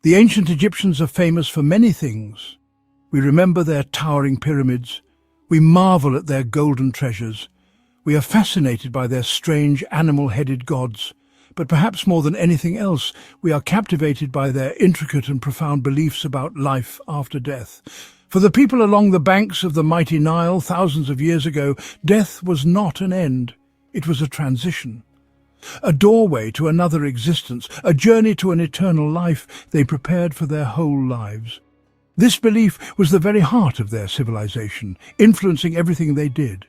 The ancient Egyptians are famous for many things. We remember their towering pyramids. We marvel at their golden treasures. We are fascinated by their strange animal-headed gods. But perhaps more than anything else, we are captivated by their intricate and profound beliefs about life after death. For the people along the banks of the mighty Nile thousands of years ago, death was not an end. It was a transition. A doorway to another existence, a journey to an eternal life they prepared for their whole lives. This belief was the very heart of their civilization, influencing everything they did.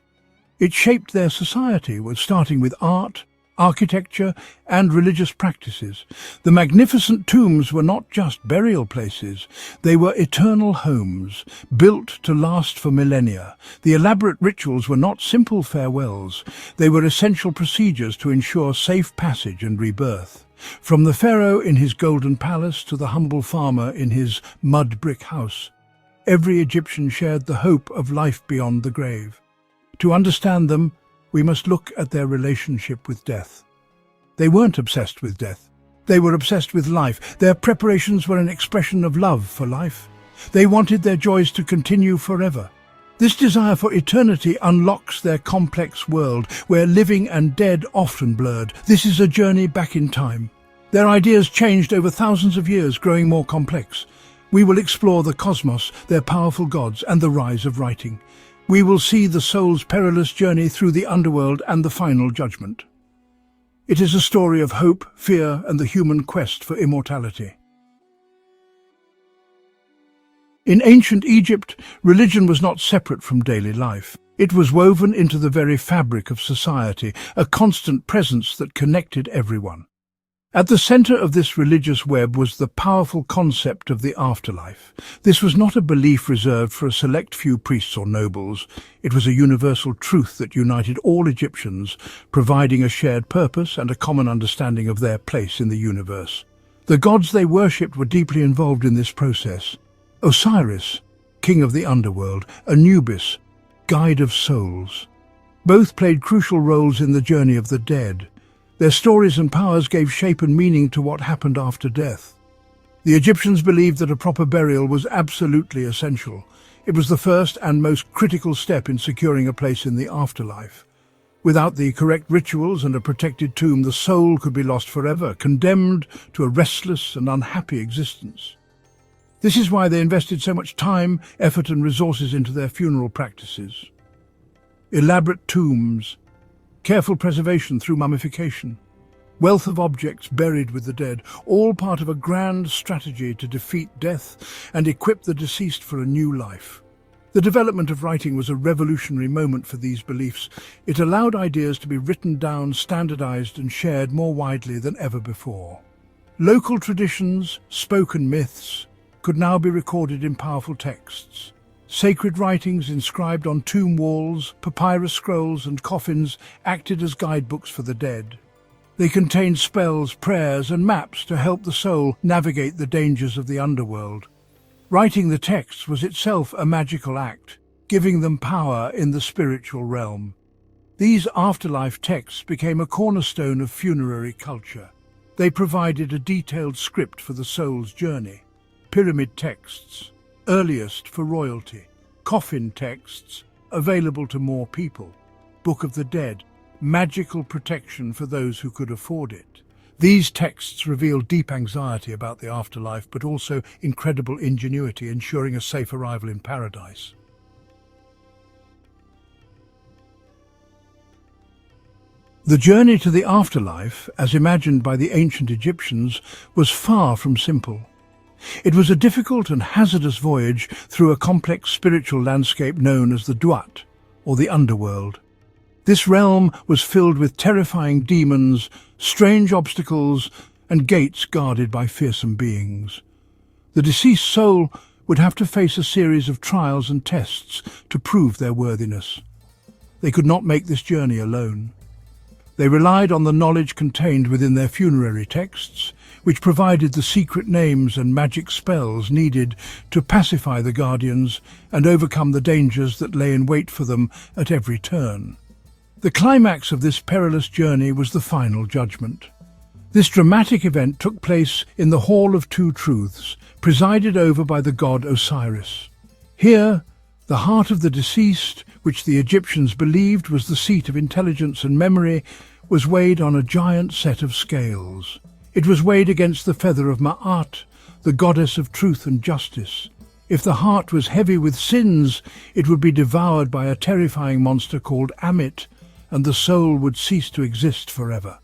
It shaped their society, starting with art, architecture, and religious practices. The magnificent tombs were not just burial places, they were eternal homes, built to last for millennia. The elaborate rituals were not simple farewells, they were essential procedures to ensure safe passage and rebirth. From the pharaoh in his golden palace to the humble farmer in his mud brick house, every Egyptian shared the hope of life beyond the grave. To understand them, we must look at their relationship with death. They weren't obsessed with death. They were obsessed with life. Their preparations were an expression of love for life. They wanted their joys to continue forever. This desire for eternity unlocks their complex world, where living and dead often blurred. This is a journey back in time. Their ideas changed over thousands of years, growing more complex. We will explore the cosmos, their powerful gods, and the rise of writing. We will see the soul's perilous journey through the underworld and the final judgment. It is a story of hope, fear, and the human quest for immortality. In ancient Egypt, religion was not separate from daily life. It was woven into the very fabric of society, a constant presence that connected everyone. At the center of this religious web was the powerful concept of the afterlife. This was not a belief reserved for a select few priests or nobles. It was a universal truth that united all Egyptians, providing a shared purpose and a common understanding of their place in the universe. The gods they worshipped were deeply involved in this process. Osiris, king of the underworld, Anubis, guide of souls. Both played crucial roles in the journey of the dead. Their stories and powers gave shape and meaning to what happened after death. The Egyptians believed that a proper burial was absolutely essential. It was the first and most critical step in securing a place in the afterlife. Without the correct rituals and a protected tomb, the soul could be lost forever, condemned to a restless and unhappy existence. This is why they invested so much time, effort, and resources into their funeral practices. Elaborate tombs, careful preservation through mummification, wealth of objects buried with the dead, all part of a grand strategy to defeat death and equip the deceased for a new life. The development of writing was a revolutionary moment for these beliefs. It allowed ideas to be written down, standardized, and shared more widely than ever before. Local traditions, spoken myths, could now be recorded in powerful texts. Sacred writings inscribed on tomb walls, papyrus scrolls, and coffins acted as guidebooks for the dead. They contained spells, prayers, and maps to help the soul navigate the dangers of the underworld. Writing the texts was itself a magical act, giving them power in the spiritual realm. These afterlife texts became a cornerstone of funerary culture. They provided a detailed script for the soul's journey. Pyramid texts, earliest for royalty. Coffin texts, available to more people. Book of the Dead, magical protection for those who could afford it. These texts reveal deep anxiety about the afterlife, but also incredible ingenuity, ensuring a safe arrival in paradise. The journey to the afterlife, as imagined by the ancient Egyptians, was far from simple. It was a difficult and hazardous voyage through a complex spiritual landscape known as the Duat, or the underworld. This realm was filled with terrifying demons, strange obstacles, and gates guarded by fearsome beings. The deceased soul would have to face a series of trials and tests to prove their worthiness. They could not make this journey alone. They relied on the knowledge contained within their funerary texts, which provided the secret names and magic spells needed to pacify the guardians and overcome the dangers that lay in wait for them at every turn. The climax of this perilous journey was the final judgment. This dramatic event took place in the Hall of Two Truths, presided over by the god Osiris. Here, the heart of the deceased, which the Egyptians believed was the seat of intelligence and memory, was weighed on a giant set of scales. It was weighed against the feather of Ma'at, the goddess of truth and justice. If the heart was heavy with sins, it would be devoured by a terrifying monster called Amit, and the soul would cease to exist forever.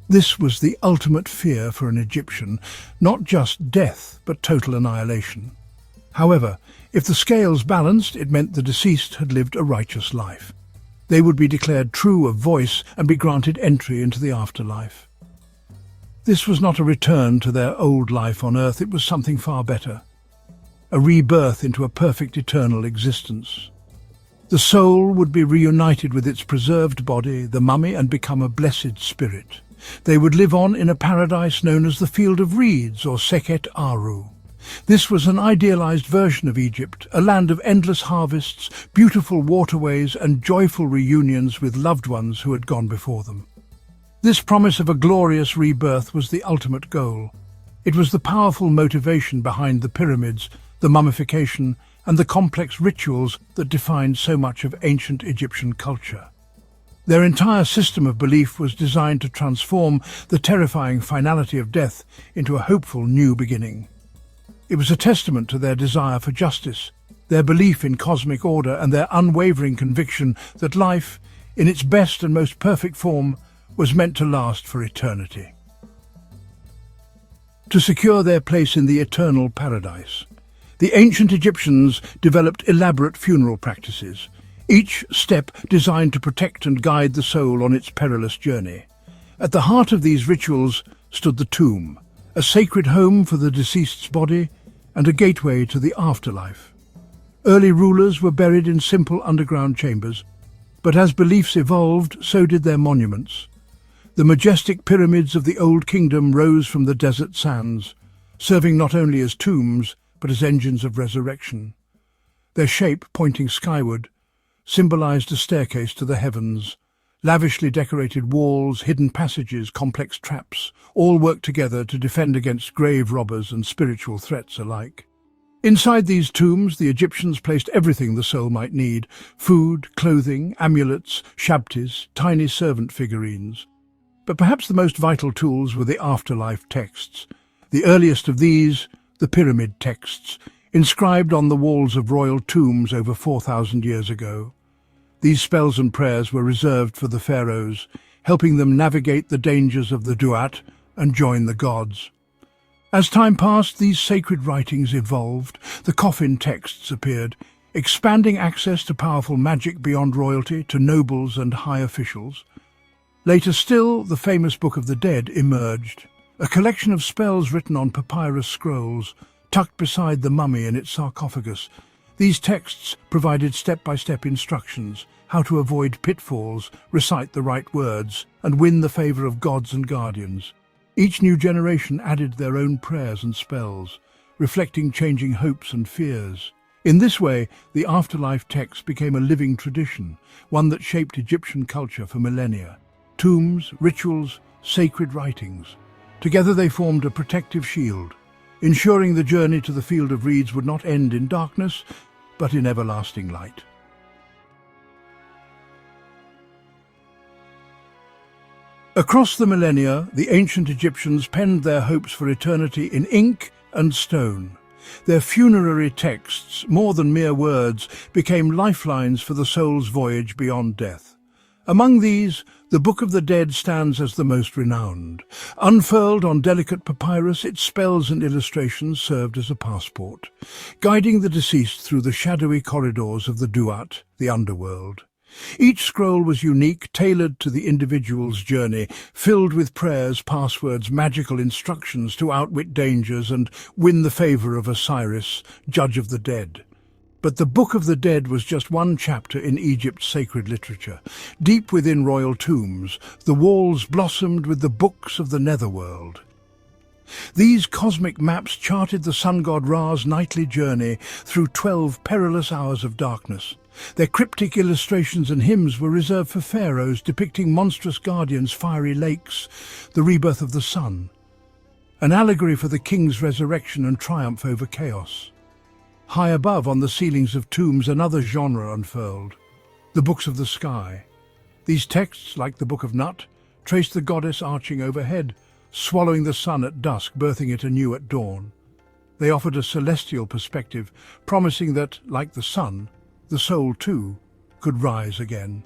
This was the ultimate fear for an Egyptian, not just death, but total annihilation. However, if the scales balanced, it meant the deceased had lived a righteous life. They would be declared true of voice and be granted entry into the afterlife. This was not a return to their old life on earth, it was something far better. A rebirth into a perfect eternal existence. The soul would be reunited with its preserved body, the mummy, and become a blessed spirit. They would live on in a paradise known as the Field of Reeds, or Seket Aru. This was an idealized version of Egypt, a land of endless harvests, beautiful waterways, and joyful reunions with loved ones who had gone before them. This promise of a glorious rebirth was the ultimate goal. It was the powerful motivation behind the pyramids, the mummification, and the complex rituals that defined so much of ancient Egyptian culture. Their entire system of belief was designed to transform the terrifying finality of death into a hopeful new beginning. It was a testament to their desire for justice, their belief in cosmic order, and their unwavering conviction that life, in its best and most perfect form, was meant to last for eternity. To secure their place in the eternal paradise, the ancient Egyptians developed elaborate funeral practices, each step designed to protect and guide the soul on its perilous journey. At the heart of these rituals stood the tomb, a sacred home for the deceased's body and a gateway to the afterlife. Early rulers were buried in simple underground chambers, but as beliefs evolved, so did their monuments. The majestic pyramids of the Old Kingdom rose from the desert sands, serving not only as tombs, but as engines of resurrection. Their shape, pointing skyward, symbolized a staircase to the heavens. Lavishly decorated walls, hidden passages, complex traps, all worked together to defend against grave robbers and spiritual threats alike. Inside these tombs, the Egyptians placed everything the soul might need: food, clothing, amulets, shabtis, tiny servant figurines. But perhaps the most vital tools were the afterlife texts. The earliest of these, the pyramid texts, inscribed on the walls of royal tombs over 4,000 years ago. These spells and prayers were reserved for the pharaohs, helping them navigate the dangers of the Duat and join the gods. As time passed, these sacred writings evolved. The coffin texts appeared, expanding access to powerful magic beyond royalty to nobles and high officials. Later still, the famous Book of the Dead emerged, a collection of spells written on papyrus scrolls, tucked beside the mummy in its sarcophagus. These texts provided step-by-step instructions, how to avoid pitfalls, recite the right words, and win the favor of gods and guardians. Each new generation added their own prayers and spells, reflecting changing hopes and fears. In this way, the afterlife text became a living tradition, one that shaped Egyptian culture for millennia. Tombs, rituals, sacred writings. Together they formed a protective shield, ensuring the journey to the Field of Reeds would not end in darkness, but in everlasting light. Across the millennia, the ancient Egyptians penned their hopes for eternity in ink and stone. Their funerary texts, more than mere words, became lifelines for the soul's voyage beyond death. Among these, the Book of the Dead stands as the most renowned. Unfurled on delicate papyrus, its spells and illustrations served as a passport, guiding the deceased through the shadowy corridors of the Duat, the underworld. Each scroll was unique, tailored to the individual's journey, filled with prayers, passwords, magical instructions to outwit dangers and win the favor of Osiris, judge of the dead. But the Book of the Dead was just one chapter in Egypt's sacred literature. Deep within royal tombs, the walls blossomed with the books of the netherworld. These cosmic maps charted the sun god Ra's nightly journey through 12 perilous hours of darkness. Their cryptic illustrations and hymns were reserved for pharaohs, depicting monstrous guardians, fiery lakes, the rebirth of the sun, an allegory for the king's resurrection and triumph over chaos. High above, on the ceilings of tombs, another genre unfurled, the books of the sky. These texts, like the Book of Nut, traced the goddess arching overhead, swallowing the sun at dusk, birthing it anew at dawn. They offered a celestial perspective, promising that, like the sun, the soul too could rise again.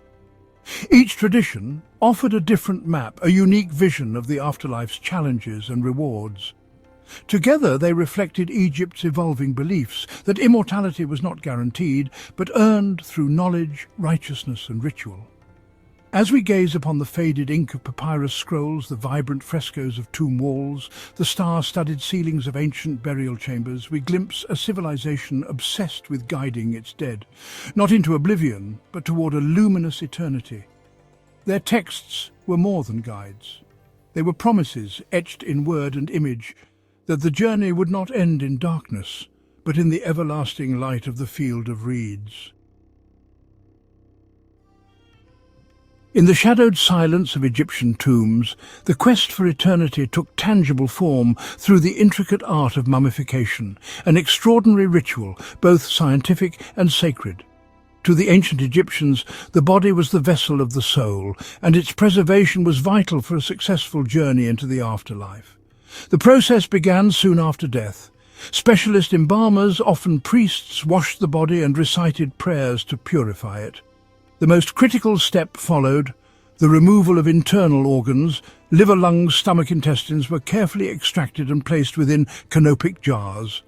Each tradition offered a different map, a unique vision of the afterlife's challenges and rewards. Together they reflected Egypt's evolving beliefs that immortality was not guaranteed, but earned through knowledge, righteousness and ritual. As we gaze upon the faded ink of papyrus scrolls, the vibrant frescoes of tomb walls, the star-studded ceilings of ancient burial chambers, we glimpse a civilization obsessed with guiding its dead, not into oblivion, but toward a luminous eternity. Their texts were more than guides. They were promises, etched in word and image, that the journey would not end in darkness, but in the everlasting light of the field of reeds. In the shadowed silence of Egyptian tombs, the quest for eternity took tangible form through the intricate art of mummification, an extraordinary ritual, both scientific and sacred. To the ancient Egyptians, the body was the vessel of the soul, and its preservation was vital for a successful journey into the afterlife. The process began soon after death. Specialist embalmers, often priests, washed the body and recited prayers to purify it. The most critical step followed. The removal of internal organs, liver, lungs, stomach, intestines were carefully extracted and placed within canopic jars.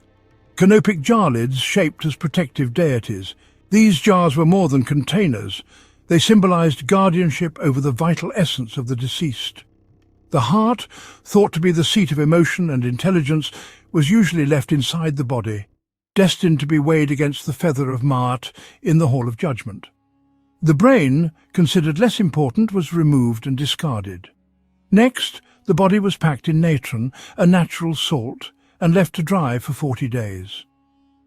Canopic jar lids shaped as protective deities. These jars were more than containers. They symbolized guardianship over the vital essence of the deceased. The heart, thought to be the seat of emotion and intelligence, was usually left inside the body, destined to be weighed against the feather of Maat in the Hall of Judgment. The brain, considered less important, was removed and discarded. Next, the body was packed in natron, a natural salt, and left to dry for 40 days.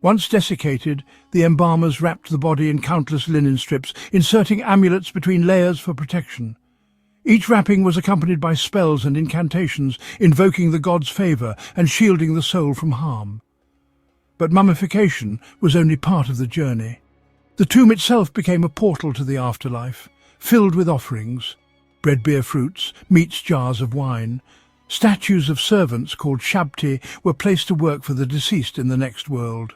Once desiccated, the embalmers wrapped the body in countless linen strips, inserting amulets between layers for protection. Each wrapping was accompanied by spells and incantations, invoking the god's favour and shielding the soul from harm. But mummification was only part of the journey. The tomb itself became a portal to the afterlife, filled with offerings, bread, beer, fruits, meats, jars of wine. Statues of servants called shabti were placed to work for the deceased in the next world.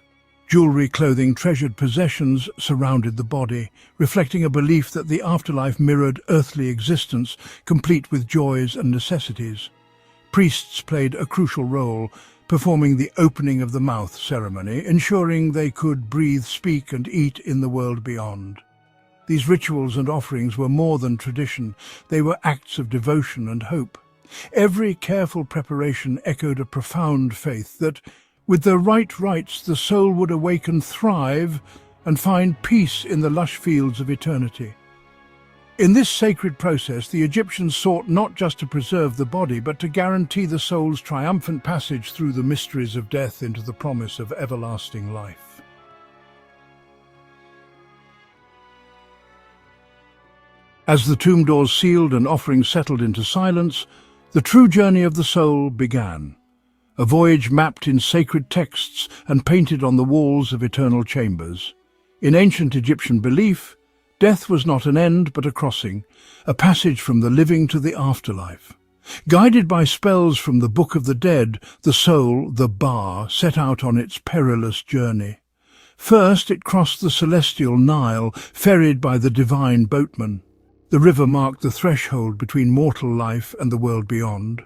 Jewelry, clothing, treasured possessions surrounded the body, reflecting a belief that the afterlife mirrored earthly existence, complete with joys and necessities. Priests played a crucial role, performing the opening of the mouth ceremony, ensuring they could breathe, speak and eat in the world beyond. These rituals and offerings were more than tradition, they were acts of devotion and hope. Every careful preparation echoed a profound faith that, with the right rites, the soul would awaken, thrive, and find peace in the lush fields of eternity. In this sacred process, the Egyptians sought not just to preserve the body, but to guarantee the soul's triumphant passage through the mysteries of death into the promise of everlasting life. As the tomb doors sealed and offerings settled into silence, the true journey of the soul began. A voyage mapped in sacred texts and painted on the walls of eternal chambers. In ancient Egyptian belief, death was not an end but a crossing, a passage from the living to the afterlife. Guided by spells from the Book of the Dead, the soul, the Ba, set out on its perilous journey. First it crossed the celestial Nile, ferried by the divine boatman. The river marked the threshold between mortal life and the world beyond.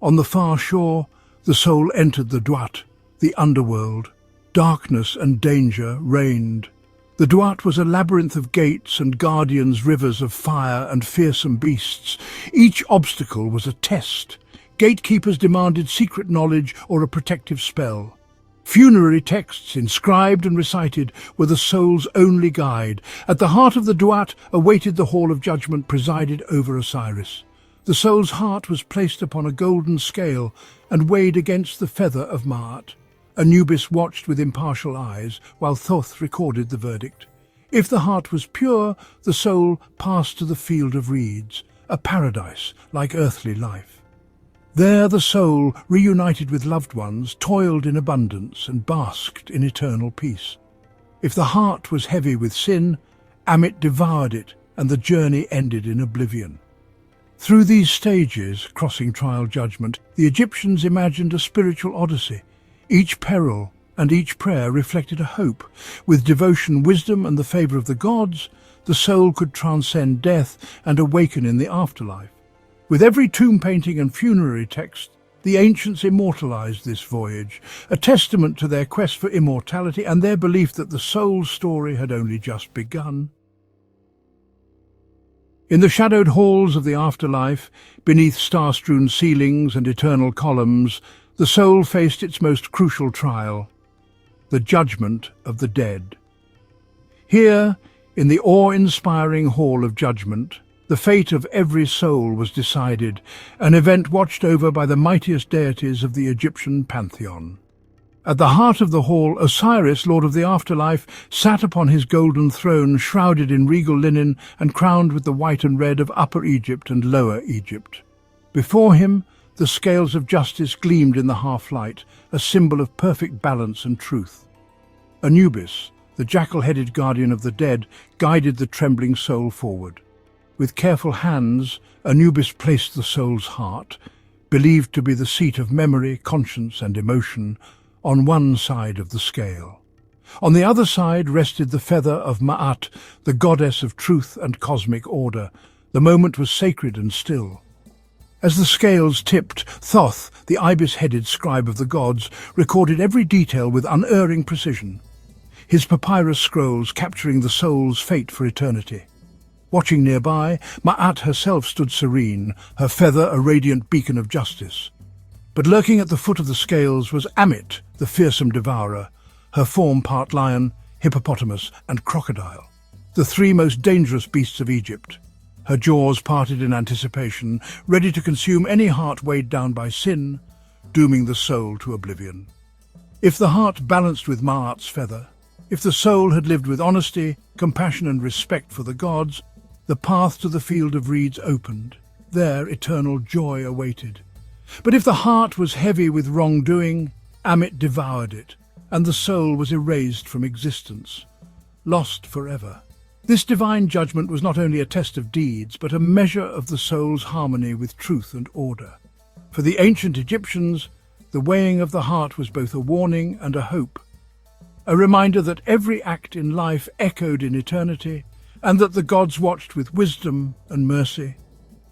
On the far shore, the soul entered the Duat, the underworld. Darkness and danger reigned. The Duat was a labyrinth of gates and guardians, rivers of fire and fearsome beasts. Each obstacle was a test. Gatekeepers demanded secret knowledge or a protective spell. Funerary texts, inscribed and recited, were the soul's only guide. At the heart of the Duat awaited the Hall of Judgment, presided over Osiris. The soul's heart was placed upon a golden scale and weighed against the feather of Maat. Anubis watched with impartial eyes, while Thoth recorded the verdict. If the heart was pure, the soul passed to the field of reeds, a paradise like earthly life. There the soul, reunited with loved ones, toiled in abundance and basked in eternal peace. If the heart was heavy with sin, Amit devoured it, and the journey ended in oblivion. Through these stages, crossing trial judgment, the Egyptians imagined a spiritual odyssey. Each peril and each prayer reflected a hope. With devotion, wisdom, and the favour of the gods, the soul could transcend death and awaken in the afterlife. With every tomb painting and funerary text, the ancients immortalized this voyage, a testament to their quest for immortality and their belief that the soul's story had only just begun. In the shadowed halls of the afterlife, beneath star-strewn ceilings and eternal columns, the soul faced its most crucial trial, the judgment of the dead. Here, in the awe-inspiring Hall of Judgment, the fate of every soul was decided, an event watched over by the mightiest deities of the Egyptian pantheon. At the heart of the hall, Osiris, lord of the afterlife, sat upon his golden throne, shrouded in regal linen and crowned with the white and red of Upper Egypt and Lower Egypt. Before him, the scales of justice gleamed in the half-light, a symbol of perfect balance and truth. Anubis, the jackal-headed guardian of the dead, guided the trembling soul forward. With careful hands, Anubis placed the soul's heart, believed to be the seat of memory, conscience and emotion, on one side of the scale. On the other side rested the feather of Ma'at, the goddess of truth and cosmic order. The moment was sacred and still. As the scales tipped, Thoth, the ibis-headed scribe of the gods, recorded every detail with unerring precision, his papyrus scrolls capturing the soul's fate for eternity. Watching nearby, Ma'at herself stood serene, her feather a radiant beacon of justice. But lurking at the foot of the scales was Amit, the fearsome devourer, her form part lion, hippopotamus and crocodile, the three most dangerous beasts of Egypt. Her jaws parted in anticipation, ready to consume any heart weighed down by sin, dooming the soul to oblivion. If the heart balanced with Ma'at's feather, if the soul had lived with honesty, compassion and respect for the gods, the path to the field of reeds opened. There eternal joy awaited. But if the heart was heavy with wrongdoing, Amit devoured it, and the soul was erased from existence, lost forever. This divine judgment was not only a test of deeds, but a measure of the soul's harmony with truth and order. For the ancient Egyptians, the weighing of the heart was both a warning and a hope, a reminder that every act in life echoed in eternity, and that the gods watched with wisdom and mercy.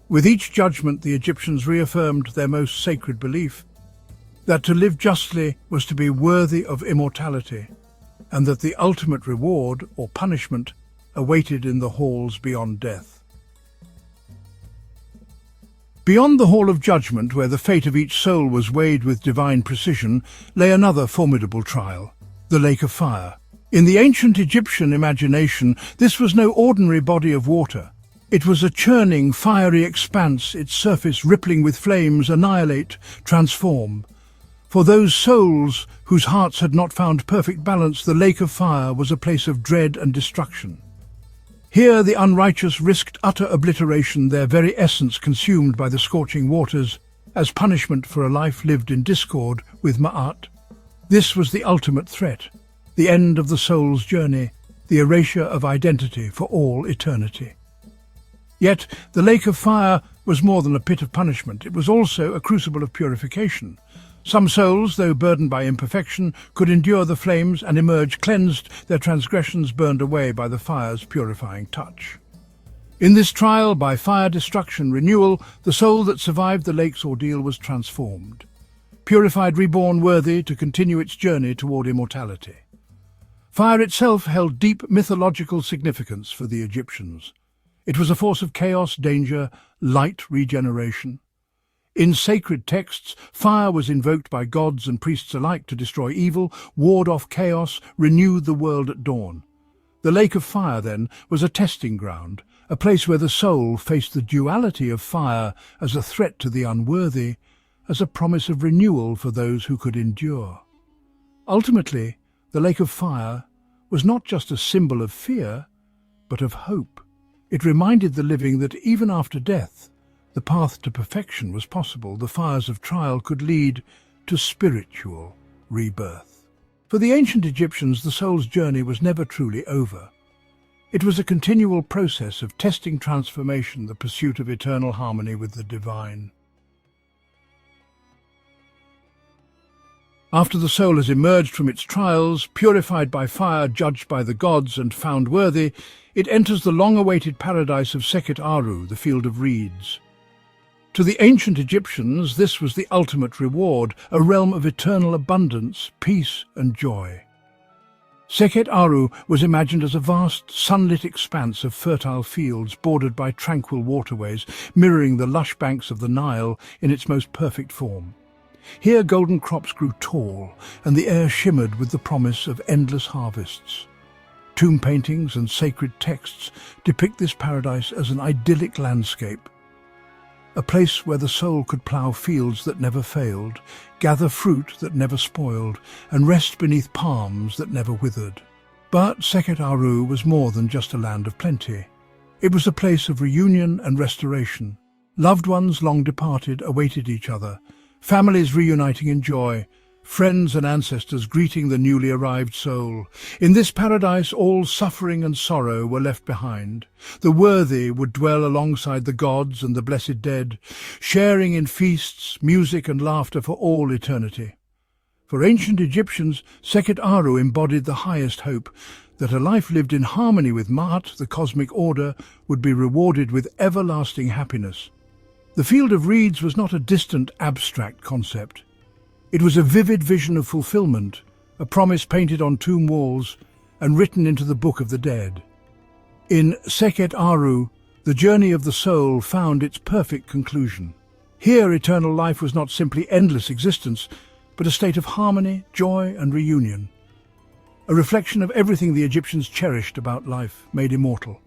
With each judgment, the Egyptians reaffirmed their most sacred belief, that to live justly was to be worthy of immortality, and that the ultimate reward, or punishment, awaited in the halls beyond death. Beyond the Hall of Judgment, where the fate of each soul was weighed with divine precision, lay another formidable trial, the Lake of Fire. In the ancient Egyptian imagination, this was no ordinary body of water. It was a churning, fiery expanse, its surface rippling with flames, annihilate, transform. For those souls whose hearts had not found perfect balance, the Lake of Fire was a place of dread and destruction. Here the unrighteous risked utter obliteration, their very essence consumed by the scorching waters, as punishment for a life lived in discord with Ma'at. This was the ultimate threat, the end of the soul's journey, the erasure of identity for all eternity. Yet the Lake of Fire was more than a pit of punishment. It was also a crucible of purification. Some souls, though burdened by imperfection, could endure the flames and emerge cleansed, their transgressions burned away by the fire's purifying touch. In this trial, by fire destruction renewal, the soul that survived the lake's ordeal was transformed, purified, reborn, worthy to continue its journey toward immortality. Fire itself held deep mythological significance for the Egyptians. It was a force of chaos, danger, light, regeneration. In sacred texts, fire was invoked by gods and priests alike to destroy evil, ward off chaos, renew the world at dawn. The Lake of Fire, then, was a testing ground, a place where the soul faced the duality of fire as a threat to the unworthy, as a promise of renewal for those who could endure. Ultimately, the Lake of Fire was not just a symbol of fear, but of hope. It reminded the living that even after death, the path to perfection was possible. The fires of trial could lead to spiritual rebirth. For the ancient Egyptians, the soul's journey was never truly over. It was a continual process of testing transformation, the pursuit of eternal harmony with the divine. After the soul has emerged from its trials, purified by fire, judged by the gods, and found worthy, it enters the long-awaited paradise of Sekhet Aru, the field of reeds. To the ancient Egyptians, this was the ultimate reward, a realm of eternal abundance, peace, and joy. Sekhet Aru was imagined as a vast, sunlit expanse of fertile fields bordered by tranquil waterways, mirroring the lush banks of the Nile in its most perfect form. Here golden crops grew tall, and the air shimmered with the promise of endless harvests. Tomb paintings and sacred texts depict this paradise as an idyllic landscape, a place where the soul could plough fields that never failed, gather fruit that never spoiled, and rest beneath palms that never withered. But Sekhet Aru was more than just a land of plenty. It was a place of reunion and restoration. Loved ones long departed awaited each other, families reuniting in joy, friends and ancestors greeting the newly arrived soul. In this paradise all suffering and sorrow were left behind. The worthy would dwell alongside the gods and the blessed dead, sharing in feasts, music and laughter for all eternity. For ancient Egyptians, Sekhet Aru embodied the highest hope, that a life lived in harmony with Ma'at, the cosmic order, would be rewarded with everlasting happiness. The field of reeds was not a distant, abstract concept. It was a vivid vision of fulfillment, a promise painted on tomb walls and written into the Book of the Dead. In Sekhet Aru, the journey of the soul found its perfect conclusion. Here, eternal life was not simply endless existence, but a state of harmony, joy and reunion. A reflection of everything the Egyptians cherished about life, made immortal.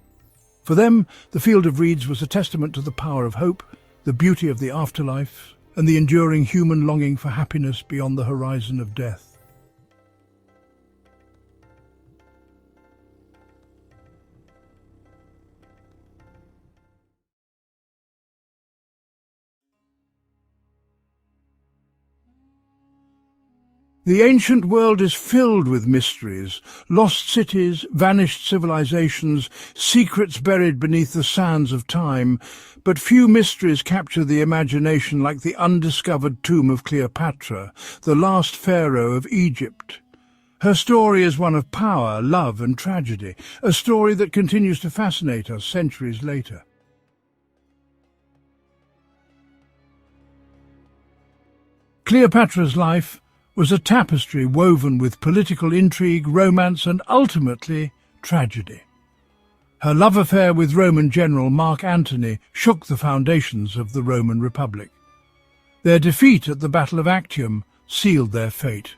For them, the field of reeds was a testament to the power of hope, the beauty of the afterlife, and the enduring human longing for happiness beyond the horizon of death. The ancient world is filled with mysteries, lost cities, vanished civilizations, secrets buried beneath the sands of time, but few mysteries capture the imagination like the undiscovered tomb of Cleopatra, the last pharaoh of Egypt. Her story is one of power, love and tragedy, a story that continues to fascinate us centuries later. Cleopatra's life was a tapestry woven with political intrigue, romance and, ultimately, tragedy. Her love affair with Roman general Mark Antony shook the foundations of the Roman Republic. Their defeat at the Battle of Actium sealed their fate.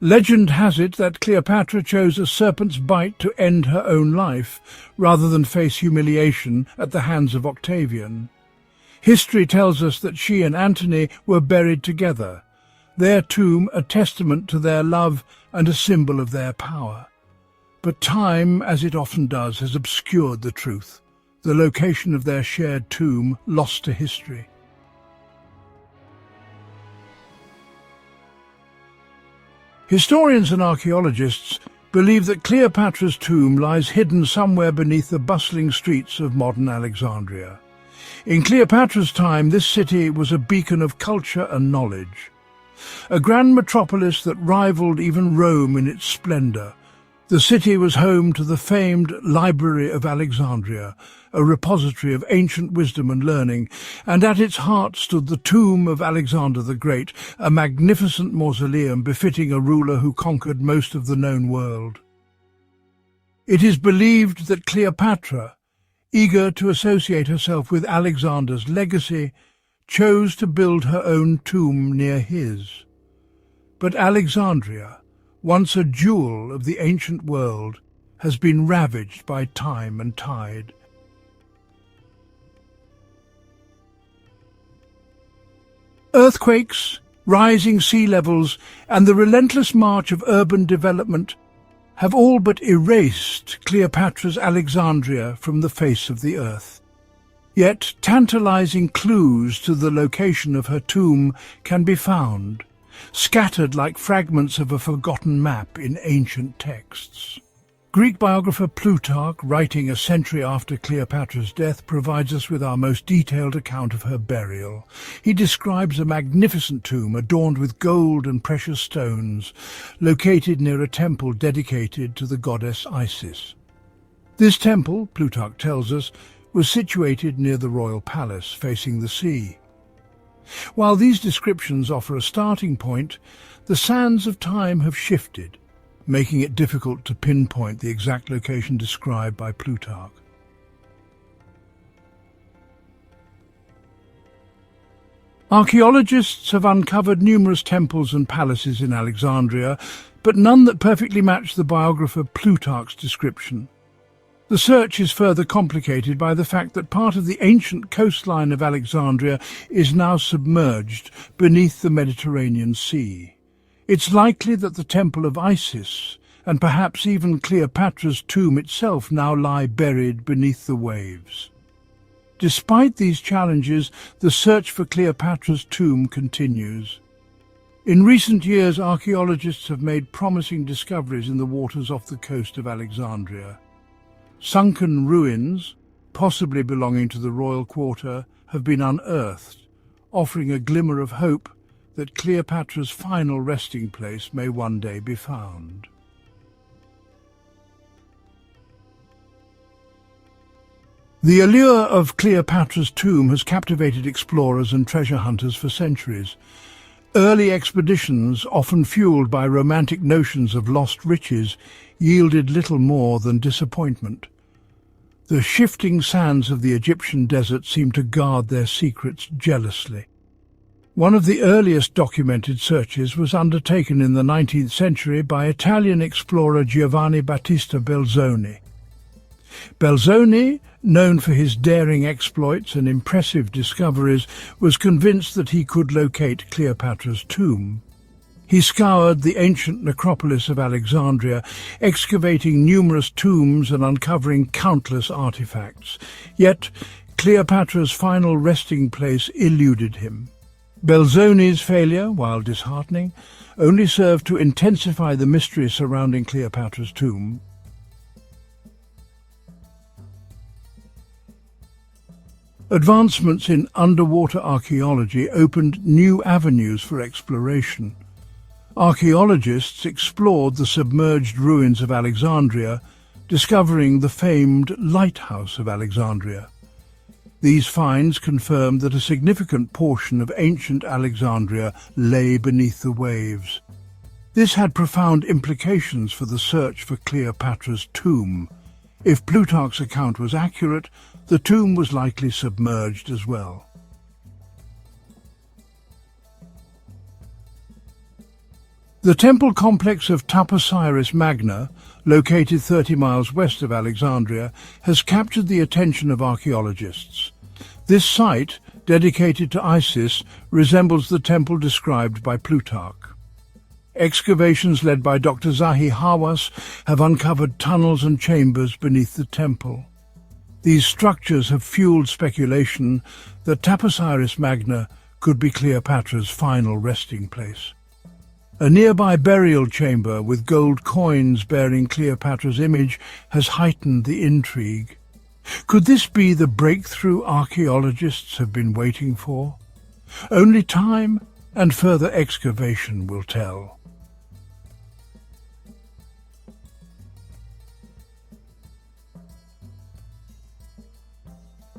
Legend has it that Cleopatra chose a serpent's bite to end her own life, rather than face humiliation at the hands of Octavian. History tells us that she and Antony were buried together, their tomb a testament to their love and a symbol of their power. But time, as it often does, has obscured the truth, the location of their shared tomb lost to history. Historians and archaeologists believe that Cleopatra's tomb lies hidden somewhere beneath the bustling streets of modern Alexandria. In Cleopatra's time, this city was a beacon of culture and knowledge, a grand metropolis that rivaled even Rome in its splendor. The city was home to the famed Library of Alexandria, a repository of ancient wisdom and learning, and at its heart stood the tomb of Alexander the Great, a magnificent mausoleum befitting a ruler who conquered most of the known world. It is believed that Cleopatra, eager to associate herself with Alexander's legacy, chose to build her own tomb near his. But Alexandria, once a jewel of the ancient world, has been ravaged by time and tide. Earthquakes, rising sea levels, and the relentless march of urban development have all but erased Cleopatra's Alexandria from the face of the earth. Yet tantalizing clues to the location of her tomb can be found, scattered like fragments of a forgotten map in ancient texts. Greek biographer Plutarch, writing a century after Cleopatra's death, provides us with our most detailed account of her burial. He describes a magnificent tomb adorned with gold and precious stones, located near a temple dedicated to the goddess Isis. This temple, Plutarch tells us, was situated near the royal palace, facing the sea. While these descriptions offer a starting point, the sands of time have shifted, making it difficult to pinpoint the exact location described by Plutarch. Archaeologists have uncovered numerous temples and palaces in Alexandria, but none that perfectly match the biographer Plutarch's description. The search is further complicated by the fact that part of the ancient coastline of Alexandria is now submerged beneath the Mediterranean Sea. It's likely that the temple of Isis, and perhaps even Cleopatra's tomb itself, now lie buried beneath the waves. Despite these challenges, the search for Cleopatra's tomb continues. In recent years, archaeologists have made promising discoveries in the waters off the coast of Alexandria. Sunken ruins, possibly belonging to the royal quarter, have been unearthed, offering a glimmer of hope that Cleopatra's final resting place may one day be found. The allure of Cleopatra's tomb has captivated explorers and treasure hunters for centuries. Early expeditions, often fueled by romantic notions of lost riches, yielded little more than disappointment. The shifting sands of the Egyptian desert seemed to guard their secrets jealously. One of the earliest documented searches was undertaken in the 19th century by Italian explorer Giovanni Battista Belzoni. Belzoni, known for his daring exploits and impressive discoveries, was convinced that he could locate Cleopatra's tomb. He scoured the ancient necropolis of Alexandria, excavating numerous tombs and uncovering countless artifacts. Yet Cleopatra's final resting place eluded him. Belzoni's failure, while disheartening, only served to intensify the mystery surrounding Cleopatra's tomb. Advancements in underwater archaeology opened new avenues for exploration. Archaeologists explored the submerged ruins of Alexandria, discovering the famed Lighthouse of Alexandria. These finds confirmed that a significant portion of ancient Alexandria lay beneath the waves. This had profound implications for the search for Cleopatra's tomb. If Plutarch's account was accurate, the tomb was likely submerged as well. The temple complex of Taposiris Magna, located 30 miles west of Alexandria, has captured the attention of archaeologists. This site, dedicated to Isis, resembles the temple described by Plutarch. Excavations led by Dr. Zahi Hawass have uncovered tunnels and chambers beneath the temple. These structures have fueled speculation that Taposiris Magna could be Cleopatra's final resting place. A nearby burial chamber with gold coins bearing Cleopatra's image has heightened the intrigue. Could this be the breakthrough archaeologists have been waiting for? Only time and further excavation will tell.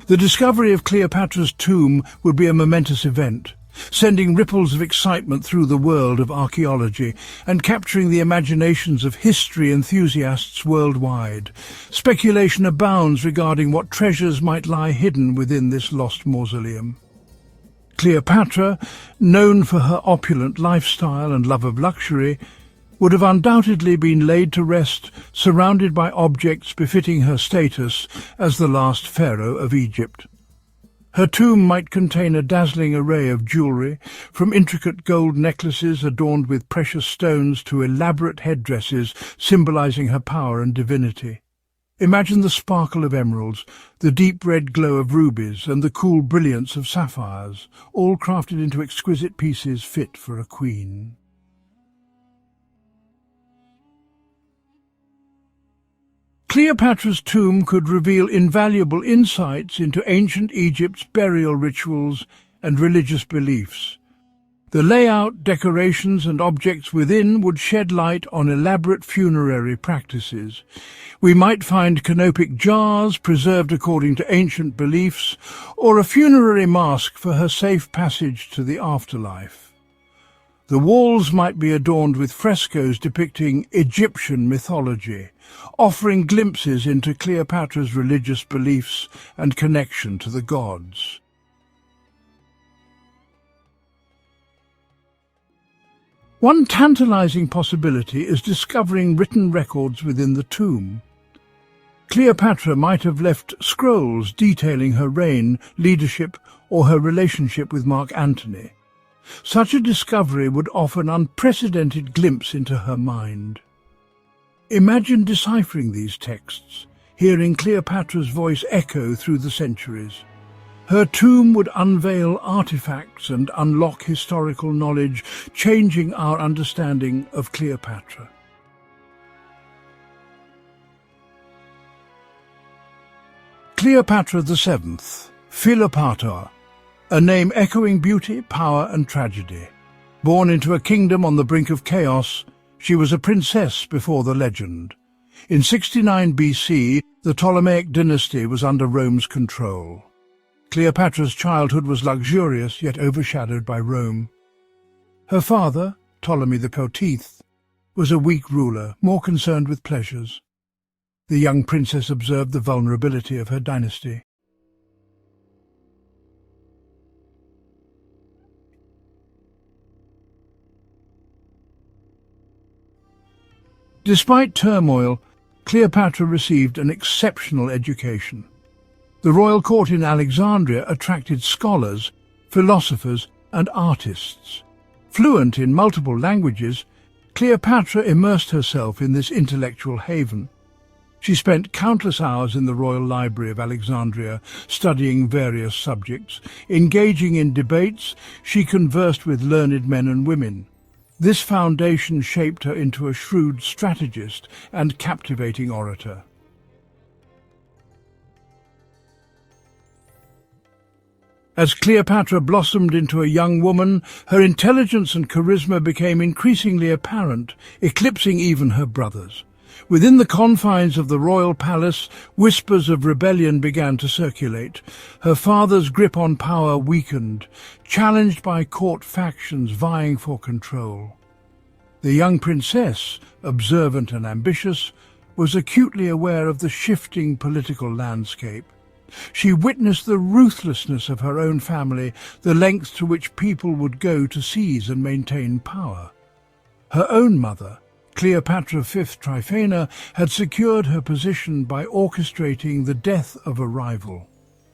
The discovery of Cleopatra's tomb would be a momentous event, sending ripples of excitement through the world of archaeology and capturing the imaginations of history enthusiasts worldwide. Speculation abounds regarding what treasures might lie hidden within this lost mausoleum. Cleopatra, known for her opulent lifestyle and love of luxury, would have undoubtedly been laid to rest surrounded by objects befitting her status as the last pharaoh of Egypt. Her tomb might contain a dazzling array of jewellery, from intricate gold necklaces adorned with precious stones to elaborate headdresses symbolising her power and divinity. Imagine the sparkle of emeralds, the deep red glow of rubies, and the cool brilliance of sapphires, all crafted into exquisite pieces fit for a queen. Cleopatra's tomb could reveal invaluable insights into ancient Egypt's burial rituals and religious beliefs. The layout, decorations and objects within would shed light on elaborate funerary practices. We might find canopic jars preserved according to ancient beliefs, or a funerary mask for her safe passage to the afterlife. The walls might be adorned with frescoes depicting Egyptian mythology, offering glimpses into Cleopatra's religious beliefs and connection to the gods. One tantalizing possibility is discovering written records within the tomb. Cleopatra might have left scrolls detailing her reign, leadership, or her relationship with Mark Antony. Such a discovery would offer an unprecedented glimpse into her mind. Imagine deciphering these texts, hearing Cleopatra's voice echo through the centuries. Her tomb would unveil artifacts and unlock historical knowledge, changing our understanding of Cleopatra. Cleopatra VII, Philopator, a name echoing beauty, power and tragedy. Born into a kingdom on the brink of chaos, she was a princess before the legend. In 69 BC, the Ptolemaic dynasty was under Rome's control. Cleopatra's childhood was luxurious, yet overshadowed by Rome. Her father, Ptolemy the 14th, was a weak ruler, more concerned with pleasures. The young princess observed the vulnerability of her dynasty. Despite turmoil, Cleopatra received an exceptional education. The royal court in Alexandria attracted scholars, philosophers, and artists. Fluent in multiple languages, Cleopatra immersed herself in this intellectual haven. She spent countless hours in the Royal Library of Alexandria, studying various subjects. Engaging in debates, she conversed with learned men and women. This foundation shaped her into a shrewd strategist and captivating orator. As Cleopatra blossomed into a young woman, her intelligence and charisma became increasingly apparent, eclipsing even her brothers. Within the confines of the royal palace, whispers of rebellion began to circulate. Her father's grip on power weakened, challenged by court factions vying for control. The young princess, observant and ambitious, was acutely aware of the shifting political landscape. She witnessed the ruthlessness of her own family, the lengths to which people would go to seize and maintain power. Her own mother, Cleopatra V Tryphena, had secured her position by orchestrating the death of a rival.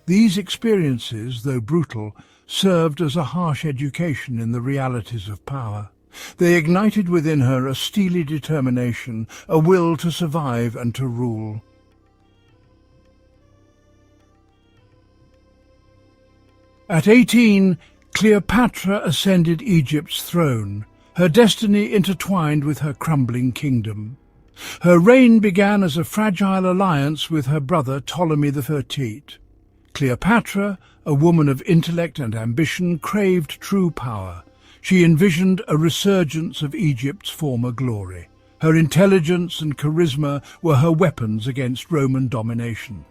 These experiences, though brutal, served as a harsh education in the realities of power. They ignited within her a steely determination, a will to survive and to rule. At 18, Cleopatra ascended Egypt's throne, her destiny intertwined with her crumbling kingdom. Her reign began as a fragile alliance with her brother Ptolemy XIII. Cleopatra, a woman of intellect and ambition, craved true power. She envisioned a resurgence of Egypt's former glory. Her intelligence and charisma were her weapons against Roman domination.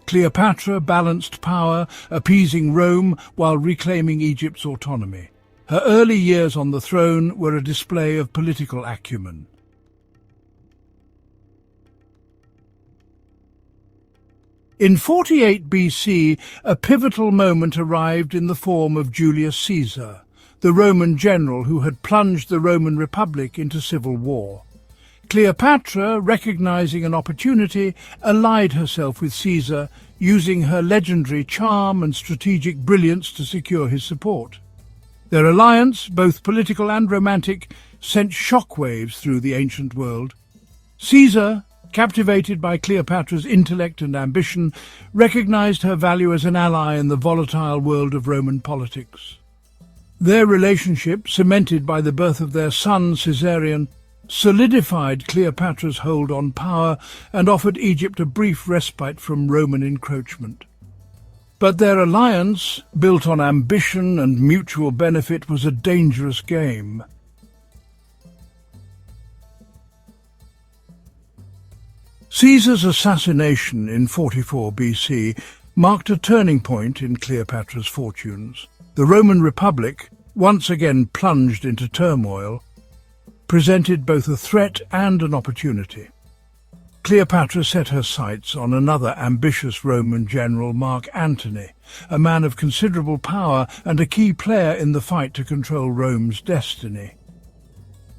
Cleopatra balanced power, appeasing Rome while reclaiming Egypt's autonomy. Her early years on the throne were a display of political acumen. In 48 BC, a pivotal moment arrived in the form of Julius Caesar, the Roman general who had plunged the Roman Republic into civil war. Cleopatra, recognizing an opportunity, allied herself with Caesar, using her legendary charm and strategic brilliance to secure his support. Their alliance, both political and romantic, sent shockwaves through the ancient world. Caesar, captivated by Cleopatra's intellect and ambition, recognized her value as an ally in the volatile world of Roman politics. Their relationship, cemented by the birth of their son Caesarion, solidified Cleopatra's hold on power and offered Egypt a brief respite from Roman encroachment. But their alliance, built on ambition and mutual benefit, was a dangerous game. Caesar's assassination in 44 BC marked a turning point in Cleopatra's fortunes. The Roman Republic, once again plunged into turmoil, presented both a threat and an opportunity. Cleopatra set her sights on another ambitious Roman general, Mark Antony, a man of considerable power and a key player in the fight to control Rome's destiny.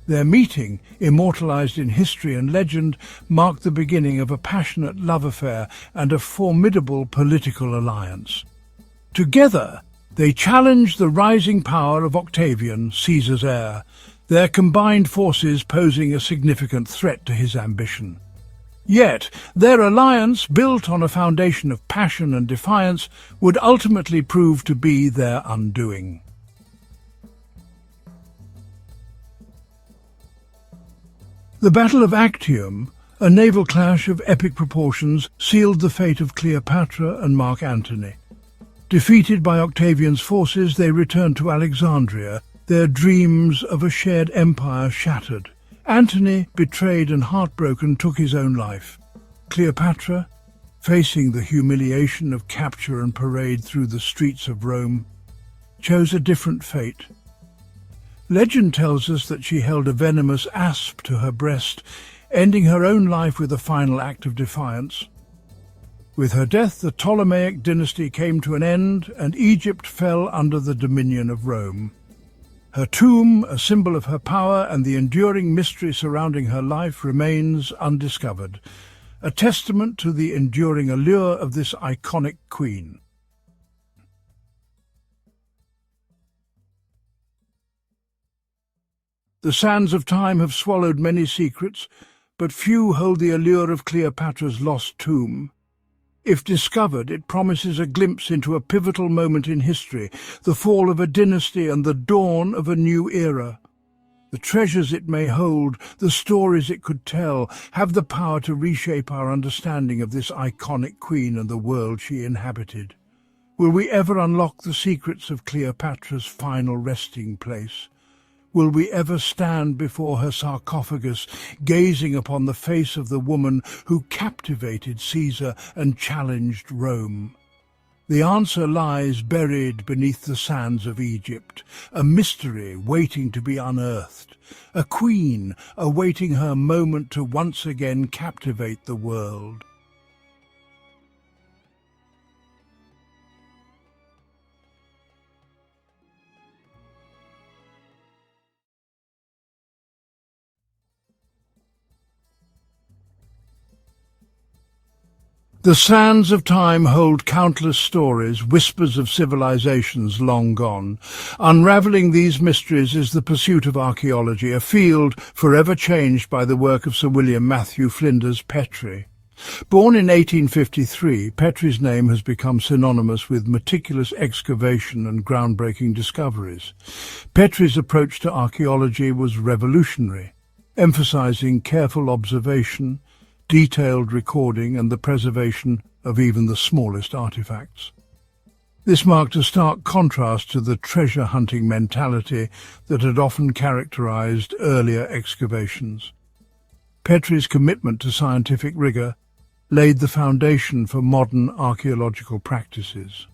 Their meeting, immortalized in history and legend, marked the beginning of a passionate love affair and a formidable political alliance. Together, they challenged the rising power of Octavian, Caesar's heir, their combined forces posing a significant threat to his ambition. Yet, their alliance, built on a foundation of passion and defiance, would ultimately prove to be their undoing. The Battle of Actium, a naval clash of epic proportions, sealed the fate of Cleopatra and Mark Antony. Defeated by Octavian's forces, they returned to Alexandria, their dreams of a shared empire shattered. Antony, betrayed and heartbroken, took his own life. Cleopatra, facing the humiliation of capture and parade through the streets of Rome, chose a different fate. Legend tells us that she held a venomous asp to her breast, ending her own life with a final act of defiance. With her death, the Ptolemaic dynasty came to an end, and Egypt fell under the dominion of Rome. Her tomb, a symbol of her power and the enduring mystery surrounding her life, remains undiscovered, a testament to the enduring allure of this iconic queen. The sands of time have swallowed many secrets, but few hold the allure of Cleopatra's lost tomb. If discovered, it promises a glimpse into a pivotal moment in history, the fall of a dynasty and the dawn of a new era. The treasures it may hold, the stories it could tell, have the power to reshape our understanding of this iconic queen and the world she inhabited. Will we ever unlock the secrets of Cleopatra's final resting place? Will we ever stand before her sarcophagus, gazing upon the face of the woman who captivated Caesar and challenged Rome? The answer lies buried beneath the sands of Egypt, a mystery waiting to be unearthed, a queen awaiting her moment to once again captivate the world. The sands of time hold countless stories, whispers of civilizations long gone. Unravelling these mysteries is the pursuit of archaeology, a field forever changed by the work of Sir William Matthew Flinders Petrie. Born in 1853, Petrie's name has become synonymous with meticulous excavation and groundbreaking discoveries. Petrie's approach to archaeology was revolutionary, emphasizing careful observation, detailed recording and the preservation of even the smallest artifacts. This marked a stark contrast to the treasure-hunting mentality that had often characterized earlier excavations. Petrie's commitment to scientific rigor laid the foundation for modern archaeological practices.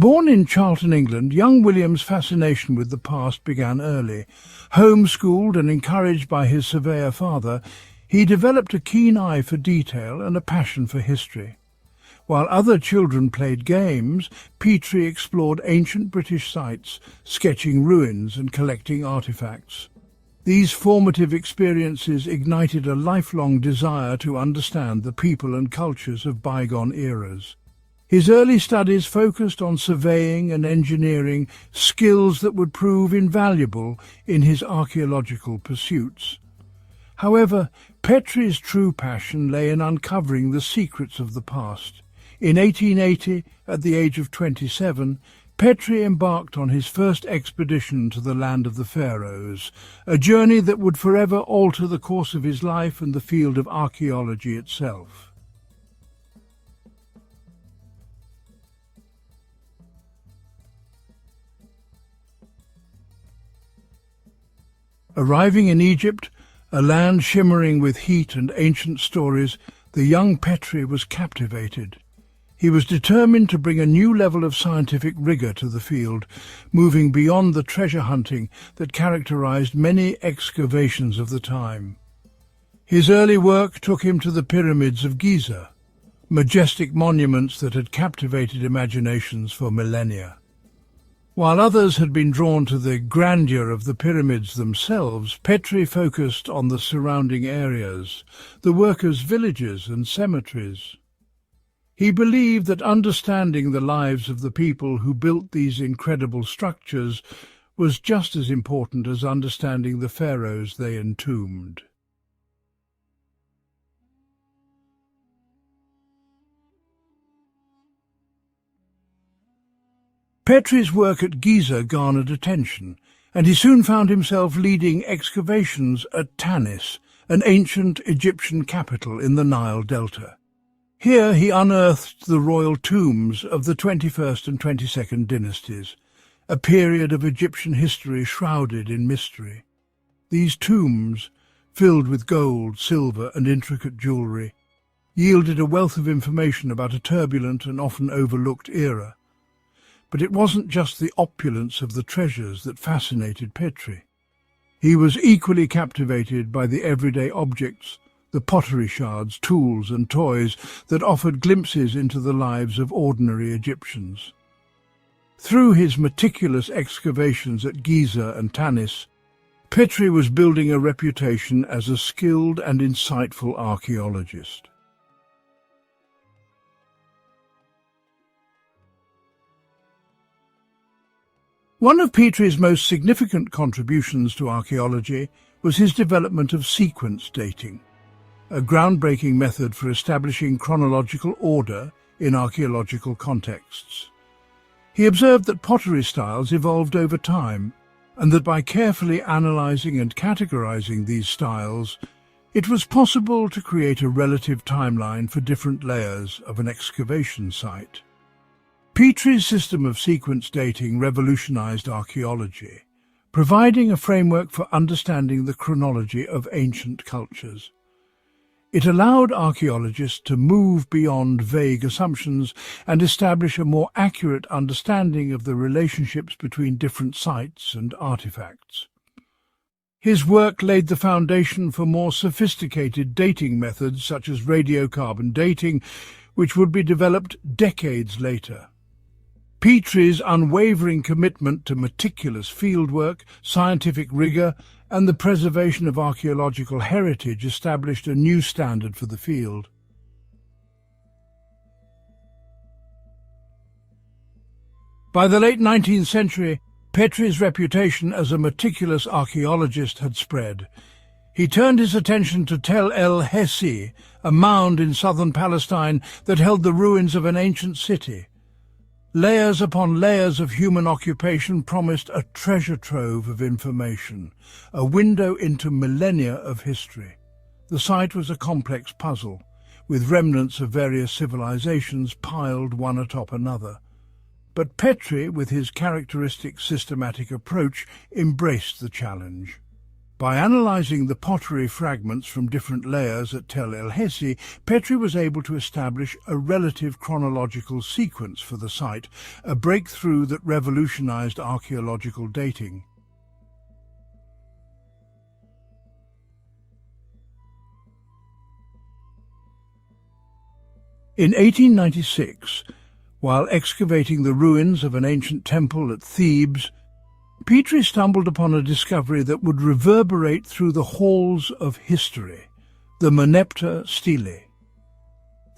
Born in Charlton, England, young William's fascination with the past began early. Homeschooled and encouraged by his surveyor father, he developed a keen eye for detail and a passion for history. While other children played games, Petrie explored ancient British sites, sketching ruins and collecting artifacts. These formative experiences ignited a lifelong desire to understand the people and cultures of bygone eras. His early studies focused on surveying and engineering, skills that would prove invaluable in his archaeological pursuits. However, Petrie's true passion lay in uncovering the secrets of the past. In 1880, at the age of 27, Petrie embarked on his first expedition to the land of the Pharaohs, a journey that would forever alter the course of his life and the field of archaeology itself. Arriving in Egypt, a land shimmering with heat and ancient stories, the young Petrie was captivated. He was determined to bring a new level of scientific rigour to the field, moving beyond the treasure hunting that characterised many excavations of the time. His early work took him to the pyramids of Giza, majestic monuments that had captivated imaginations for millennia. While others had been drawn to the grandeur of the pyramids themselves, Petrie focused on the surrounding areas, the workers' villages and cemeteries. He believed that understanding the lives of the people who built these incredible structures was just as important as understanding the pharaohs they entombed. Petrie's work at Giza garnered attention, and he soon found himself leading excavations at Tanis, an ancient Egyptian capital in the Nile Delta. Here he unearthed the royal tombs of the 21st and 22nd dynasties, a period of Egyptian history shrouded in mystery. These tombs, filled with gold, silver and intricate jewellery, yielded a wealth of information about a turbulent and often overlooked era. But it wasn't just the opulence of the treasures that fascinated Petrie. He was equally captivated by the everyday objects, the pottery shards, tools and toys that offered glimpses into the lives of ordinary Egyptians. Through his meticulous excavations at Giza and Tanis, Petrie was building a reputation as a skilled and insightful archaeologist. One of Petrie's most significant contributions to archaeology was his development of sequence dating, a groundbreaking method for establishing chronological order in archaeological contexts. He observed that pottery styles evolved over time, and that by carefully analysing and categorising these styles, it was possible to create a relative timeline for different layers of an excavation site. Petrie's system of sequence dating revolutionized archaeology, providing a framework for understanding the chronology of ancient cultures. It allowed archaeologists to move beyond vague assumptions and establish a more accurate understanding of the relationships between different sites and artifacts. His work laid the foundation for more sophisticated dating methods such as radiocarbon dating, which would be developed decades later. Petrie's unwavering commitment to meticulous fieldwork, scientific rigour, and the preservation of archaeological heritage established a new standard for the field. By the late 19th century, Petrie's reputation as a meticulous archaeologist had spread. He turned his attention to Tel el-Hesi, a mound in southern Palestine that held the ruins of an ancient city. Layers upon layers of human occupation promised a treasure trove of information, a window into millennia of history. The site was a complex puzzle, with remnants of various civilizations piled one atop another. But Petrie, with his characteristic systematic approach, embraced the challenge. By analysing the pottery fragments from different layers at Tel el-Hesi, Petrie was able to establish a relative chronological sequence for the site, a breakthrough that revolutionised archaeological dating. In 1896, while excavating the ruins of an ancient temple at Thebes, Petrie stumbled upon a discovery that would reverberate through the halls of history, the Merneptah stele.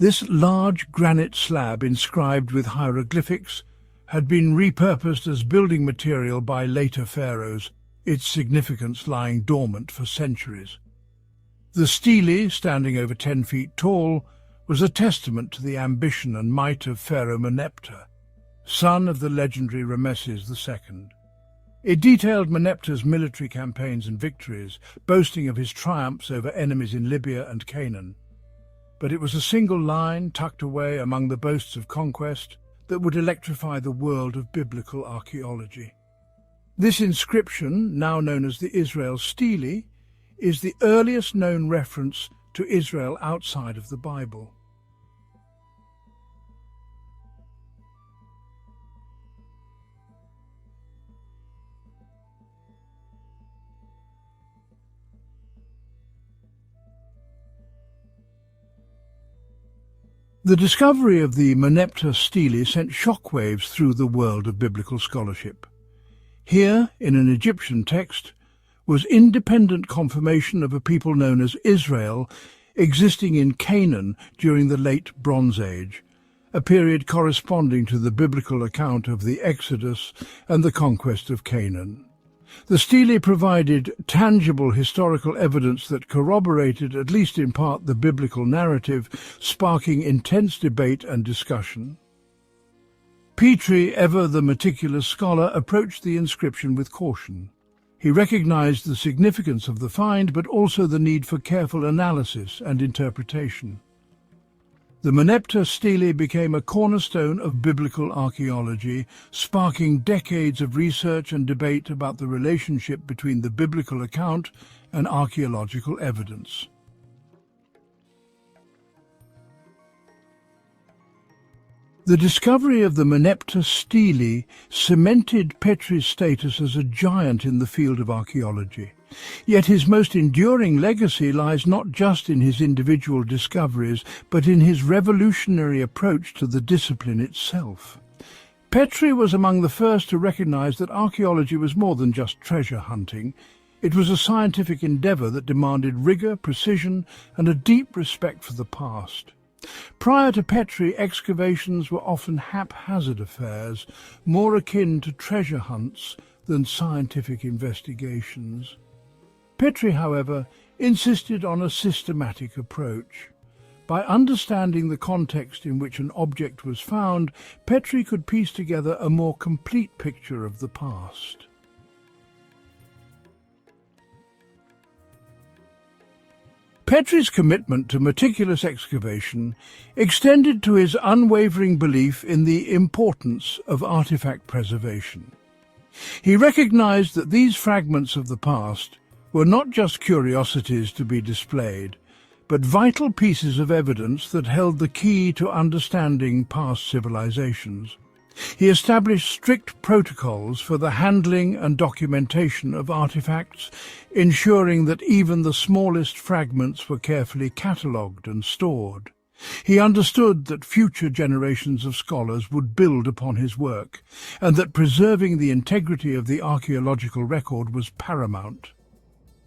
This large granite slab inscribed with hieroglyphics had been repurposed as building material by later pharaohs, its significance lying dormant for centuries. The stele, standing over 10 feet tall, was a testament to the ambition and might of Pharaoh Merneptah, son of the legendary Rameses II. It detailed Merneptah's military campaigns and victories, boasting of his triumphs over enemies in Libya and Canaan. But it was a single line tucked away among the boasts of conquest that would electrify the world of biblical archaeology. This inscription, now known as the Israel Stele, is the earliest known reference to Israel outside of the Bible. The discovery of the Merneptah stele sent shockwaves through the world of biblical scholarship. Here, in an Egyptian text, was independent confirmation of a people known as Israel existing in Canaan during the late Bronze Age, a period corresponding to the biblical account of the Exodus and the conquest of Canaan. The stele provided tangible historical evidence that corroborated, at least in part, the biblical narrative, sparking intense debate and discussion. Petrie, ever the meticulous scholar, approached the inscription with caution. He recognized the significance of the find, but also the need for careful analysis and interpretation. The Merneptah stele became a cornerstone of biblical archaeology, sparking decades of research and debate about the relationship between the biblical account and archaeological evidence. The discovery of the Merneptah stele cemented Petrie's status as a giant in the field of archaeology. Yet his most enduring legacy lies not just in his individual discoveries, but in his revolutionary approach to the discipline itself. Petrie was among the first to recognize that archaeology was more than just treasure hunting. It was a scientific endeavor that demanded rigor, precision, and a deep respect for the past. Prior to Petrie, excavations were often haphazard affairs, more akin to treasure hunts than scientific investigations. Petrie, however, insisted on a systematic approach. By understanding the context in which an object was found, Petrie could piece together a more complete picture of the past. Petrie's commitment to meticulous excavation extended to his unwavering belief in the importance of artifact preservation. He recognized that these fragments of the past were not just curiosities to be displayed, but vital pieces of evidence that held the key to understanding past civilizations. He established strict protocols for the handling and documentation of artifacts, ensuring that even the smallest fragments were carefully catalogued and stored. He understood that future generations of scholars would build upon his work, and that preserving the integrity of the archaeological record was paramount.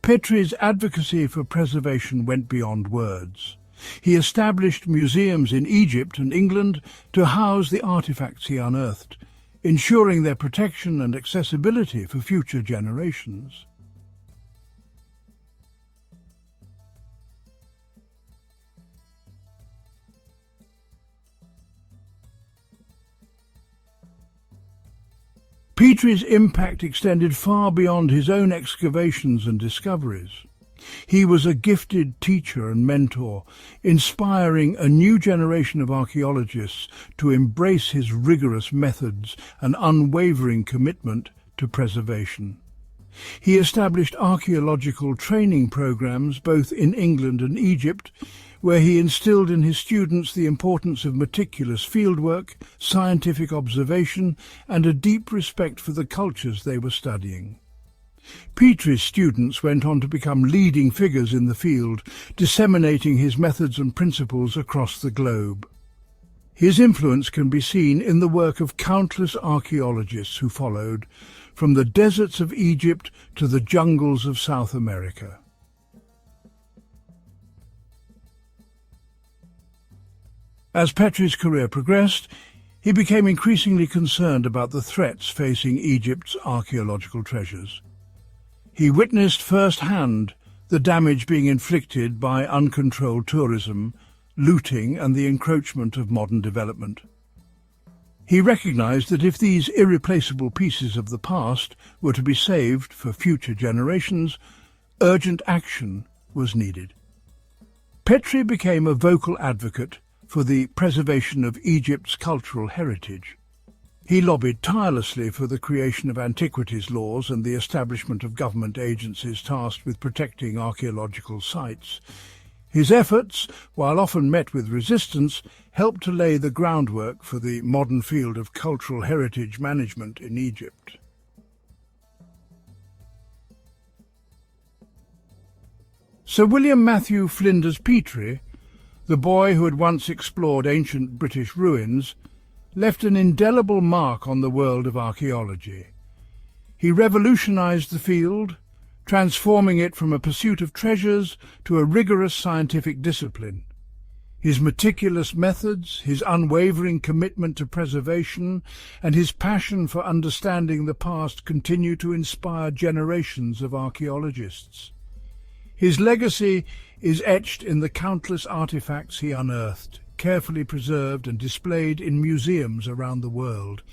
Petrie's advocacy for preservation went beyond words. He established museums in Egypt and England to house the artifacts he unearthed, ensuring their protection and accessibility for future generations. Petrie's impact extended far beyond his own excavations and discoveries. He was a gifted teacher and mentor, inspiring a new generation of archaeologists to embrace his rigorous methods and unwavering commitment to preservation. He established archaeological training programs both in England and Egypt, where he instilled in his students the importance of meticulous fieldwork, scientific observation, and a deep respect for the cultures they were studying. Petrie's students went on to become leading figures in the field, disseminating his methods and principles across the globe. His influence can be seen in the work of countless archaeologists who followed, from the deserts of Egypt to the jungles of South America. As Petrie's career progressed, he became increasingly concerned about the threats facing Egypt's archaeological treasures. He witnessed firsthand the damage being inflicted by uncontrolled tourism, looting and the encroachment of modern development. He recognized that if these irreplaceable pieces of the past were to be saved for future generations, urgent action was needed. Petrie became a vocal advocate for the preservation of Egypt's cultural heritage. He lobbied tirelessly for the creation of antiquities laws and the establishment of government agencies tasked with protecting archaeological sites. His efforts, while often met with resistance, helped to lay the groundwork for the modern field of cultural heritage management in Egypt. Sir William Matthew Flinders Petrie, the boy who had once explored ancient British ruins, left an indelible mark on the world of archaeology. He revolutionized the field, transforming it from a pursuit of treasures to a rigorous scientific discipline. His meticulous methods, his unwavering commitment to preservation, and his passion for understanding the past continue to inspire generations of archaeologists. His legacy is etched in the countless artifacts he unearthed, carefully preserved and displayed in museums around the world.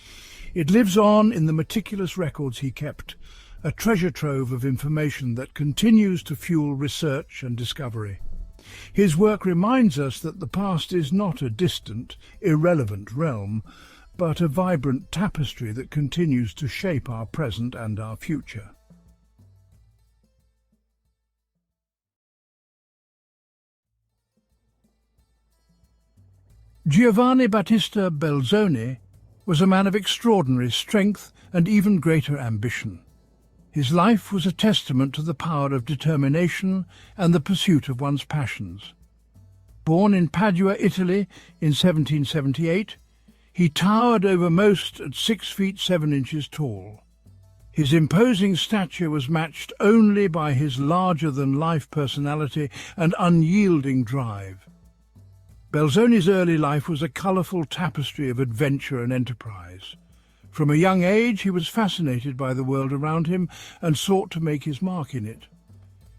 It lives on in the meticulous records he kept, a treasure trove of information that continues to fuel research and discovery. His work reminds us that the past is not a distant, irrelevant realm, but a vibrant tapestry that continues to shape our present and our future. Giovanni Battista Belzoni was a man of extraordinary strength and even greater ambition. His life was a testament to the power of determination and the pursuit of one's passions. Born in Padua, Italy in 1778, he towered over most at 6 feet 7 inches tall. His imposing stature was matched only by his larger-than-life personality and unyielding drive. Belzoni's early life was a colourful tapestry of adventure and enterprise. From a young age he was fascinated by the world around him and sought to make his mark in it.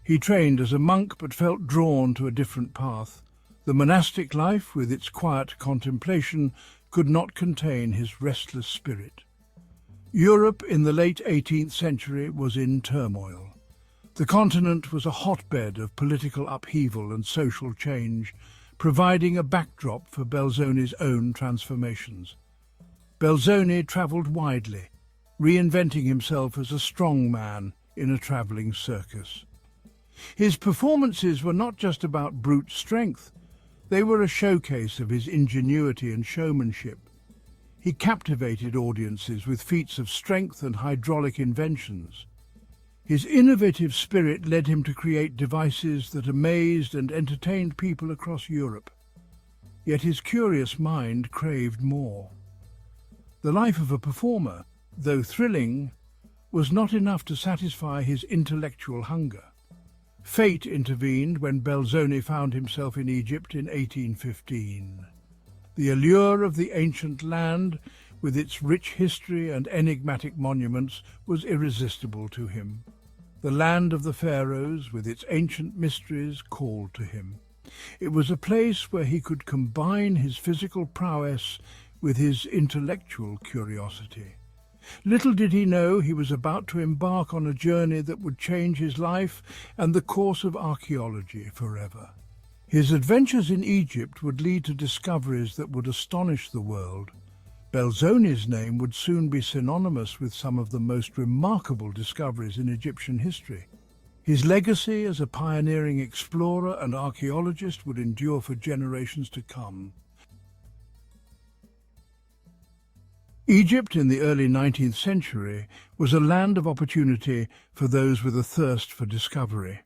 He trained as a monk but felt drawn to a different path. The monastic life, with its quiet contemplation, could not contain his restless spirit. Europe in the late 18th century was in turmoil. The continent was a hotbed of political upheaval and social change, providing a backdrop for Belzoni's own transformations. Belzoni travelled widely, reinventing himself as a strong man in a travelling circus. His performances were not just about brute strength, they were a showcase of his ingenuity and showmanship. He captivated audiences with feats of strength and hydraulic inventions. His innovative spirit led him to create devices that amazed and entertained people across Europe. Yet his curious mind craved more. The life of a performer, though thrilling, was not enough to satisfy his intellectual hunger. Fate intervened when Belzoni found himself in Egypt in 1815. The allure of the ancient land, with its rich history and enigmatic monuments, was irresistible to him. The land of the pharaohs, with its ancient mysteries, called to him. It was a place where he could combine his physical prowess with his intellectual curiosity. Little did he know he was about to embark on a journey that would change his life and the course of archaeology forever. His adventures in Egypt would lead to discoveries that would astonish the world. Belzoni's name would soon be synonymous with some of the most remarkable discoveries in Egyptian history. His legacy as a pioneering explorer and archaeologist would endure for generations to come. Egypt in the early 19th century was a land of opportunity for those with a thirst for discovery.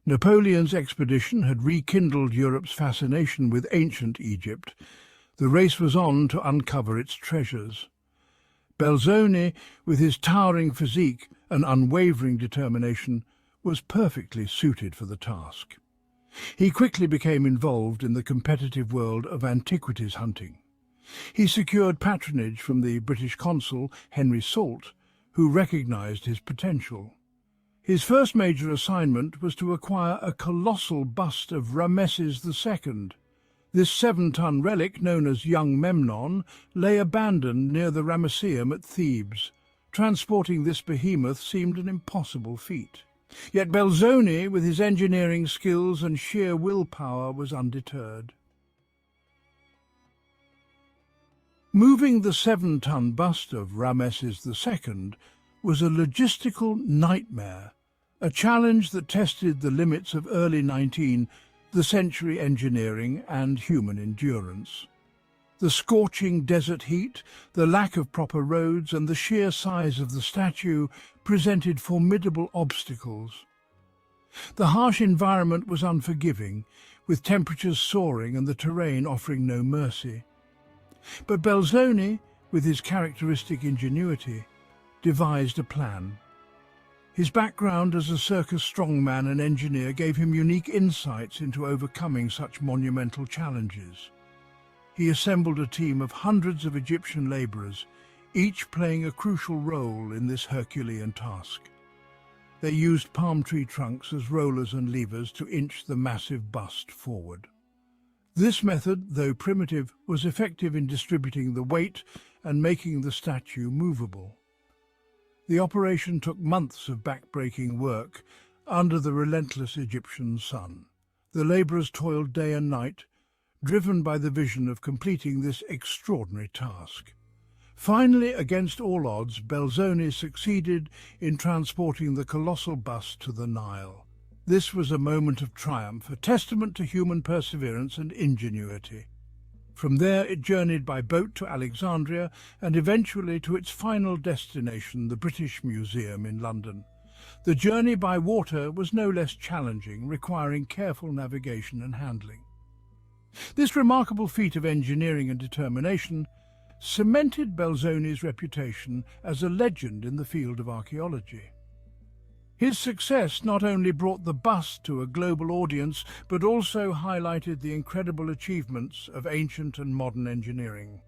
Napoleon's expedition had rekindled Europe's fascination with ancient Egypt. The race was on to uncover its treasures. Belzoni, with his towering physique and unwavering determination, was perfectly suited for the task. He quickly became involved in the competitive world of antiquities hunting. He secured patronage from the British consul, Henry Salt, who recognised his potential. His first major assignment was to acquire a colossal bust of Rameses II. This 7-ton relic, known as Young Memnon, lay abandoned near the Ramesseum at Thebes. Transporting this behemoth seemed an impossible feat. Yet Belzoni, with his engineering skills and sheer willpower, was undeterred. Moving the 7-ton bust of Rameses II was a logistical nightmare, a challenge that tested the limits of early 19th century engineering and human endurance. The scorching desert heat, the lack of proper roads, and the sheer size of the statue presented formidable obstacles. The harsh environment was unforgiving, with temperatures soaring and the terrain offering no mercy. But Belzoni, with his characteristic ingenuity, devised a plan. His background as a circus strongman and engineer gave him unique insights into overcoming such monumental challenges. He assembled a team of hundreds of Egyptian labourers, each playing a crucial role in this Herculean task. They used palm tree trunks as rollers and levers to inch the massive bust forward. This method, though primitive, was effective in distributing the weight and making the statue movable. The operation took months of back-breaking work under the relentless Egyptian sun. The labourers toiled day and night, driven by the vision of completing this extraordinary task. Finally, against all odds, Belzoni succeeded in transporting the colossal bust to the Nile. This was a moment of triumph, a testament to human perseverance and ingenuity. From there it journeyed by boat to Alexandria and eventually to its final destination, the British Museum in London. The journey by water was no less challenging, requiring careful navigation and handling. This remarkable feat of engineering and determination cemented Belzoni's reputation as a legend in the field of archaeology. His success not only brought the bust to a global audience, but also highlighted the incredible achievements of ancient and modern engineering.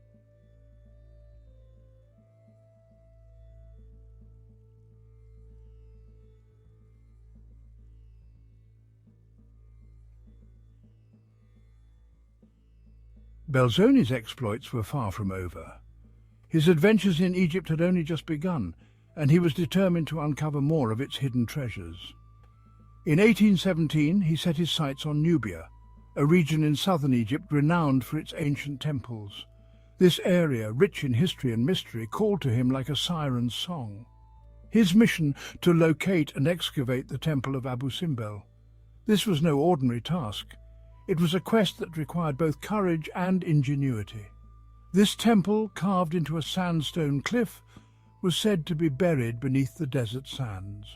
Belzoni's exploits were far from over. His adventures in Egypt had only just begun, and he was determined to uncover more of its hidden treasures. In 1817, he set his sights on Nubia, a region in southern Egypt renowned for its ancient temples. This area, rich in history and mystery, called to him like a siren's song. His mission to locate and excavate the temple of Abu Simbel. This was no ordinary task. It was a quest that required both courage and ingenuity. This temple, carved into a sandstone cliff, was said to be buried beneath the desert sands.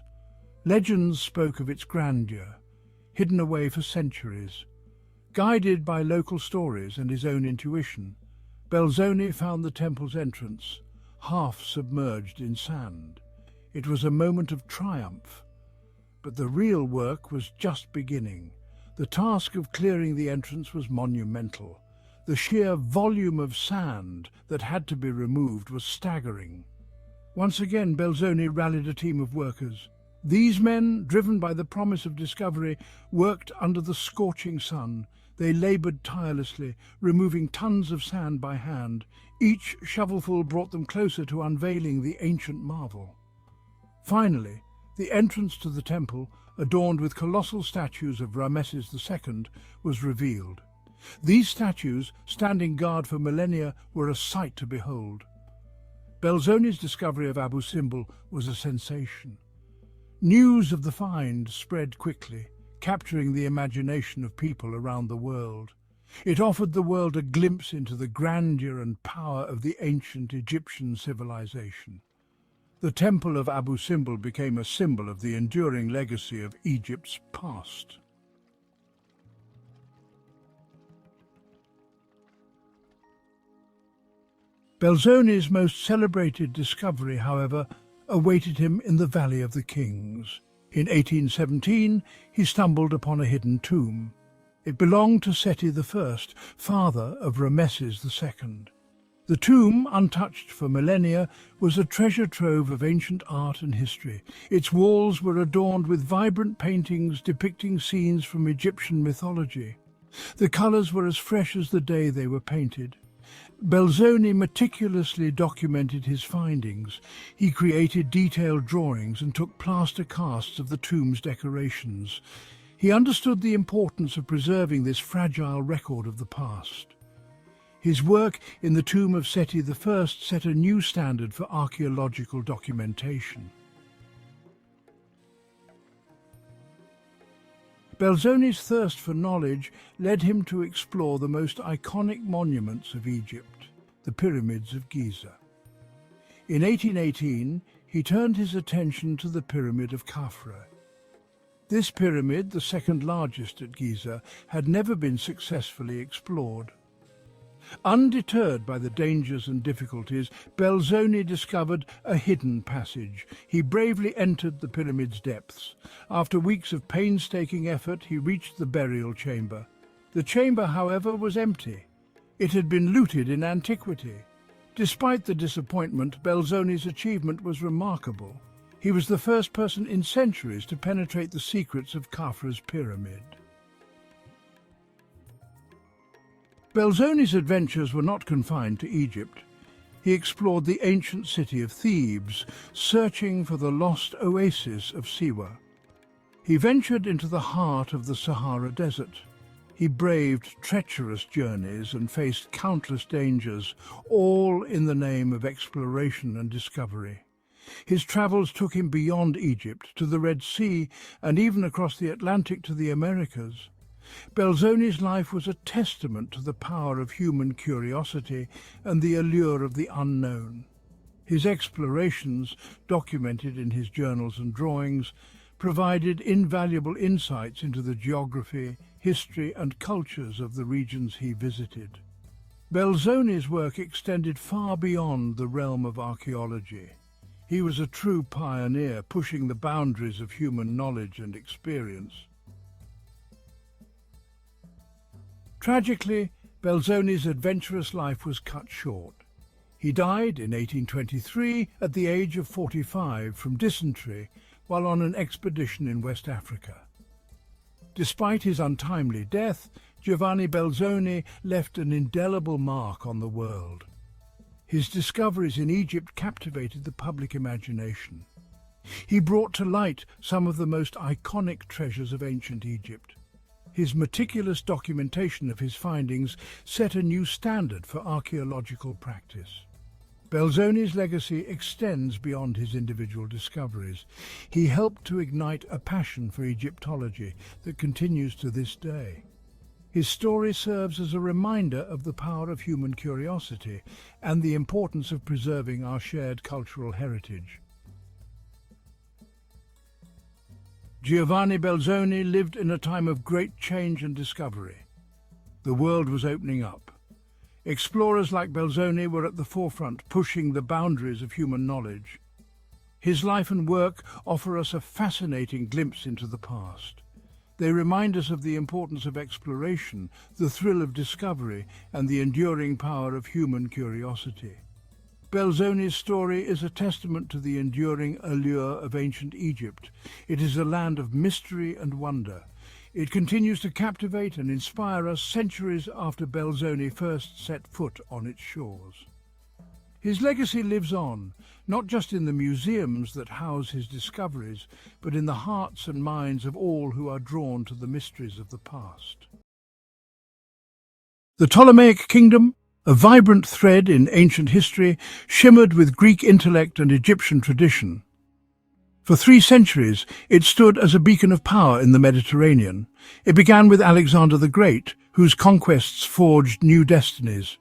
Legends spoke of its grandeur, hidden away for centuries. Guided by local stories and his own intuition, Belzoni found the temple's entrance, half submerged in sand. It was a moment of triumph. But the real work was just beginning. The task of clearing the entrance was monumental. The sheer volume of sand that had to be removed was staggering. Once again, Belzoni rallied a team of workers. These men, driven by the promise of discovery, worked under the scorching sun. They laboured tirelessly, removing tons of sand by hand. Each shovelful brought them closer to unveiling the ancient marvel. Finally, the entrance to the temple, adorned with colossal statues of Rameses II, was revealed. These statues, standing guard for millennia, were a sight to behold. Belzoni's discovery of Abu Simbel was a sensation. News of the find spread quickly, capturing the imagination of people around the world. It offered the world a glimpse into the grandeur and power of the ancient Egyptian civilization. The temple of Abu Simbel became a symbol of the enduring legacy of Egypt's past. Belzoni's most celebrated discovery, however, awaited him in the Valley of the Kings. In 1817, he stumbled upon a hidden tomb. It belonged to Seti I, father of Rameses II. The tomb, untouched for millennia, was a treasure trove of ancient art and history. Its walls were adorned with vibrant paintings depicting scenes from Egyptian mythology. The colours were as fresh as the day they were painted. Belzoni meticulously documented his findings. He created detailed drawings and took plaster casts of the tomb's decorations. He understood the importance of preserving this fragile record of the past. His work in the tomb of Seti I set a new standard for archaeological documentation. Belzoni's thirst for knowledge led him to explore the most iconic monuments of Egypt, the pyramids of Giza. In 1818, he turned his attention to the Pyramid of Khafra. This pyramid, the second largest at Giza, had never been successfully explored. Undeterred by the dangers and difficulties, Belzoni discovered a hidden passage. He bravely entered the pyramid's depths. After weeks of painstaking effort, he reached the burial chamber. The chamber, however, was empty. It had been looted in antiquity. Despite the disappointment, Belzoni's achievement was remarkable. He was the first person in centuries to penetrate the secrets of Khafra's pyramid. Belzoni's adventures were not confined to Egypt. He explored the ancient city of Thebes, searching for the lost oasis of Siwa. He ventured into the heart of the Sahara Desert. He braved treacherous journeys and faced countless dangers, all in the name of exploration and discovery. His travels took him beyond Egypt to the Red Sea and even across the Atlantic to the Americas. Belzoni's life was a testament to the power of human curiosity and the allure of the unknown. His explorations, documented in his journals and drawings, provided invaluable insights into the geography, history and cultures of the regions he visited. Belzoni's work extended far beyond the realm of archaeology. He was a true pioneer, pushing the boundaries of human knowledge and experience. Tragically, Belzoni's adventurous life was cut short. He died in 1823 at the age of 45 from dysentery while on an expedition in West Africa. Despite his untimely death, Giovanni Belzoni left an indelible mark on the world. His discoveries in Egypt captivated the public imagination. He brought to light some of the most iconic treasures of ancient Egypt. His meticulous documentation of his findings set a new standard for archaeological practice. Belzoni's legacy extends beyond his individual discoveries. He helped to ignite a passion for Egyptology that continues to this day. His story serves as a reminder of the power of human curiosity and the importance of preserving our shared cultural heritage. Giovanni Belzoni lived in a time of great change and discovery. The world was opening up. Explorers like Belzoni were at the forefront, pushing the boundaries of human knowledge. His life and work offer us a fascinating glimpse into the past. They remind us of the importance of exploration, the thrill of discovery, and the enduring power of human curiosity. Belzoni's story is a testament to the enduring allure of ancient Egypt. It is a land of mystery and wonder. It continues to captivate and inspire us centuries after Belzoni first set foot on its shores. His legacy lives on, not just in the museums that house his discoveries, but in the hearts and minds of all who are drawn to the mysteries of the past. The Ptolemaic kingdom, a vibrant thread in ancient history, shimmered with Greek intellect and Egyptian tradition. For 3 centuries, it stood as a beacon of power in the Mediterranean. It began with Alexander the Great, whose conquests forged new destinies.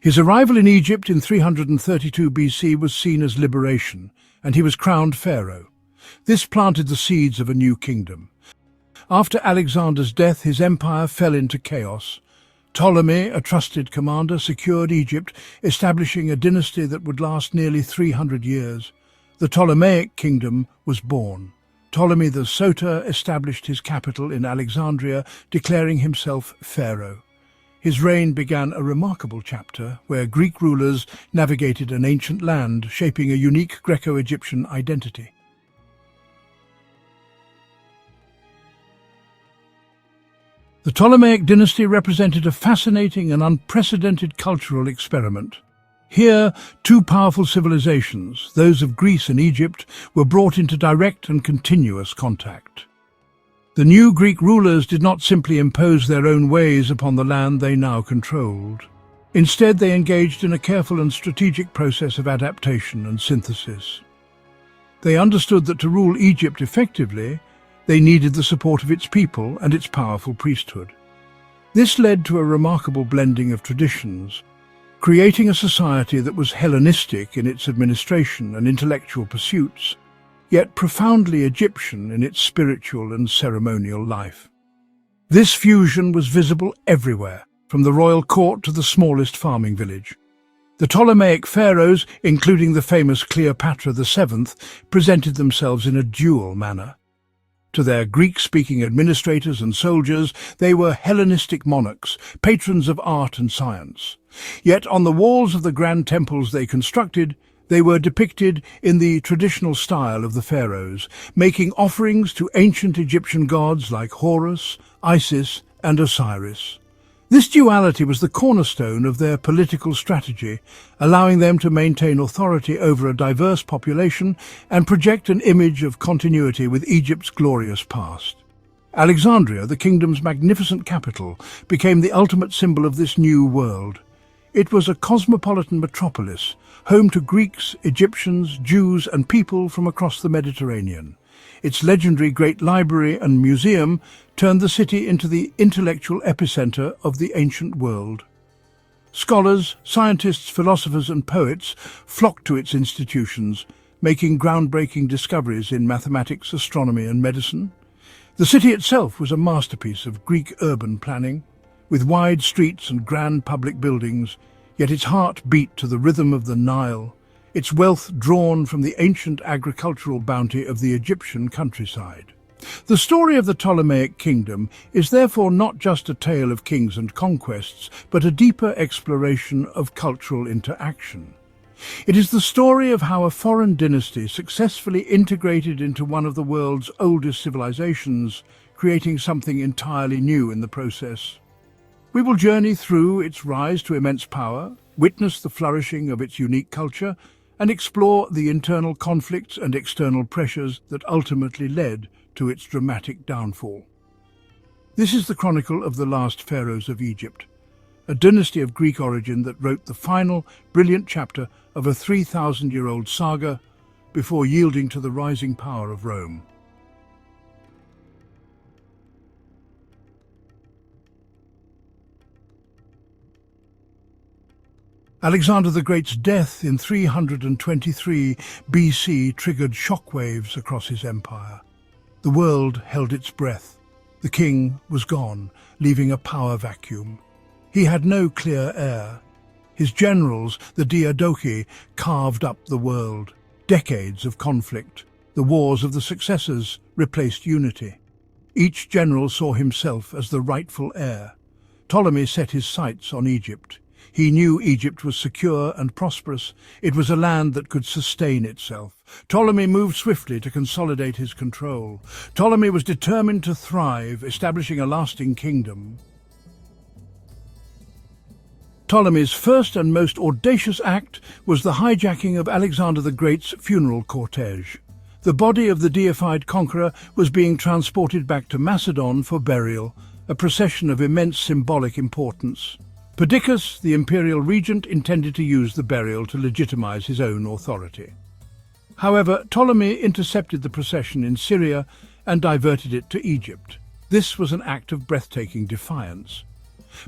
His arrival in Egypt in 332 BC was seen as liberation, and he was crowned pharaoh. This planted the seeds of a new kingdom. After Alexander's death, his empire fell into chaos. Ptolemy, a trusted commander, secured Egypt, establishing a dynasty that would last nearly 300 years. The Ptolemaic kingdom was born. Ptolemy the Soter established his capital in Alexandria, declaring himself pharaoh. His reign began a remarkable chapter where Greek rulers navigated an ancient land, shaping a unique Greco-Egyptian identity. The Ptolemaic dynasty represented a fascinating and unprecedented cultural experiment. Here, two powerful civilizations, those of Greece and Egypt, were brought into direct and continuous contact. The new Greek rulers did not simply impose their own ways upon the land they now controlled. Instead, they engaged in a careful and strategic process of adaptation and synthesis. They understood that to rule Egypt effectively, they needed the support of its people and its powerful priesthood. This led to a remarkable blending of traditions, creating a society that was Hellenistic in its administration and intellectual pursuits, yet profoundly Egyptian in its spiritual and ceremonial life. This fusion was visible everywhere, from the royal court to the smallest farming village. The Ptolemaic pharaohs, including the famous Cleopatra VII, presented themselves in a dual manner. To their Greek-speaking administrators and soldiers, they were Hellenistic monarchs, patrons of art and science. Yet on the walls of the grand temples they constructed, they were depicted in the traditional style of the pharaohs, making offerings to ancient Egyptian gods like Horus, Isis, and Osiris. This duality was the cornerstone of their political strategy, allowing them to maintain authority over a diverse population and project an image of continuity with Egypt's glorious past. Alexandria, the kingdom's magnificent capital, became the ultimate symbol of this new world. It was a cosmopolitan metropolis, home to Greeks, Egyptians, Jews, and people from across the Mediterranean. Its legendary Great Library and Museum turned the city into the intellectual epicenter of the ancient world. Scholars, scientists, philosophers, and poets flocked to its institutions, making groundbreaking discoveries in mathematics, astronomy, and medicine. The city itself was a masterpiece of Greek urban planning, with wide streets and grand public buildings, yet its heart beat to the rhythm of the Nile, its wealth drawn from the ancient agricultural bounty of the Egyptian countryside. The story of the Ptolemaic kingdom is therefore not just a tale of kings and conquests, but a deeper exploration of cultural interaction. It is the story of how a foreign dynasty successfully integrated into one of the world's oldest civilizations, creating something entirely new in the process. We will journey through its rise to immense power, witness the flourishing of its unique culture, and explore the internal conflicts and external pressures that ultimately led to its dramatic downfall. This is the chronicle of the last pharaohs of Egypt, a dynasty of Greek origin that wrote the final, brilliant chapter of a 3,000-year-old saga before yielding to the rising power of Rome. Alexander the Great's death in 323 BC triggered shockwaves across his empire. The world held its breath. The king was gone, leaving a power vacuum. He had no clear heir. His generals, the Diadochi, carved up the world. Decades of conflict, the wars of the successors, replaced unity. Each general saw himself as the rightful heir. Ptolemy set his sights on Egypt. He knew Egypt was secure and prosperous. It was a land that could sustain itself. Ptolemy moved swiftly to consolidate his control. Ptolemy was determined to thrive, establishing a lasting kingdom. Ptolemy's first and most audacious act was the hijacking of Alexander the Great's funeral cortege. The body of the deified conqueror was being transported back to Macedon for burial, a procession of immense symbolic importance. Perdiccas, the imperial regent, intended to use the burial to legitimize his own authority. However, Ptolemy intercepted the procession in Syria and diverted it to Egypt. This was an act of breathtaking defiance.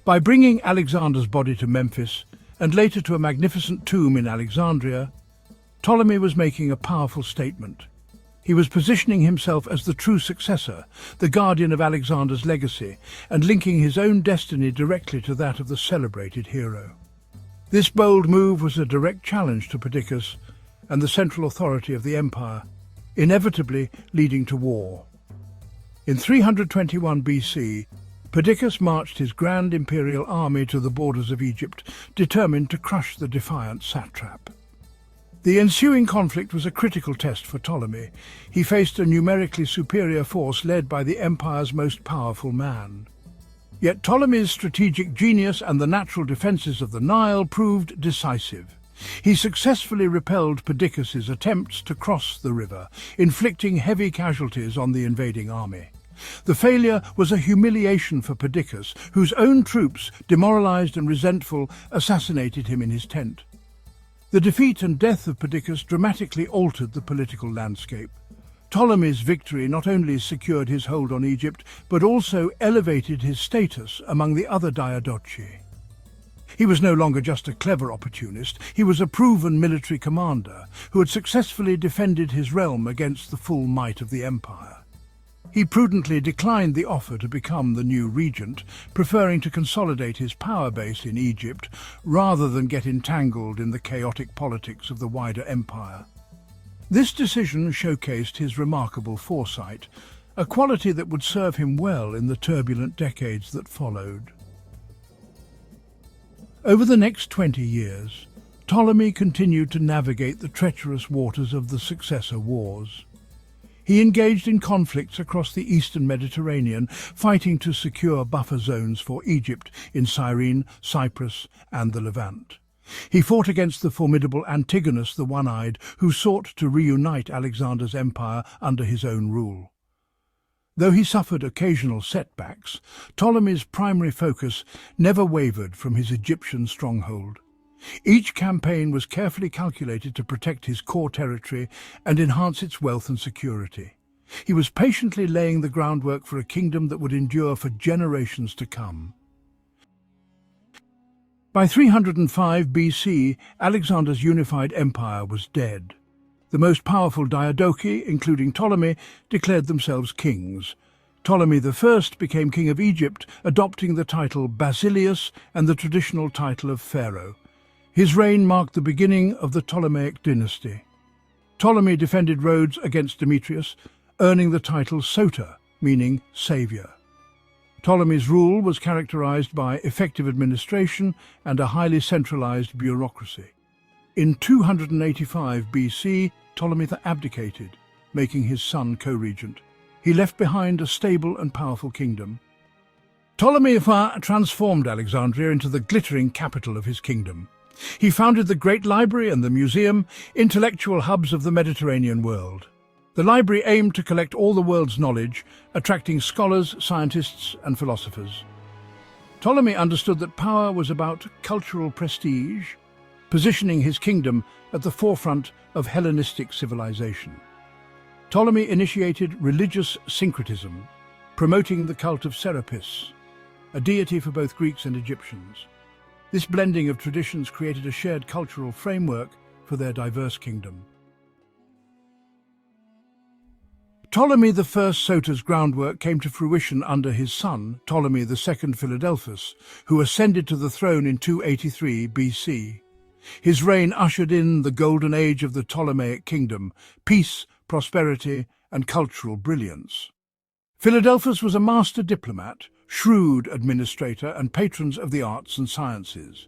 By bringing Alexander's body to Memphis and later to a magnificent tomb in Alexandria, Ptolemy was making a powerful statement. He was positioning himself as the true successor, the guardian of Alexander's legacy, and linking his own destiny directly to that of the celebrated hero. This bold move was a direct challenge to Perdiccas and the central authority of the empire, inevitably leading to war. In 321 BC, Perdiccas marched his grand imperial army to the borders of Egypt, determined to crush the defiant satrap. The ensuing conflict was a critical test for Ptolemy. He faced a numerically superior force led by the empire's most powerful man. Yet Ptolemy's strategic genius and the natural defences of the Nile proved decisive. He successfully repelled Perdiccas' attempts to cross the river, inflicting heavy casualties on the invading army. The failure was a humiliation for Perdiccas, whose own troops, demoralized and resentful, assassinated him in his tent. The defeat and death of Perdiccas dramatically altered the political landscape. Ptolemy's victory not only secured his hold on Egypt, but also elevated his status among the other Diadochi. He was no longer just a clever opportunist, he was a proven military commander who had successfully defended his realm against the full might of the empire. He prudently declined the offer to become the new regent, preferring to consolidate his power base in Egypt rather than get entangled in the chaotic politics of the wider empire. This decision showcased his remarkable foresight, a quality that would serve him well in the turbulent decades that followed. Over the next 20 years, Ptolemy continued to navigate the treacherous waters of the successor wars. He engaged in conflicts across the eastern Mediterranean, fighting to secure buffer zones for Egypt in Cyrene, Cyprus, and the Levant. He fought against the formidable Antigonus the One-Eyed, who sought to reunite Alexander's empire under his own rule. Though he suffered occasional setbacks, Ptolemy's primary focus never wavered from his Egyptian stronghold. Each campaign was carefully calculated to protect his core territory and enhance its wealth and security. He was patiently laying the groundwork for a kingdom that would endure for generations to come. By 305 BC, Alexander's unified empire was dead. The most powerful Diadochi, including Ptolemy, declared themselves kings. Ptolemy I became king of Egypt, adopting the title Basilius and the traditional title of Pharaoh. His reign marked the beginning of the Ptolemaic dynasty. Ptolemy defended Rhodes against Demetrius, earning the title Soter, meaning saviour. Ptolemy's rule was characterized by effective administration and a highly centralized bureaucracy. In 285 BC, Ptolemy abdicated, making his son co-regent. He left behind a stable and powerful kingdom. Ptolemy transformed Alexandria into the glittering capital of his kingdom. He founded the Great Library and the Museum, intellectual hubs of the Mediterranean world. The library aimed to collect all the world's knowledge, attracting scholars, scientists, and philosophers. Ptolemy understood that power was about cultural prestige, positioning his kingdom at the forefront of Hellenistic civilization. Ptolemy initiated religious syncretism, promoting the cult of Serapis, a deity for both Greeks and Egyptians. This blending of traditions created a shared cultural framework for their diverse kingdom. Ptolemy I Soter's groundwork came to fruition under his son, Ptolemy II Philadelphus, who ascended to the throne in 283 BC. His reign ushered in the golden age of the Ptolemaic kingdom, peace, prosperity, and cultural brilliance. Philadelphus was a master diplomat, shrewd administrator, and patron of the arts and sciences.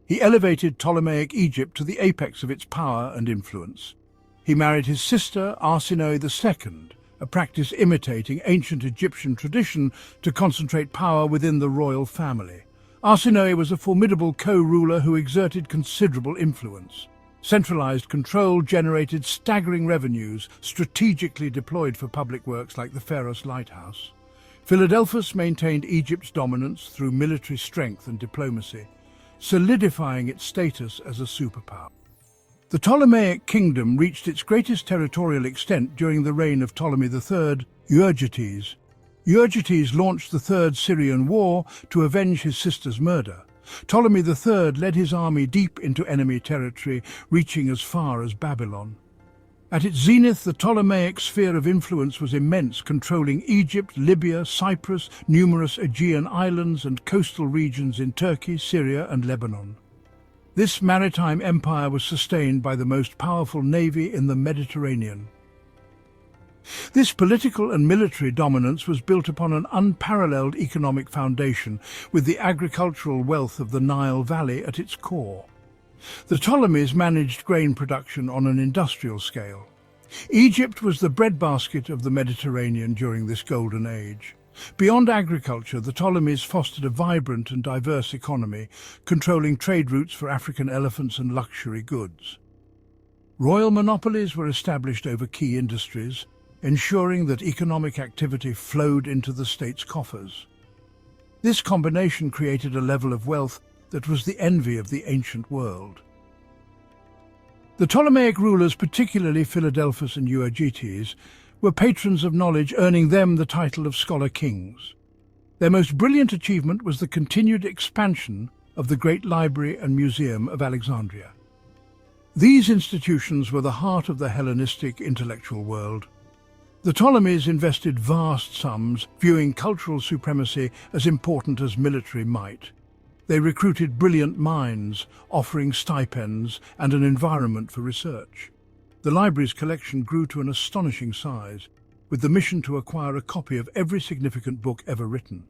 He elevated Ptolemaic Egypt to the apex of its power and influence. He married his sister, Arsinoe II, a practice imitating ancient Egyptian tradition to concentrate power within the royal family. Arsinoe was a formidable co-ruler who exerted considerable influence. Centralized control generated staggering revenues strategically deployed for public works like the Pharos Lighthouse. Philadelphus maintained Egypt's dominance through military strength and diplomacy, solidifying its status as a superpower. The Ptolemaic kingdom reached its greatest territorial extent during the reign of Ptolemy III, Euergetes. Euergetes launched the Third Syrian War to avenge his sister's murder. Ptolemy III led his army deep into enemy territory, reaching as far as Babylon. At its zenith, the Ptolemaic sphere of influence was immense, controlling Egypt, Libya, Cyprus, numerous Aegean islands and coastal regions in Turkey, Syria and Lebanon. This maritime empire was sustained by the most powerful navy in the Mediterranean. This political and military dominance was built upon an unparalleled economic foundation, with the agricultural wealth of the Nile Valley at its core. The Ptolemies managed grain production on an industrial scale. Egypt was the breadbasket of the Mediterranean during this golden age. Beyond agriculture, the Ptolemies fostered a vibrant and diverse economy, controlling trade routes for African elephants and luxury goods. Royal monopolies were established over key industries, ensuring that economic activity flowed into the state's coffers. This combination created a level of wealth that was the envy of the ancient world. The Ptolemaic rulers, particularly Philadelphus and Euergetes, were patrons of knowledge, earning them the title of scholar kings. Their most brilliant achievement was the continued expansion of the Great Library and Museum of Alexandria. These institutions were the heart of the Hellenistic intellectual world. The Ptolemies invested vast sums, viewing cultural supremacy as important as military might. They recruited brilliant minds, offering stipends and an environment for research. The library's collection grew to an astonishing size, with the mission to acquire a copy of every significant book ever written.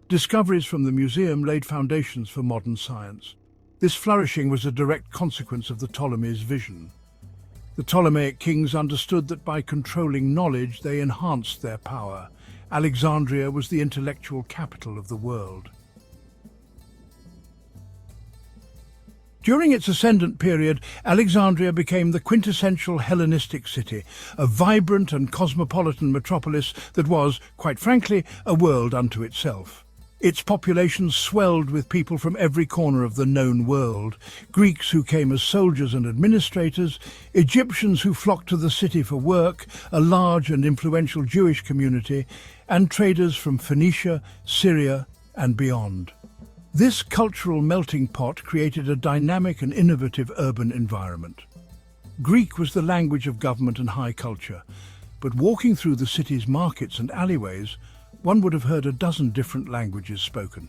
Discoveries from the museum laid foundations for modern science. This flourishing was a direct consequence of the Ptolemies' vision. The Ptolemaic kings understood that by controlling knowledge they enhanced their power. Alexandria was the intellectual capital of the world. During its ascendant period, Alexandria became the quintessential Hellenistic city, a vibrant and cosmopolitan metropolis that was, quite frankly, a world unto itself. Its population swelled with people from every corner of the known world: Greeks who came as soldiers and administrators, Egyptians who flocked to the city for work, a large and influential Jewish community, and traders from Phoenicia, Syria, and beyond. This cultural melting pot created a dynamic and innovative urban environment. Greek was the language of government and high culture, but walking through the city's markets and alleyways, one would have heard a dozen different languages spoken.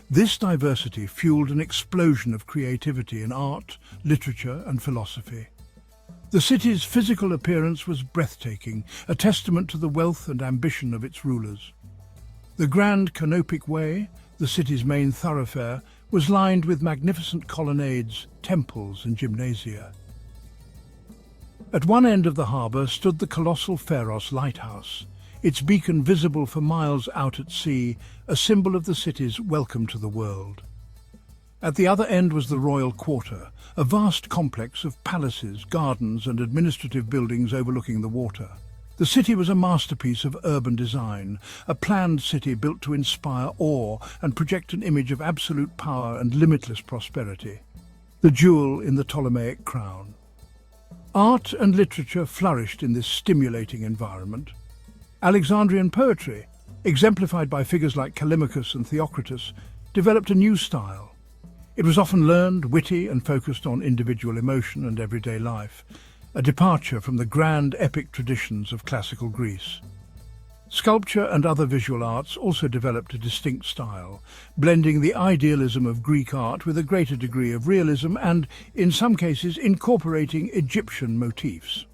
This diversity fueled an explosion of creativity in art, literature, and philosophy. The city's physical appearance was breathtaking, a testament to the wealth and ambition of its rulers. The Grand Canopic Way, the city's main thoroughfare, was lined with magnificent colonnades, temples, and gymnasia. At one end of the harbour stood the colossal Pharos lighthouse, its beacon visible for miles out at sea, a symbol of the city's welcome to the world. At the other end was the Royal Quarter, a vast complex of palaces, gardens, and administrative buildings overlooking the water. The city was a masterpiece of urban design, a planned city built to inspire awe and project an image of absolute power and limitless prosperity, the jewel in the Ptolemaic crown. Art and literature flourished in this stimulating environment. Alexandrian poetry, exemplified by figures like Callimachus and Theocritus, developed a new style. It was often learned, witty, and focused on individual emotion and everyday life, a departure from the grand epic traditions of classical Greece. Sculpture and other visual arts also developed a distinct style, blending the idealism of Greek art with a greater degree of realism and, in some cases, incorporating Egyptian motifs.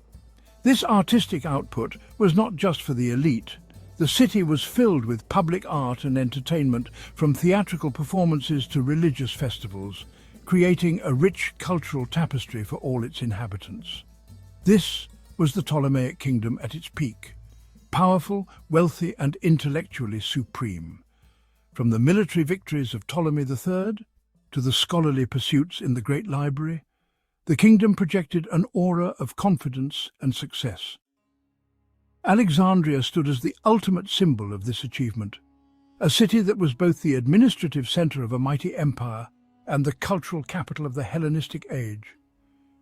This artistic output was not just for the elite. The city was filled with public art and entertainment, from theatrical performances to religious festivals, creating a rich cultural tapestry for all its inhabitants. This was the Ptolemaic kingdom at its peak, powerful, wealthy, and intellectually supreme. From the military victories of Ptolemy III to the scholarly pursuits in the Great Library, the kingdom projected an aura of confidence and success. Alexandria stood as the ultimate symbol of this achievement, a city that was both the administrative center of a mighty empire and the cultural capital of the Hellenistic age.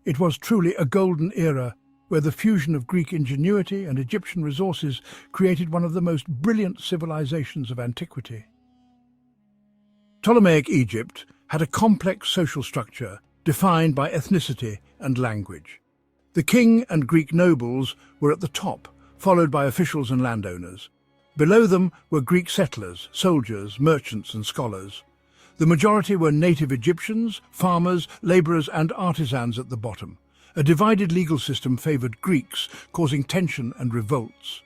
It was truly a golden era where the fusion of Greek ingenuity and Egyptian resources created one of the most brilliant civilizations of antiquity. Ptolemaic Egypt had a complex social structure defined by ethnicity and language. The king and Greek nobles were at the top, followed by officials and landowners. Below them were Greek settlers, soldiers, merchants and scholars. The majority were native Egyptians, farmers, labourers and artisans at the bottom. A divided legal system favoured Greeks, causing tension and revolts.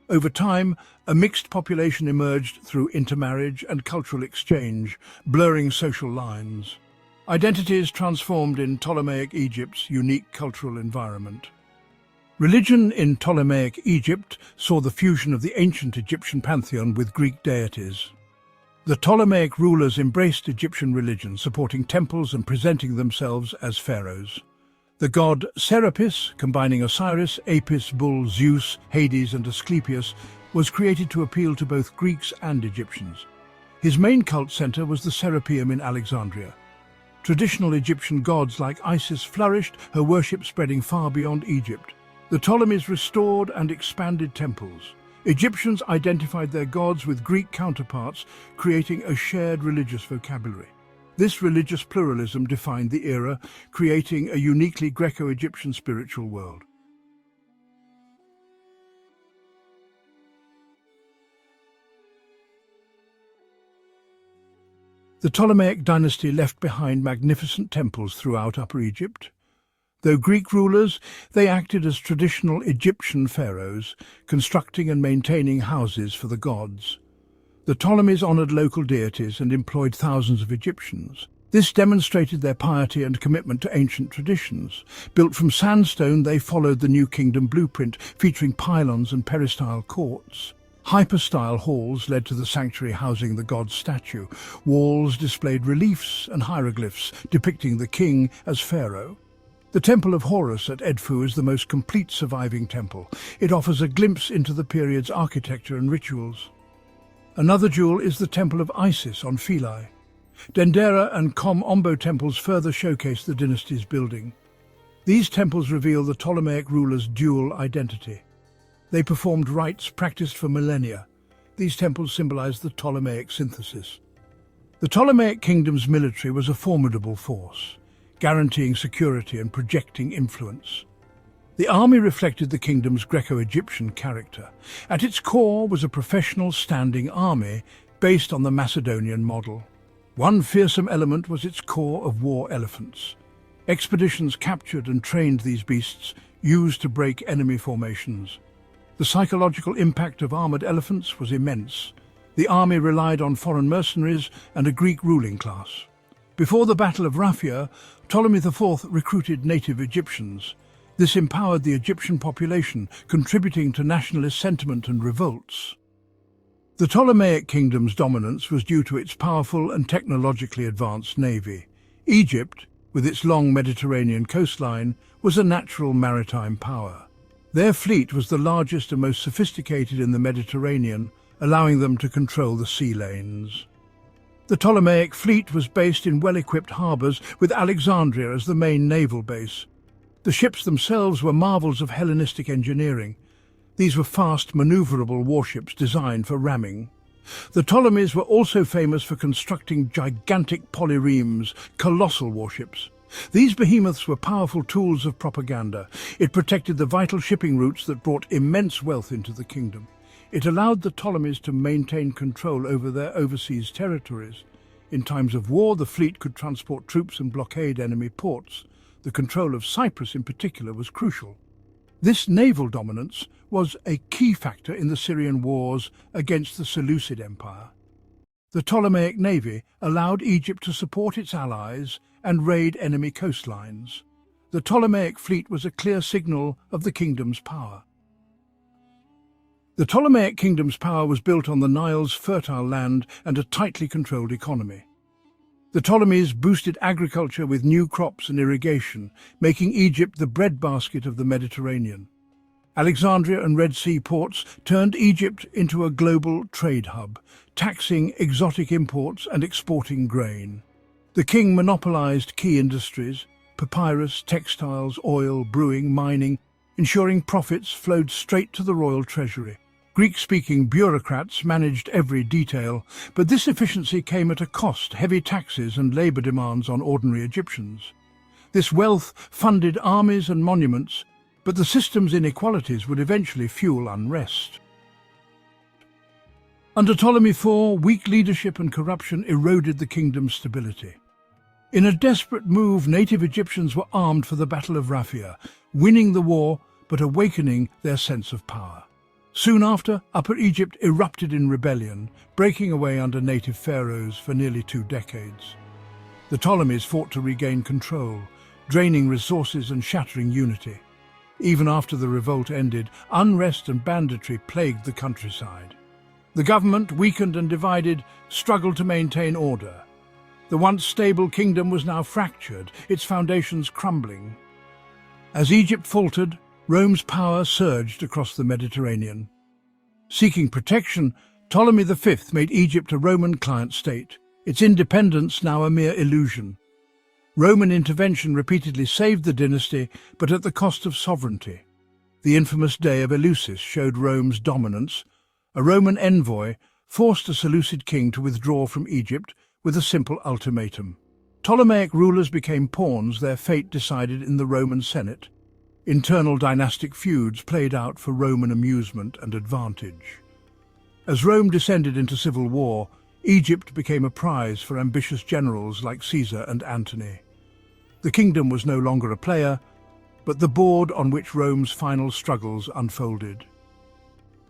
Over time, a mixed population emerged through intermarriage and cultural exchange, blurring social lines. Identities transformed in Ptolemaic Egypt's unique cultural environment. Religion in Ptolemaic Egypt saw the fusion of the ancient Egyptian pantheon with Greek deities. The Ptolemaic rulers embraced Egyptian religion, supporting temples and presenting themselves as pharaohs. The god Serapis, combining Osiris, Apis, Bull, Zeus, Hades and Asclepius, was created to appeal to both Greeks and Egyptians. His main cult centre was the Serapeum in Alexandria. Traditional Egyptian gods like Isis flourished, her worship spreading far beyond Egypt. The Ptolemies restored and expanded temples. Egyptians identified their gods with Greek counterparts, creating a shared religious vocabulary. This religious pluralism defined the era, creating a uniquely Greco-Egyptian spiritual world. The Ptolemaic dynasty left behind magnificent temples throughout Upper Egypt. Though Greek rulers, they acted as traditional Egyptian pharaohs, constructing and maintaining houses for the gods. The Ptolemies honoured local deities and employed thousands of Egyptians. This demonstrated their piety and commitment to ancient traditions. Built from sandstone, they followed the New Kingdom blueprint, featuring pylons and peristyle courts. Hypostyle halls led to the sanctuary housing the god's statue. Walls displayed reliefs and hieroglyphs depicting the king as pharaoh. The Temple of Horus at Edfu is the most complete surviving temple. It offers a glimpse into the period's architecture and rituals. Another jewel is the Temple of Isis on Philae. Dendera and Kom Ombo temples further showcase the dynasty's building. These temples reveal the Ptolemaic rulers' dual identity. They performed rites practiced for millennia. These temples symbolize the Ptolemaic synthesis. The Ptolemaic kingdom's military was a formidable force, guaranteeing security and projecting influence. The army reflected the kingdom's Greco-Egyptian character. At its core was a professional standing army based on the Macedonian model. One fearsome element was its corps of war elephants. Expeditions captured and trained these beasts, used to break enemy formations. The psychological impact of armoured elephants was immense. The army relied on foreign mercenaries and a Greek ruling class. Before the Battle of Raphia, Ptolemy IV recruited native Egyptians. This empowered the Egyptian population, contributing to nationalist sentiment and revolts. The Ptolemaic kingdom's dominance was due to its powerful and technologically advanced navy. Egypt, with its long Mediterranean coastline, was a natural maritime power. Their fleet was the largest and most sophisticated in the Mediterranean, allowing them to control the sea lanes. The Ptolemaic fleet was based in well-equipped harbours, with Alexandria as the main naval base. The ships themselves were marvels of Hellenistic engineering. These were fast, manoeuvrable warships designed for ramming. The Ptolemies were also famous for constructing gigantic polyremes, colossal warships. These behemoths were powerful tools of propaganda. It protected the vital shipping routes that brought immense wealth into the kingdom. It allowed the Ptolemies to maintain control over their overseas territories. In times of war, the fleet could transport troops and blockade enemy ports. The control of Cyprus in particular was crucial. This naval dominance was a key factor in the Syrian wars against the Seleucid Empire. The Ptolemaic navy allowed Egypt to support its allies and raid enemy coastlines. The Ptolemaic fleet was a clear signal of the kingdom's power. The Ptolemaic kingdom's power was built on the Nile's fertile land and a tightly controlled economy. The Ptolemies boosted agriculture with new crops and irrigation, making Egypt the breadbasket of the Mediterranean. Alexandria and Red Sea ports turned Egypt into a global trade hub, taxing exotic imports and exporting grain. The king monopolized key industries: papyrus, textiles, oil, brewing, mining, ensuring profits flowed straight to the royal treasury. Greek-speaking bureaucrats managed every detail, but this efficiency came at a cost: heavy taxes and labor demands on ordinary Egyptians. This wealth funded armies and monuments, But the system's inequalities would eventually fuel unrest. Under Ptolemy IV, weak leadership and corruption eroded the kingdom's stability. In a desperate move, native Egyptians were armed for the Battle of Raphia, winning the war but awakening their sense of power. Soon after, Upper Egypt erupted in rebellion, breaking away under native pharaohs for nearly 2 decades. The Ptolemies fought to regain control, draining resources and shattering unity. Even after the revolt ended, unrest and banditry plagued the countryside. The government, weakened and divided, struggled to maintain order. The once stable kingdom was now fractured, its foundations crumbling. As Egypt faltered, Rome's power surged across the Mediterranean. Seeking protection, Ptolemy V made Egypt a Roman client state, its independence now a mere illusion. Roman intervention repeatedly saved the dynasty, but at the cost of sovereignty. The infamous Day of Eleusis showed Rome's dominance. A Roman envoy forced a Seleucid king to withdraw from Egypt with a simple ultimatum. Ptolemaic rulers became pawns, their fate decided in the Roman Senate. Internal dynastic feuds played out for Roman amusement and advantage. As Rome descended into civil war, Egypt became a prize for ambitious generals like Caesar and Antony. The kingdom was no longer a player, but the board on which Rome's final struggles unfolded.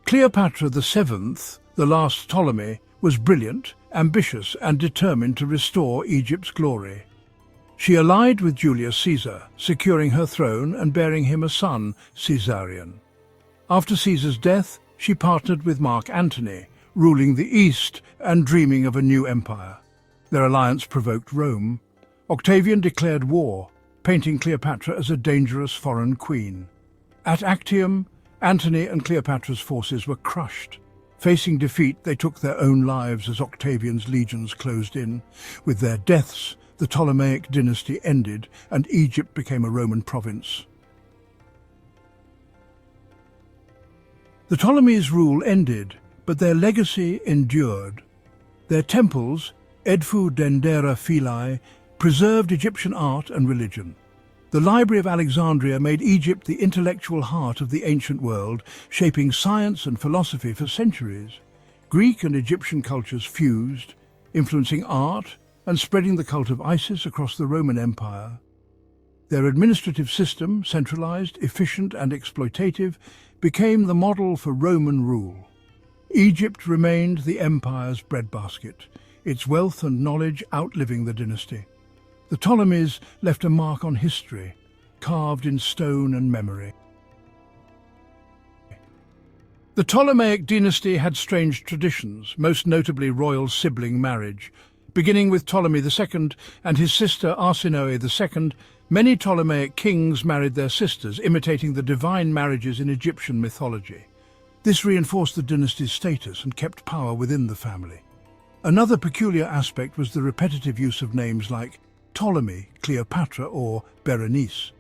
Cleopatra VII, the last Ptolemy, was brilliant, ambitious, and determined to restore Egypt's glory. She allied with Julius Caesar, securing her throne and bearing him a son, Caesarion. After Caesar's death, she partnered with Mark Antony, ruling the East and dreaming of a new empire. Their alliance provoked Rome. Octavian declared war, painting Cleopatra as a dangerous foreign queen. At Actium, Antony and Cleopatra's forces were crushed. Facing defeat, they took their own lives as Octavian's legions closed in. With their deaths, the Ptolemaic dynasty ended and Egypt became a Roman province. The Ptolemies' rule ended, but their legacy endured. Their temples, Edfu Dendera Philae, preserved Egyptian art and religion. The Library of Alexandria made Egypt the intellectual heart of the ancient world, shaping science and philosophy for centuries. Greek and Egyptian cultures fused, influencing art and spreading the cult of Isis across the Roman Empire. Their administrative system, centralized, efficient and exploitative, became the model for Roman rule. Egypt remained the empire's breadbasket, its wealth and knowledge outliving the dynasty. The Ptolemies left a mark on history, carved in stone and memory. The Ptolemaic dynasty had strange traditions, most notably royal sibling marriage. Beginning with Ptolemy II and his sister Arsinoe II, many Ptolemaic kings married their sisters, imitating the divine marriages in Egyptian mythology. This reinforced the dynasty's status and kept power within the family. Another peculiar aspect was the repetitive use of names like Ptolemy, Cleopatra, or Berenice.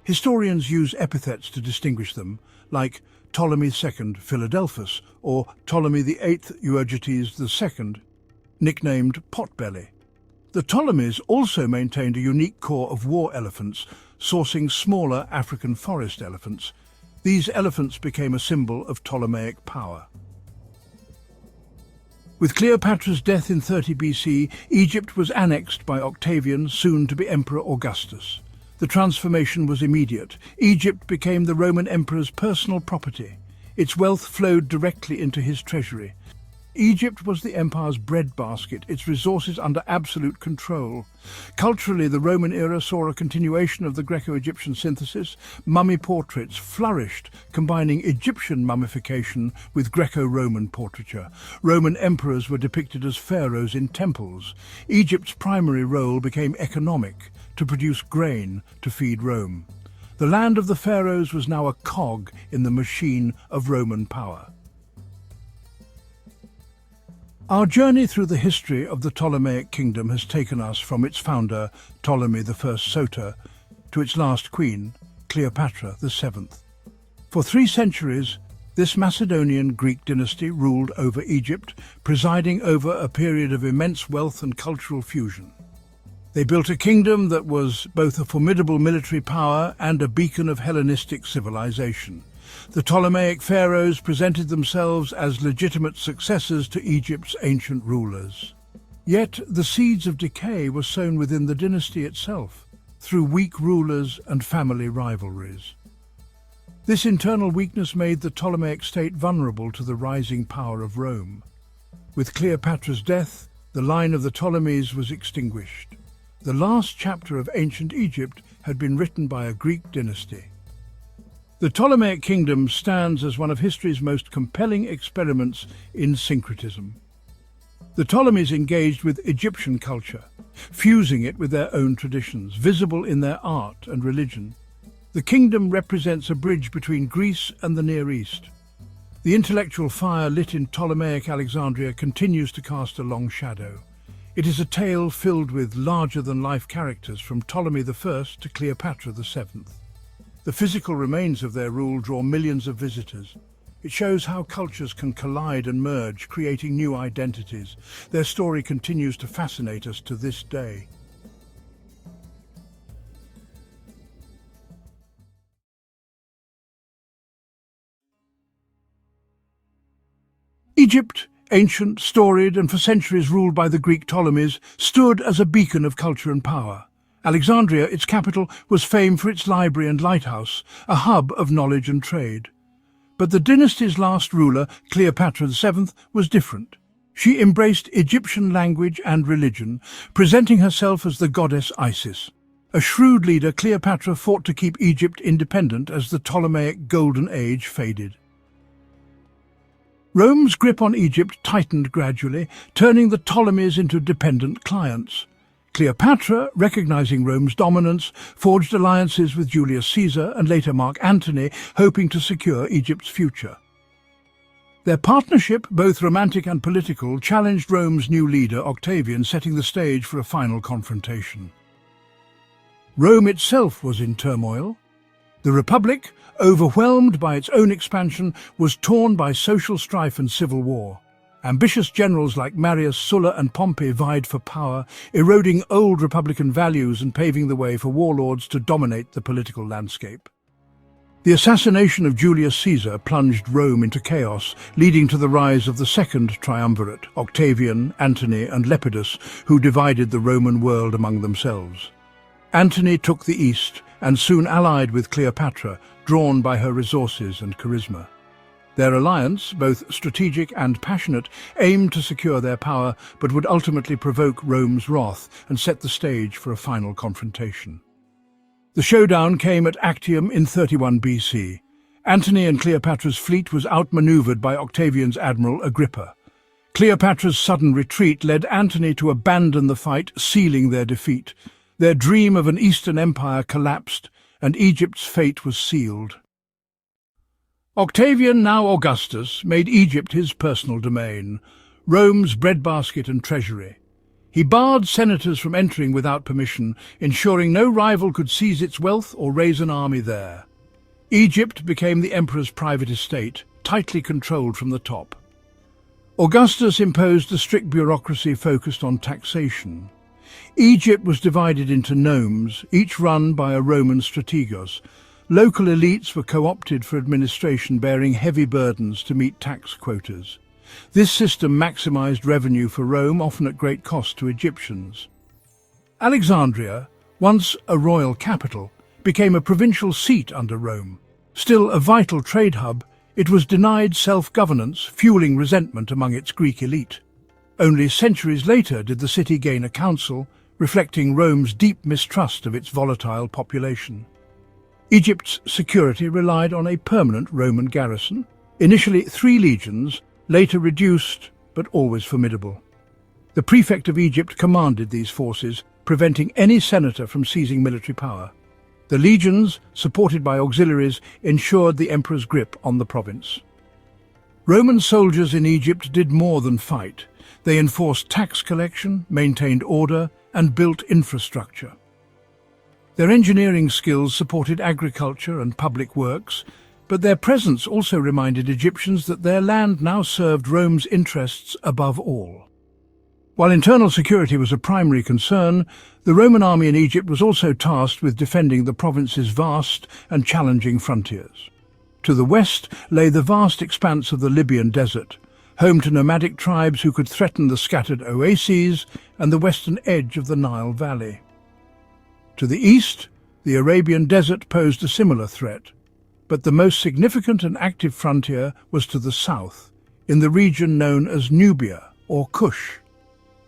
Historians use epithets to distinguish them, like Ptolemy II Philadelphus or Ptolemy VIII Euergetes II, nicknamed Potbelly. The Ptolemies also maintained a unique core of war elephants, sourcing smaller African forest elephants. These elephants became a symbol of Ptolemaic power. With Cleopatra's death in 30 BC, Egypt was annexed by Octavian, soon to be Emperor Augustus. The transformation was immediate. Egypt became the Roman emperor's personal property. Its wealth flowed directly into his treasury. Egypt was the empire's breadbasket, its resources under absolute control. Culturally, the Roman era saw a continuation of the Greco-Egyptian synthesis. Mummy portraits flourished, combining Egyptian mummification with Greco-Roman portraiture. Roman emperors were depicted as pharaohs in temples. Egypt's primary role became economic, to produce grain to feed Rome. The land of the pharaohs was now a cog in the machine of Roman power. Our journey through the history of the Ptolemaic kingdom has taken us from its founder, Ptolemy I Soter, to its last queen, Cleopatra VII. For 3 centuries, this Macedonian Greek dynasty ruled over Egypt, presiding over a period of immense wealth and cultural fusion. They built a kingdom that was both a formidable military power and a beacon of Hellenistic civilization. The Ptolemaic pharaohs presented themselves as legitimate successors to Egypt's ancient rulers. Yet the seeds of decay were sown within the dynasty itself, through weak rulers and family rivalries. This internal weakness made the Ptolemaic state vulnerable to the rising power of Rome. With Cleopatra's death, the line of the Ptolemies was extinguished. The last chapter of ancient Egypt had been written by a Greek dynasty. The Ptolemaic kingdom stands as one of history's most compelling experiments in syncretism. The Ptolemies engaged with Egyptian culture, fusing it with their own traditions, visible in their art and religion. The kingdom represents a bridge between Greece and the Near East. The intellectual fire lit in Ptolemaic Alexandria continues to cast a long shadow. It is a tale filled with larger-than-life characters from Ptolemy I to Cleopatra VII. The physical remains of their rule draw millions of visitors. It shows how cultures can collide and merge, creating new identities. Their story continues to fascinate us to this day. Egypt, ancient, storied, and for centuries ruled by the Greek Ptolemies, stood as a beacon of culture and power. Alexandria, its capital, was famed for its library and lighthouse, a hub of knowledge and trade. But the dynasty's last ruler, Cleopatra VII, was different. She embraced Egyptian language and religion, presenting herself as the goddess Isis. A shrewd leader, Cleopatra fought to keep Egypt independent as the Ptolemaic Golden Age faded. Rome's grip on Egypt tightened gradually, turning the Ptolemies into dependent clients. Cleopatra, recognizing Rome's dominance, forged alliances with Julius Caesar and later Mark Antony, hoping to secure Egypt's future. Their partnership, both romantic and political, challenged Rome's new leader, Octavian, setting the stage for a final confrontation. Rome itself was in turmoil. The Republic, overwhelmed by its own expansion, was torn by social strife and civil war. Ambitious generals like Marius, Sulla and Pompey vied for power, eroding old Republican values and paving the way for warlords to dominate the political landscape. The assassination of Julius Caesar plunged Rome into chaos, leading to the rise of the second triumvirate, Octavian, Antony and Lepidus, who divided the Roman world among themselves. Antony took the east and soon allied with Cleopatra, drawn by her resources and charisma. Their alliance, both strategic and passionate, aimed to secure their power, but would ultimately provoke Rome's wrath and set the stage for a final confrontation. The showdown came at Actium in 31 BC. Antony and Cleopatra's fleet was outmaneuvered by Octavian's admiral Agrippa. Cleopatra's sudden retreat led Antony to abandon the fight, sealing their defeat. Their dream of an Eastern empire collapsed, and Egypt's fate was sealed. Octavian, now Augustus, made Egypt his personal domain, Rome's breadbasket and treasury. He barred senators from entering without permission, ensuring no rival could seize its wealth or raise an army there. Egypt became the emperor's private estate, tightly controlled from the top. Augustus imposed a strict bureaucracy focused on taxation. Egypt was divided into nomes, each run by a Roman strategos. Local elites were co-opted for administration, bearing heavy burdens to meet tax quotas. This system maximized revenue for Rome, often at great cost to Egyptians. Alexandria, once a royal capital, became a provincial seat under Rome. Still a vital trade hub, it was denied self-governance, fueling resentment among its Greek elite. Only centuries later did the city gain a council, reflecting Rome's deep mistrust of its volatile population. Egypt's security relied on a permanent Roman garrison, initially 3 legions, later reduced but always formidable. The prefect of Egypt commanded these forces, preventing any senator from seizing military power. The legions, supported by auxiliaries, ensured the emperor's grip on the province. Roman soldiers in Egypt did more than fight. They enforced tax collection, maintained order, and built infrastructure. Their engineering skills supported agriculture and public works, but their presence also reminded Egyptians that their land now served Rome's interests above all. While internal security was a primary concern, the Roman army in Egypt was also tasked with defending the province's vast and challenging frontiers. To the west lay the vast expanse of the Libyan desert, home to nomadic tribes who could threaten the scattered oases and the western edge of the Nile Valley. To the east, the Arabian desert posed a similar threat, but the most significant and active frontier was to the south, in the region known as Nubia, or Kush.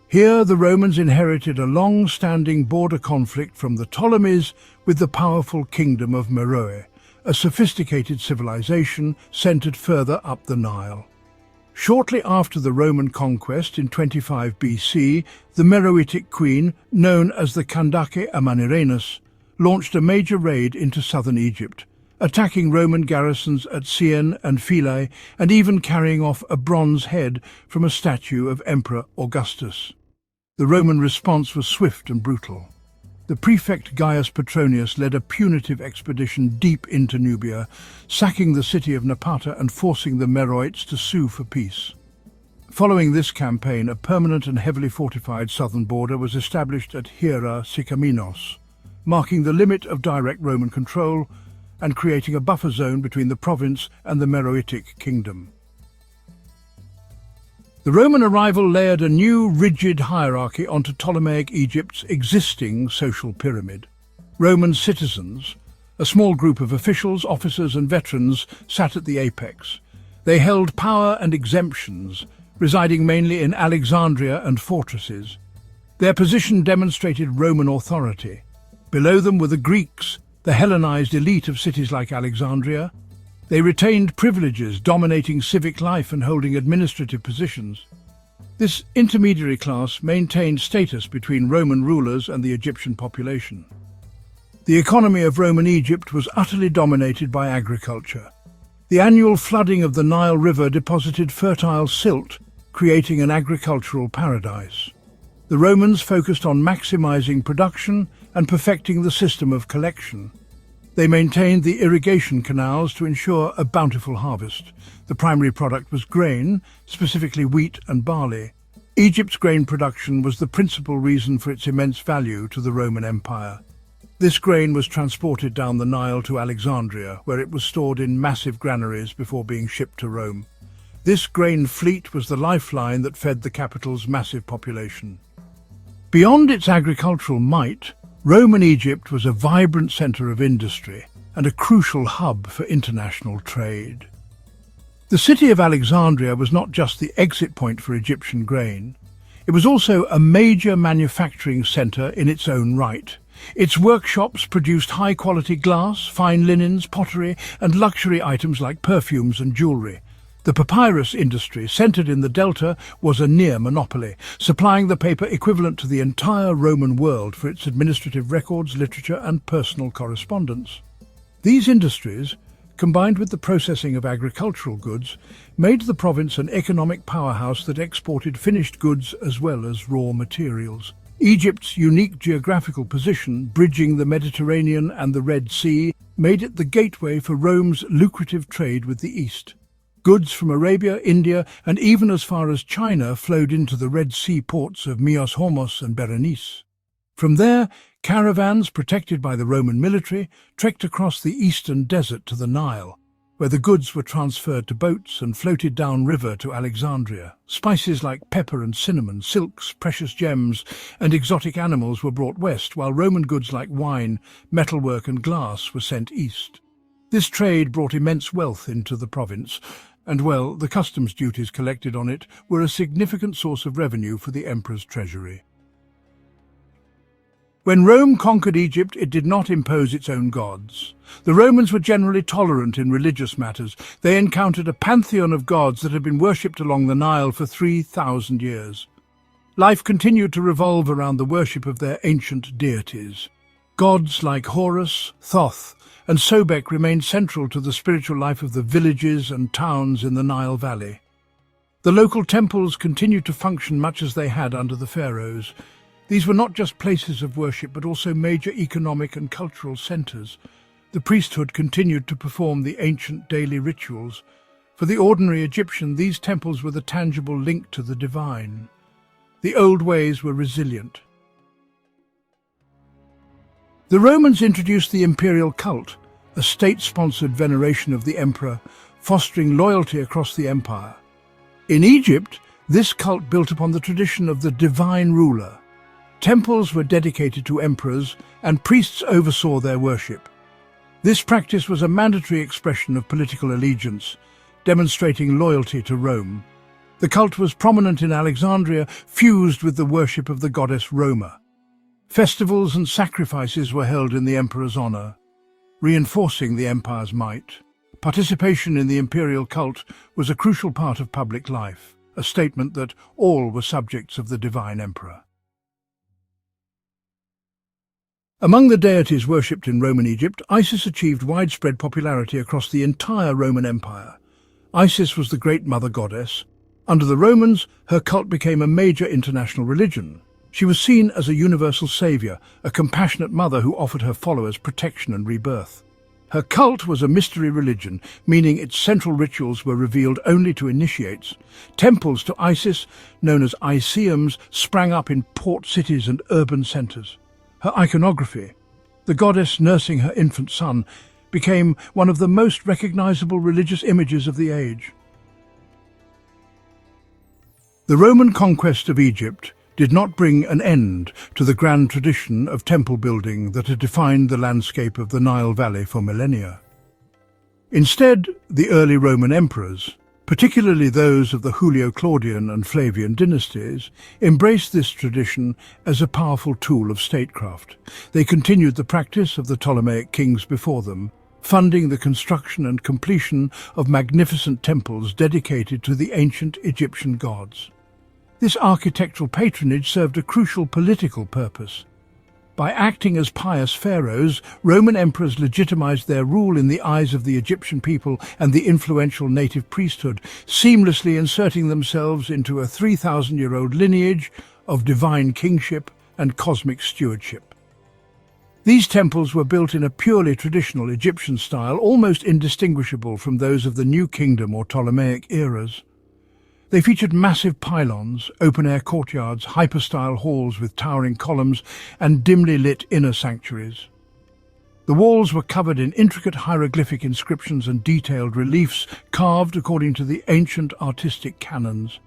Here the Romans inherited a long-standing border conflict from the Ptolemies with the powerful kingdom of Meroe, a sophisticated civilization centered further up the Nile. Shortly after the Roman conquest in 25 BC, the Meroitic queen, known as the Candace Amanirenas, launched a major raid into southern Egypt, attacking Roman garrisons at Syene and Philae and even carrying off a bronze head from a statue of Emperor Augustus. The Roman response was swift and brutal. The prefect Gaius Petronius led a punitive expedition deep into Nubia, sacking the city of Napata and forcing the Meroites to sue for peace. Following this campaign, a permanent and heavily fortified southern border was established at Hiera Sykaminos, marking the limit of direct Roman control and creating a buffer zone between the province and the Meroitic kingdom. The Roman arrival layered a new, rigid hierarchy onto Ptolemaic Egypt's existing social pyramid. Roman citizens, a small group of officials, officers and veterans, sat at the apex. They held power and exemptions, residing mainly in Alexandria and fortresses. Their position demonstrated Roman authority. Below them were the Greeks, the Hellenized elite of cities like Alexandria. They retained privileges, dominating civic life and holding administrative positions. This intermediary class maintained status between Roman rulers and the Egyptian population. The economy of Roman Egypt was utterly dominated by agriculture. The annual flooding of the Nile River deposited fertile silt, creating an agricultural paradise. The Romans focused on maximizing production and perfecting the system of collection. They maintained the irrigation canals to ensure a bountiful harvest. The primary product was grain, specifically wheat and barley. Egypt's grain production was the principal reason for its immense value to the Roman Empire. This grain was transported down the Nile to Alexandria, where it was stored in massive granaries before being shipped to Rome. This grain fleet was the lifeline that fed the capital's massive population. Beyond its agricultural might, Roman Egypt was a vibrant center of industry and a crucial hub for international trade. The city of Alexandria was not just the exit point for Egyptian grain. It was also a major manufacturing center in its own right. Its workshops produced high-quality glass, fine linens, pottery, and luxury items like perfumes and jewelry. The papyrus industry, centered in the Delta, was a near monopoly, supplying the paper equivalent to the entire Roman world for its administrative records, literature, and personal correspondence. These industries, combined with the processing of agricultural goods, made the province an economic powerhouse that exported finished goods as well as raw materials. Egypt's unique geographical position, bridging the Mediterranean and the Red Sea, made it the gateway for Rome's lucrative trade with the East. Goods from Arabia, India, and even as far as China flowed into the Red Sea ports of Myos Hormos and Berenice. From there, caravans, protected by the Roman military, trekked across the eastern desert to the Nile, where the goods were transferred to boats and floated downriver to Alexandria. Spices like pepper and cinnamon, silks, precious gems, and exotic animals were brought west, while Roman goods like wine, metalwork, and glass were sent east. This trade brought immense wealth into the province, and, well, the customs duties collected on it were a significant source of revenue for the emperor's treasury. When Rome conquered Egypt, it did not impose its own gods. The Romans were generally tolerant in religious matters. They encountered a pantheon of gods that had been worshipped along the Nile for 3,000 years. Life continued to revolve around the worship of their ancient deities. Gods like Horus, Thoth, and Sobek remained central to the spiritual life of the villages and towns in the Nile Valley. The local temples continued to function much as they had under the pharaohs. These were not just places of worship, but also major economic and cultural centers. The priesthood continued to perform the ancient daily rituals. For the ordinary Egyptian, these temples were the tangible link to the divine. The old ways were resilient. The Romans introduced the imperial cult, a state-sponsored veneration of the emperor, fostering loyalty across the empire. In Egypt, this cult built upon the tradition of the divine ruler. Temples were dedicated to emperors, and priests oversaw their worship. This practice was a mandatory expression of political allegiance, demonstrating loyalty to Rome. The cult was prominent in Alexandria, fused with the worship of the goddess Roma. Festivals and sacrifices were held in the emperor's honor, reinforcing the empire's might. Participation in the imperial cult was a crucial part of public life, a statement that all were subjects of the divine emperor. Among the deities worshipped in Roman Egypt, Isis achieved widespread popularity across the entire Roman Empire. Isis was the great mother goddess. Under the Romans, her cult became a major international religion. She was seen as a universal savior, a compassionate mother who offered her followers protection and rebirth. Her cult was a mystery religion, meaning its central rituals were revealed only to initiates. Temples to Isis, known as Iseums, sprang up in port cities and urban centers. Her iconography, the goddess nursing her infant son, became one of the most recognizable religious images of the age. The Roman conquest of Egypt did not bring an end to the grand tradition of temple building that had defined the landscape of the Nile Valley for millennia. Instead, the early Roman emperors, particularly those of the Julio-Claudian and Flavian dynasties, embraced this tradition as a powerful tool of statecraft. They continued the practice of the Ptolemaic kings before them, funding the construction and completion of magnificent temples dedicated to the ancient Egyptian gods. This architectural patronage served a crucial political purpose. By acting as pious pharaohs, Roman emperors legitimized their rule in the eyes of the Egyptian people and the influential native priesthood, seamlessly inserting themselves into a 3,000-year-old lineage of divine kingship and cosmic stewardship. These temples were built in a purely traditional Egyptian style, almost indistinguishable from those of the New Kingdom or Ptolemaic eras. They featured massive pylons, open-air courtyards, hyper-style halls with towering columns, and dimly lit inner sanctuaries. The walls were covered in intricate hieroglyphic inscriptions and detailed reliefs carved according to the ancient artistic canons.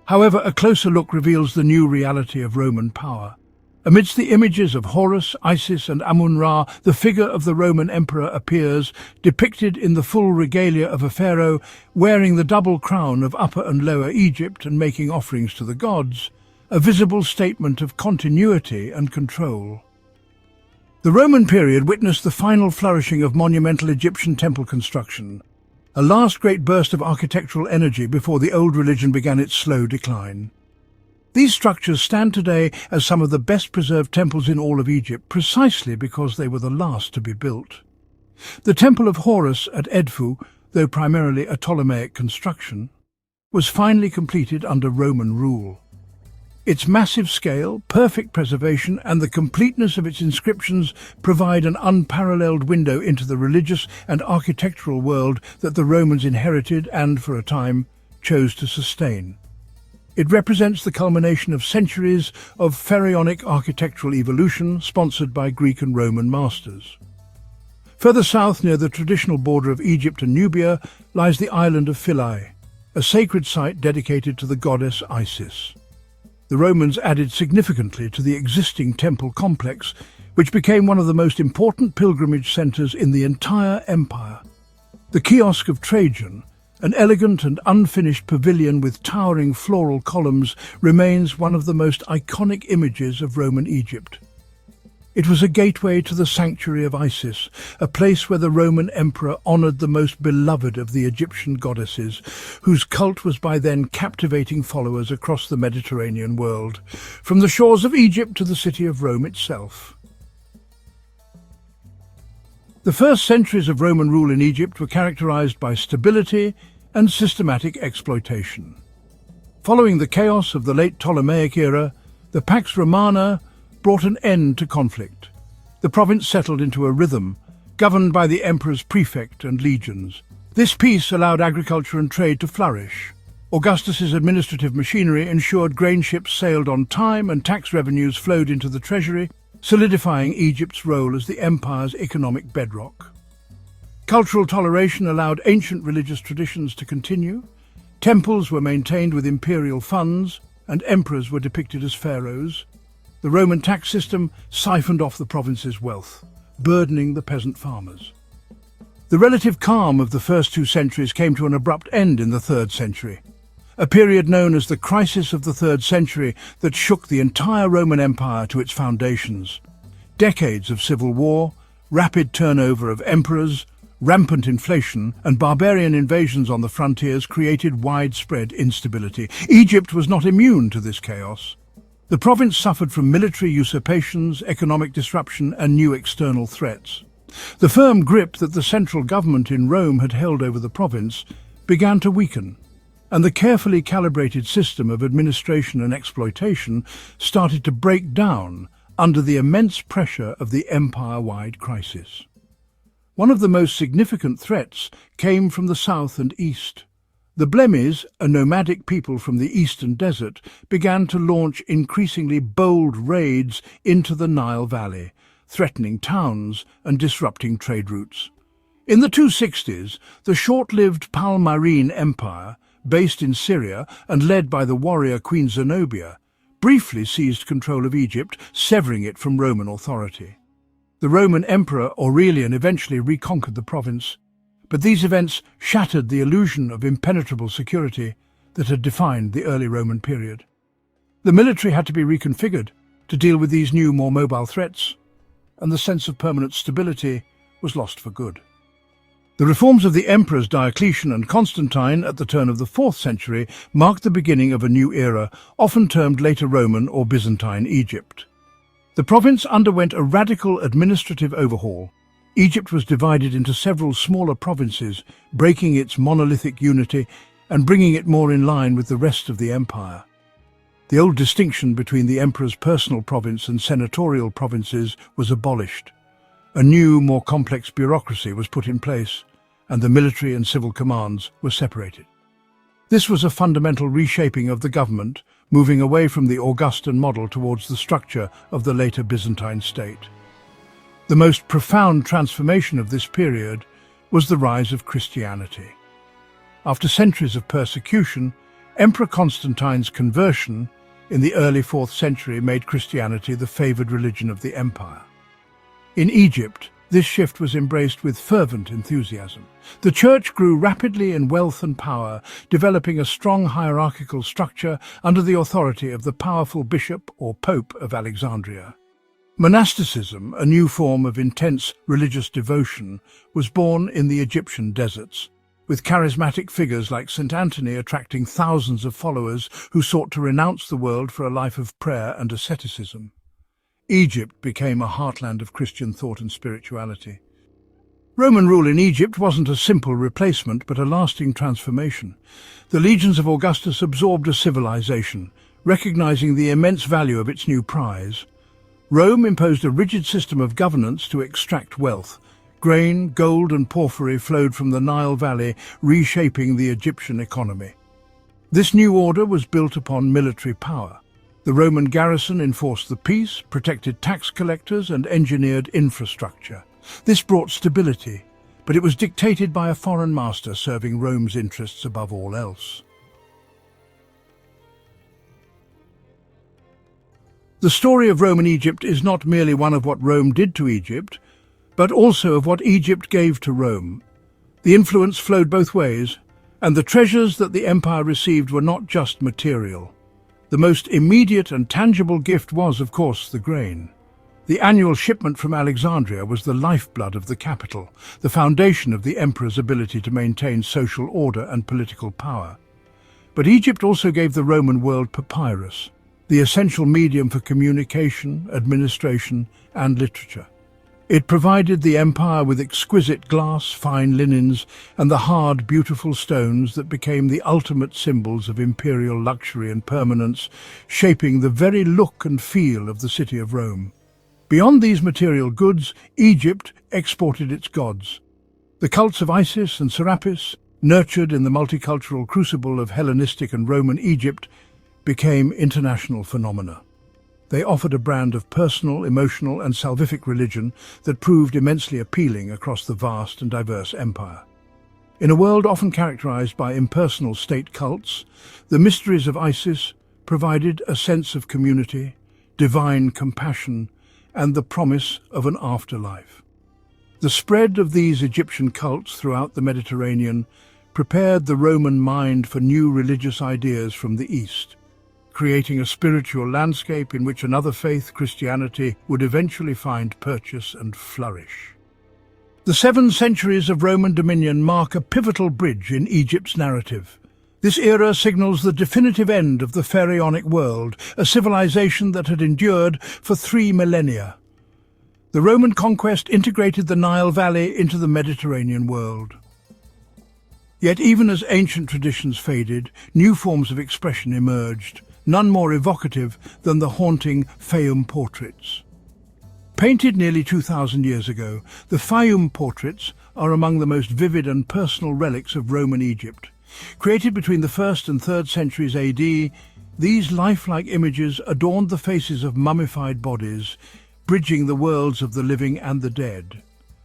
However, a closer look reveals the new reality of Roman power. Amidst the images of Horus, Isis and Amun-Ra, the figure of the Roman emperor appears, depicted in the full regalia of a pharaoh, wearing the double crown of Upper and Lower Egypt and making offerings to the gods, a visible statement of continuity and control. The Roman period witnessed the final flourishing of monumental Egyptian temple construction, a last great burst of architectural energy before the old religion began its slow decline. These structures stand today as some of the best-preserved temples in all of Egypt, precisely because they were the last to be built. The Temple of Horus at Edfu, though primarily a Ptolemaic construction, was finally completed under Roman rule. Its massive scale, perfect preservation, and the completeness of its inscriptions provide an unparalleled window into the religious and architectural world that the Romans inherited and, for a time, chose to sustain. It represents the culmination of centuries of pharaonic architectural evolution sponsored by Greek and Roman masters. Further south, near the traditional border of Egypt and Nubia, lies the island of Philae, a sacred site dedicated to the goddess Isis. The Romans added significantly to the existing temple complex, which became one of the most important pilgrimage centers in the entire empire. The Kiosk of Trajan, an elegant and unfinished pavilion with towering floral columns, remains one of the most iconic images of Roman Egypt. It was a gateway to the sanctuary of Isis, a place where the Roman emperor honored the most beloved of the Egyptian goddesses, whose cult was by then captivating followers across the Mediterranean world, from the shores of Egypt to the city of Rome itself. The first centuries of Roman rule in Egypt were characterized by stability and systematic exploitation. Following the chaos of the late Ptolemaic era, the Pax Romana brought an end to conflict. The province settled into a rhythm, governed by the emperor's prefect and legions. This peace allowed agriculture and trade to flourish, Augustus's administrative machinery ensured grain ships sailed on time and tax revenues flowed into the treasury, solidifying Egypt's role as the empire's economic bedrock. Cultural toleration allowed ancient religious traditions to continue. Temples were maintained with imperial funds, and emperors were depicted as pharaohs. The Roman tax system siphoned off the province's wealth, burdening the peasant farmers. The relative calm of the first 2 centuries came to an abrupt end in the 3rd century, a period known as the crisis of the 3rd century that shook the entire Roman Empire to its foundations. Decades of civil war, rapid turnover of emperors, rampant inflation, and barbarian invasions on the frontiers created widespread instability. Egypt was not immune to this chaos. The province suffered from military usurpations, economic disruption, and new external threats. The firm grip that the central government in Rome had held over the province began to weaken, and the carefully calibrated system of administration and exploitation started to break down under the immense pressure of the empire-wide crisis. One of the most significant threats came from the south and east. The Blemmyes, a nomadic people from the eastern desert, began to launch increasingly bold raids into the Nile Valley, threatening towns and disrupting trade routes. In the 260s, the short-lived Palmyrene Empire, based in Syria and led by the warrior Queen Zenobia, briefly seized control of Egypt, severing it from Roman authority. The Roman Emperor Aurelian eventually reconquered the province, but these events shattered the illusion of impenetrable security that had defined the early Roman period. The military had to be reconfigured to deal with these new, more mobile threats, and the sense of permanent stability was lost for good. The reforms of the emperors Diocletian and Constantine at the turn of the 4th century marked the beginning of a new era, often termed later Roman or Byzantine Egypt. The province underwent a radical administrative overhaul. Egypt was divided into several smaller provinces, breaking its monolithic unity and bringing it more in line with the rest of the empire. The old distinction between the emperor's personal province and senatorial provinces was abolished. A new, more complex bureaucracy was put in place, and the military and civil commands were separated. This was a fundamental reshaping of the government, moving away from the Augustan model towards the structure of the later Byzantine state. The most profound transformation of this period was the rise of Christianity. After centuries of persecution, Emperor Constantine's conversion in the early 4th century made Christianity the favored religion of the empire. In Egypt, this shift was embraced with fervent enthusiasm. The church grew rapidly in wealth and power, developing a strong hierarchical structure under the authority of the powerful bishop or pope of Alexandria. Monasticism, a new form of intense religious devotion, was born in the Egyptian deserts, with charismatic figures like St. Anthony attracting thousands of followers who sought to renounce the world for a life of prayer and asceticism. Egypt became a heartland of Christian thought and spirituality. Roman rule in Egypt wasn't a simple replacement, but a lasting transformation. The legions of Augustus absorbed a civilization, recognizing the immense value of its new prize. Rome imposed a rigid system of governance to extract wealth. Grain, gold and porphyry flowed from the Nile Valley, reshaping the Egyptian economy. This new order was built upon military power. The Roman garrison enforced the peace, protected tax collectors, and engineered infrastructure. This brought stability, but it was dictated by a foreign master serving Rome's interests above all else. The story of Roman Egypt is not merely one of what Rome did to Egypt, but also of what Egypt gave to Rome. The influence flowed both ways, and the treasures that the empire received were not just material. The most immediate and tangible gift was, of course, the grain. The annual shipment from Alexandria was the lifeblood of the capital, the foundation of the emperor's ability to maintain social order and political power. But Egypt also gave the Roman world papyrus, the essential medium for communication, administration, and literature. It provided the empire with exquisite glass, fine linens, and the hard, beautiful stones that became the ultimate symbols of imperial luxury and permanence, shaping the very look and feel of the city of Rome. Beyond these material goods, Egypt exported its gods. The cults of Isis and Serapis, nurtured in the multicultural crucible of Hellenistic and Roman Egypt, became international phenomena. They offered a brand of personal, emotional and salvific religion that proved immensely appealing across the vast and diverse empire. In a world often characterized by impersonal state cults, the mysteries of Isis provided a sense of community, divine compassion, and the promise of an afterlife. The spread of these Egyptian cults throughout the Mediterranean prepared the Roman mind for new religious ideas from the East, creating a spiritual landscape in which another faith, Christianity, would eventually find purchase and flourish. The 7 centuries of Roman dominion mark a pivotal bridge in Egypt's narrative. This era signals the definitive end of the pharaonic world, a civilization that had endured for 3 millennia. The Roman conquest integrated the Nile Valley into the Mediterranean world. Yet even as ancient traditions faded, new forms of expression emerged, none more evocative than the haunting Fayum portraits. Painted nearly 2,000 years ago, the Fayum portraits are among the most vivid and personal relics of Roman Egypt. Created between the 1st and 3rd centuries AD, these lifelike images adorned the faces of mummified bodies, bridging the worlds of the living and the dead.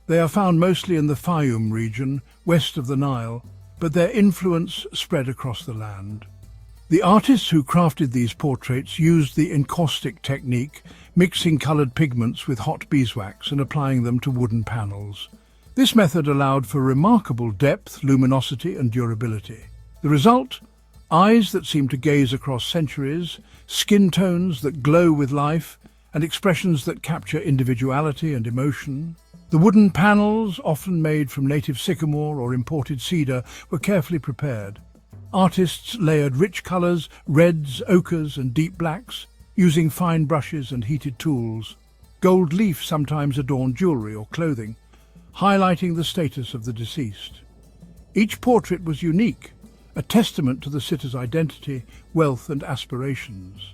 They are found mostly in the Fayum region, west of the Nile, but their influence spread across the land. The artists who crafted these portraits used the encaustic technique, mixing coloured pigments with hot beeswax and applying them to wooden panels. This method allowed for remarkable depth, luminosity and durability. The result? Eyes that seem to gaze across centuries, skin tones that glow with life, and expressions that capture individuality and emotion. The wooden panels, often made from native sycamore or imported cedar, were carefully prepared. Artists layered rich colours, reds, ochres and deep blacks, using fine brushes and heated tools. Gold leaf sometimes adorned jewellery or clothing, highlighting the status of the deceased. Each portrait was unique, a testament to the sitter's identity, wealth and aspirations.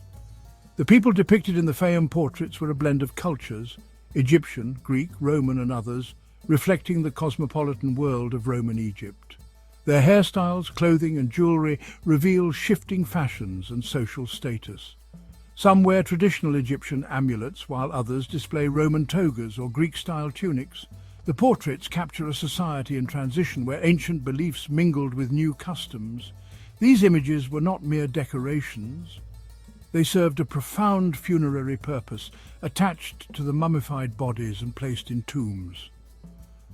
The people depicted in the Fayum portraits were a blend of cultures, Egyptian, Greek, Roman and others, reflecting the cosmopolitan world of Roman Egypt. Their hairstyles, clothing and jewellery reveal shifting fashions and social status. Some wear traditional Egyptian amulets, while others display Roman togas or Greek-style tunics. The portraits capture a society in transition where ancient beliefs mingled with new customs. These images were not mere decorations. They served a profound funerary purpose, attached to the mummified bodies and placed in tombs.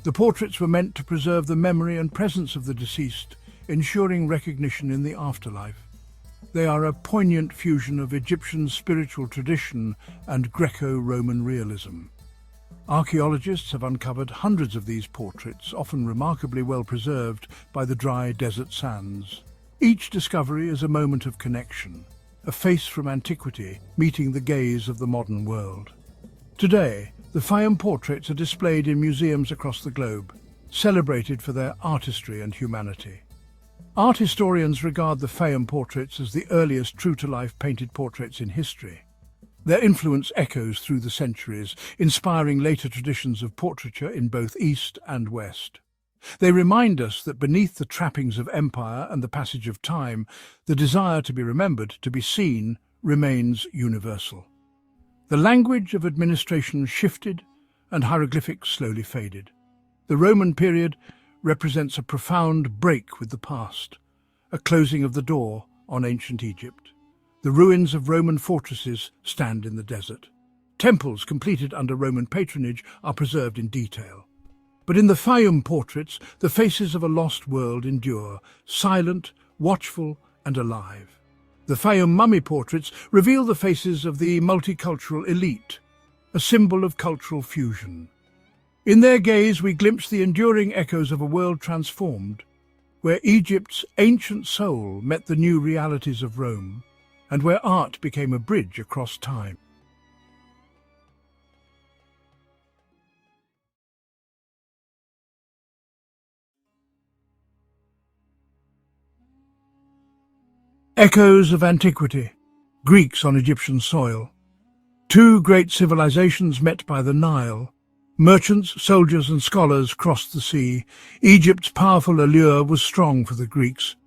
The portraits were meant to preserve the memory and presence of the deceased, ensuring recognition in the afterlife. They are a poignant fusion of Egyptian spiritual tradition and Greco-Roman realism. Archaeologists have uncovered hundreds of these portraits, often remarkably well preserved by the dry desert sands. Each discovery is a moment of connection, a face from antiquity meeting the gaze of the modern world. Today, the Fayum portraits are displayed in museums across the globe, celebrated for their artistry and humanity. Art historians regard the Fayum portraits as the earliest true-to-life painted portraits in history. Their influence echoes through the centuries, inspiring later traditions of portraiture in both East and West. They remind us that beneath the trappings of empire and the passage of time, the desire to be remembered, to be seen, remains universal. The language of administration shifted and hieroglyphics slowly faded. The Roman period represents a profound break with the past, a closing of the door on ancient Egypt. The ruins of Roman fortresses stand in the desert. Temples completed under Roman patronage are preserved in detail. But in the Fayum portraits, the faces of a lost world endure, silent, watchful and alive. The Fayum mummy portraits reveal the faces of the multicultural elite, a symbol of cultural fusion. In their gaze we glimpse the enduring echoes of a world transformed, where Egypt's ancient soul met the new realities of Rome, and where art became a bridge across time. Echoes of antiquity, Greeks on Egyptian soil. Two great civilizations met by the Nile, Merchants, soldiers and scholars crossed the sea. Egypt's powerful allure was strong for the Greeks.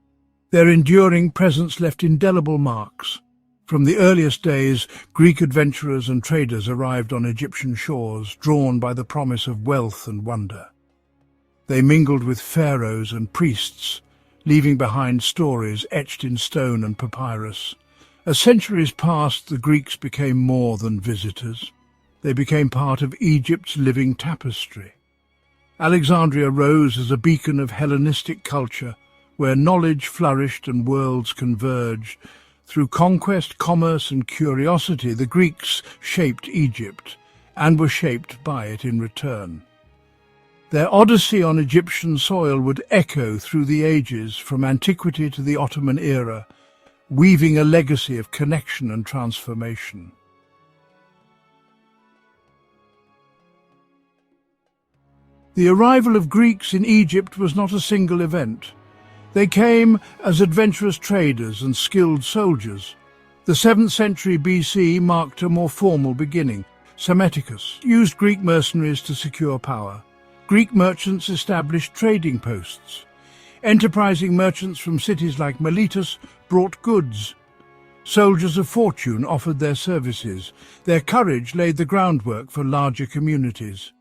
Their enduring presence left indelible marks. From the earliest days, Greek adventurers and traders arrived on Egyptian shores, drawn by the promise of wealth and wonder. They mingled with pharaohs and priests, leaving behind stories etched in stone and papyrus. As centuries passed, the Greeks became more than visitors. They became part of Egypt's living tapestry. Alexandria rose as a beacon of Hellenistic culture, where knowledge flourished and worlds converged. Through conquest, commerce and curiosity, the Greeks shaped Egypt, and were shaped by it in return. Their odyssey on Egyptian soil would echo through the ages, from antiquity to the Ottoman era, weaving a legacy of connection and transformation. The arrival of Greeks in Egypt was not a single event. They came as adventurous traders and skilled soldiers. The 7th century BC marked a more formal beginning. Psammetichus used Greek mercenaries to secure power. Greek merchants established trading posts. Enterprising merchants from cities like Miletus brought goods. Soldiers of fortune offered their services. Their courage laid the groundwork for larger communities.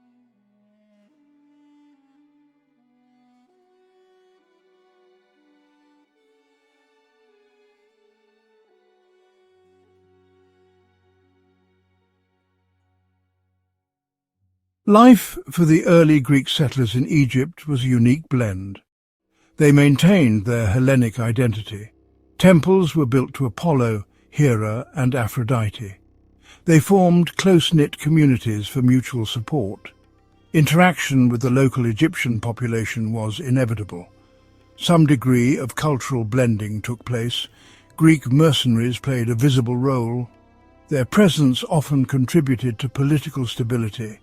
Life for the early Greek settlers in Egypt was a unique blend. They maintained their Hellenic identity. Temples were built to Apollo, Hera and Aphrodite. They formed close-knit communities for mutual support. Interaction with the local Egyptian population was inevitable. Some degree of cultural blending took place. Greek mercenaries played a visible role. Their presence often contributed to political stability.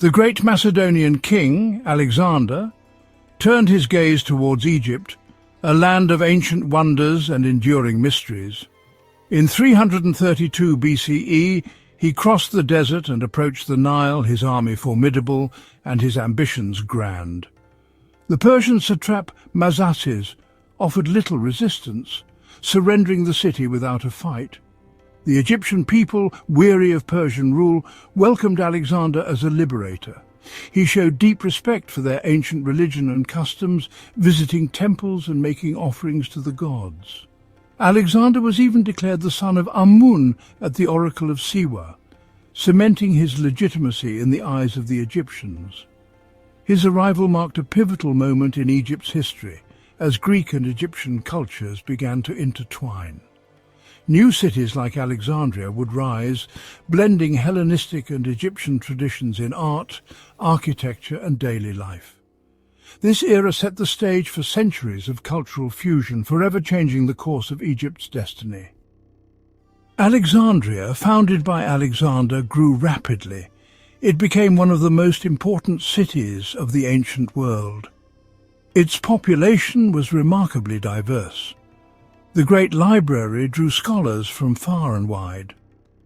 The great Macedonian king, Alexander, turned his gaze towards Egypt, a land of ancient wonders and enduring mysteries. In 332 BCE, he crossed the desert and approached the Nile, his army formidable and his ambitions grand. The Persian satrap Mazatzes offered little resistance, surrendering the city without a fight. The Egyptian people, weary of Persian rule, welcomed Alexander as a liberator. He showed deep respect for their ancient religion and customs, visiting temples and making offerings to the gods. Alexander was even declared the son of Amun at the oracle of Siwa, cementing his legitimacy in the eyes of the Egyptians. His arrival marked a pivotal moment in Egypt's history, as Greek and Egyptian cultures began to intertwine. New cities like Alexandria would rise, blending Hellenistic and Egyptian traditions in art, architecture and daily life. This era set the stage for centuries of cultural fusion, forever changing the course of Egypt's destiny. Alexandria, founded by Alexander, grew rapidly. It became one of the most important cities of the ancient world. Its population was remarkably diverse. The great library drew scholars from far and wide.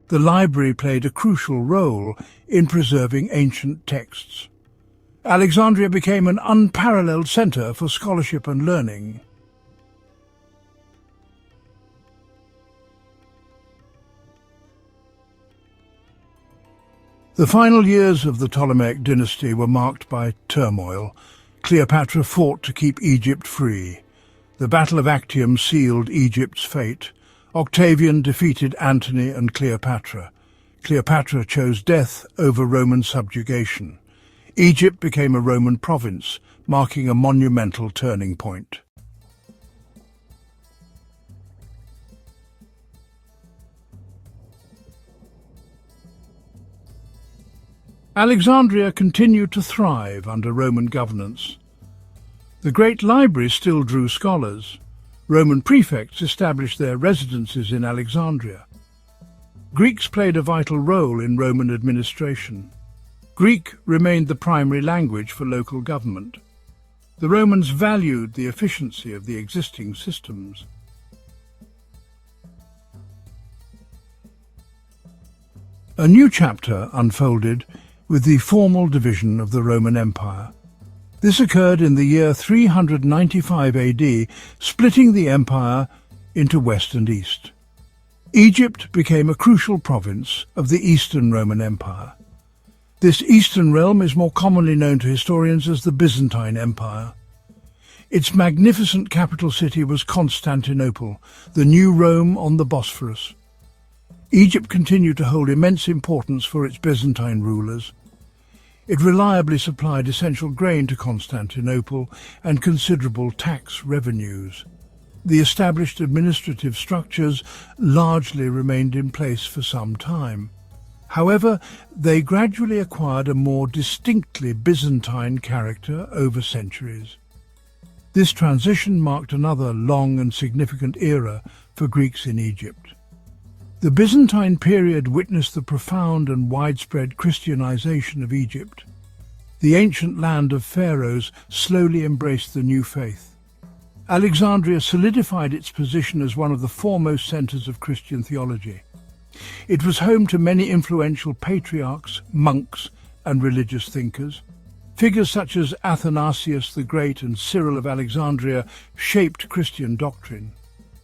The library played a crucial role in preserving ancient texts. Alexandria became an unparalleled centre for scholarship and learning. The final years of the Ptolemaic dynasty were marked by turmoil. Cleopatra fought to keep Egypt free. The Battle of Actium sealed Egypt's fate. Octavian defeated Antony and Cleopatra. Cleopatra chose death over Roman subjugation. Egypt became a Roman province, marking a monumental turning point. Alexandria continued to thrive under Roman governance. The great library still drew scholars. Roman prefects established their residences in Alexandria. Greeks played a vital role in Roman administration. Greek remained the primary language for local government. The Romans valued the efficiency of the existing systems. A new chapter unfolded with the formal division of the Roman Empire. This occurred in the year 395 AD, splitting the empire into west and east. Egypt became a crucial province of the Eastern Roman Empire. This eastern realm is more commonly known to historians as the Byzantine Empire. Its magnificent capital city was Constantinople, the new Rome on the Bosphorus. Egypt continued to hold immense importance for its Byzantine rulers. It reliably supplied essential grain to Constantinople and considerable tax revenues. The established administrative structures largely remained in place for some time. However, they gradually acquired a more distinctly Byzantine character over centuries. This transition marked another long and significant era for Greeks in Egypt. The Byzantine period witnessed the profound and widespread Christianization of Egypt. The ancient land of pharaohs slowly embraced the new faith. Alexandria solidified its position as one of the foremost centers of Christian theology. It was home to many influential patriarchs, monks, and religious thinkers. Figures such as Athanasius the Great and Cyril of Alexandria shaped Christian doctrine.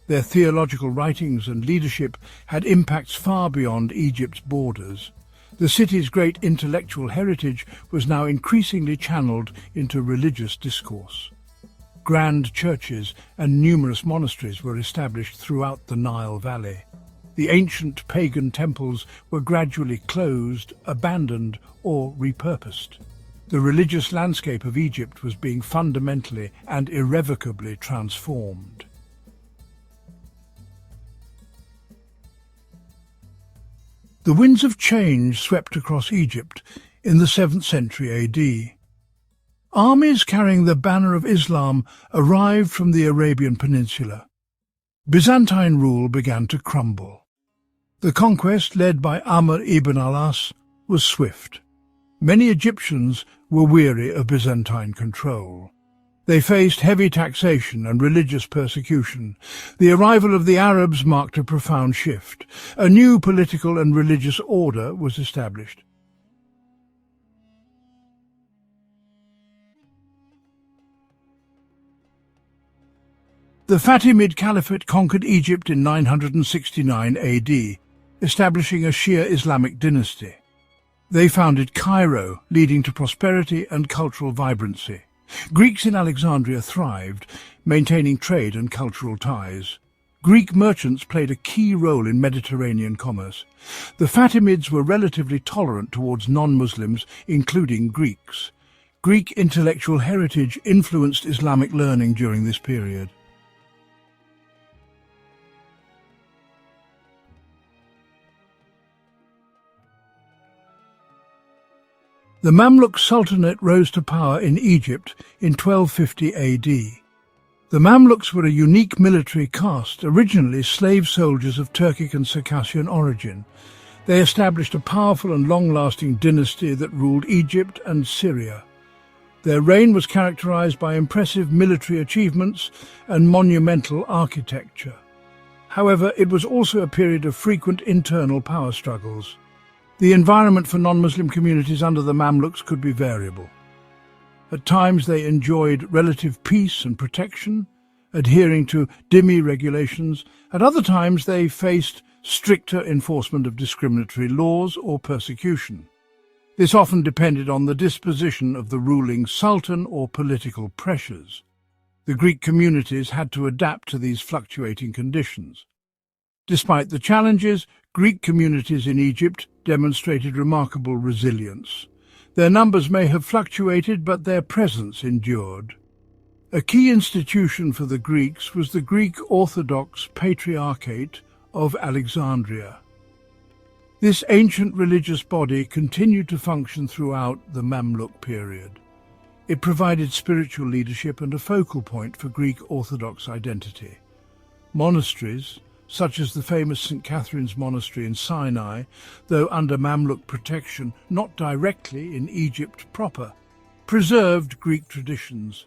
Their theological writings and leadership had impacts far beyond Egypt's borders. The city's great intellectual heritage was now increasingly channeled into religious discourse. Grand churches and numerous monasteries were established throughout the Nile Valley. The ancient pagan temples were gradually closed, abandoned, or repurposed. The religious landscape of Egypt was being fundamentally and irrevocably transformed. The winds of change swept across Egypt in the 7th century AD. Armies carrying the banner of Islam arrived from the Arabian Peninsula. Byzantine rule began to crumble. The conquest, led by Amr ibn al-As, was swift. Many Egyptians were weary of Byzantine control. They faced heavy taxation and religious persecution. The arrival of the Arabs marked a profound shift. A new political and religious order was established. The Fatimid Caliphate conquered Egypt in 969 AD, establishing a Shia Islamic dynasty. They founded Cairo, leading to prosperity and cultural vibrancy. Greeks in Alexandria thrived, maintaining trade and cultural ties. Greek merchants played a key role in Mediterranean commerce. The Fatimids were relatively tolerant towards non-Muslims, including Greeks. Greek intellectual heritage influenced Islamic learning during this period. The Mamluk Sultanate rose to power in Egypt in 1250 AD. The Mamluks were a unique military caste, originally slave soldiers of Turkic and Circassian origin. They established a powerful and long-lasting dynasty that ruled Egypt and Syria. Their reign was characterized by impressive military achievements and monumental architecture. However, it was also a period of frequent internal power struggles. The environment for non-Muslim communities under the Mamluks could be variable. At times they enjoyed relative peace and protection, adhering to dhimmi regulations. At other times they faced stricter enforcement of discriminatory laws or persecution. This often depended on the disposition of the ruling sultan or political pressures. The Greek communities had to adapt to these fluctuating conditions. Despite the challenges, Greek communities in Egypt demonstrated remarkable resilience. Their numbers may have fluctuated, but their presence endured. A key institution for the Greeks was the Greek Orthodox Patriarchate of Alexandria. This ancient religious body continued to function throughout the Mamluk period. It provided spiritual leadership and a focal point for Greek Orthodox identity. Monasteries, such as the famous St. Catherine's Monastery in Sinai, though under Mamluk protection, not directly in Egypt proper, preserved Greek traditions.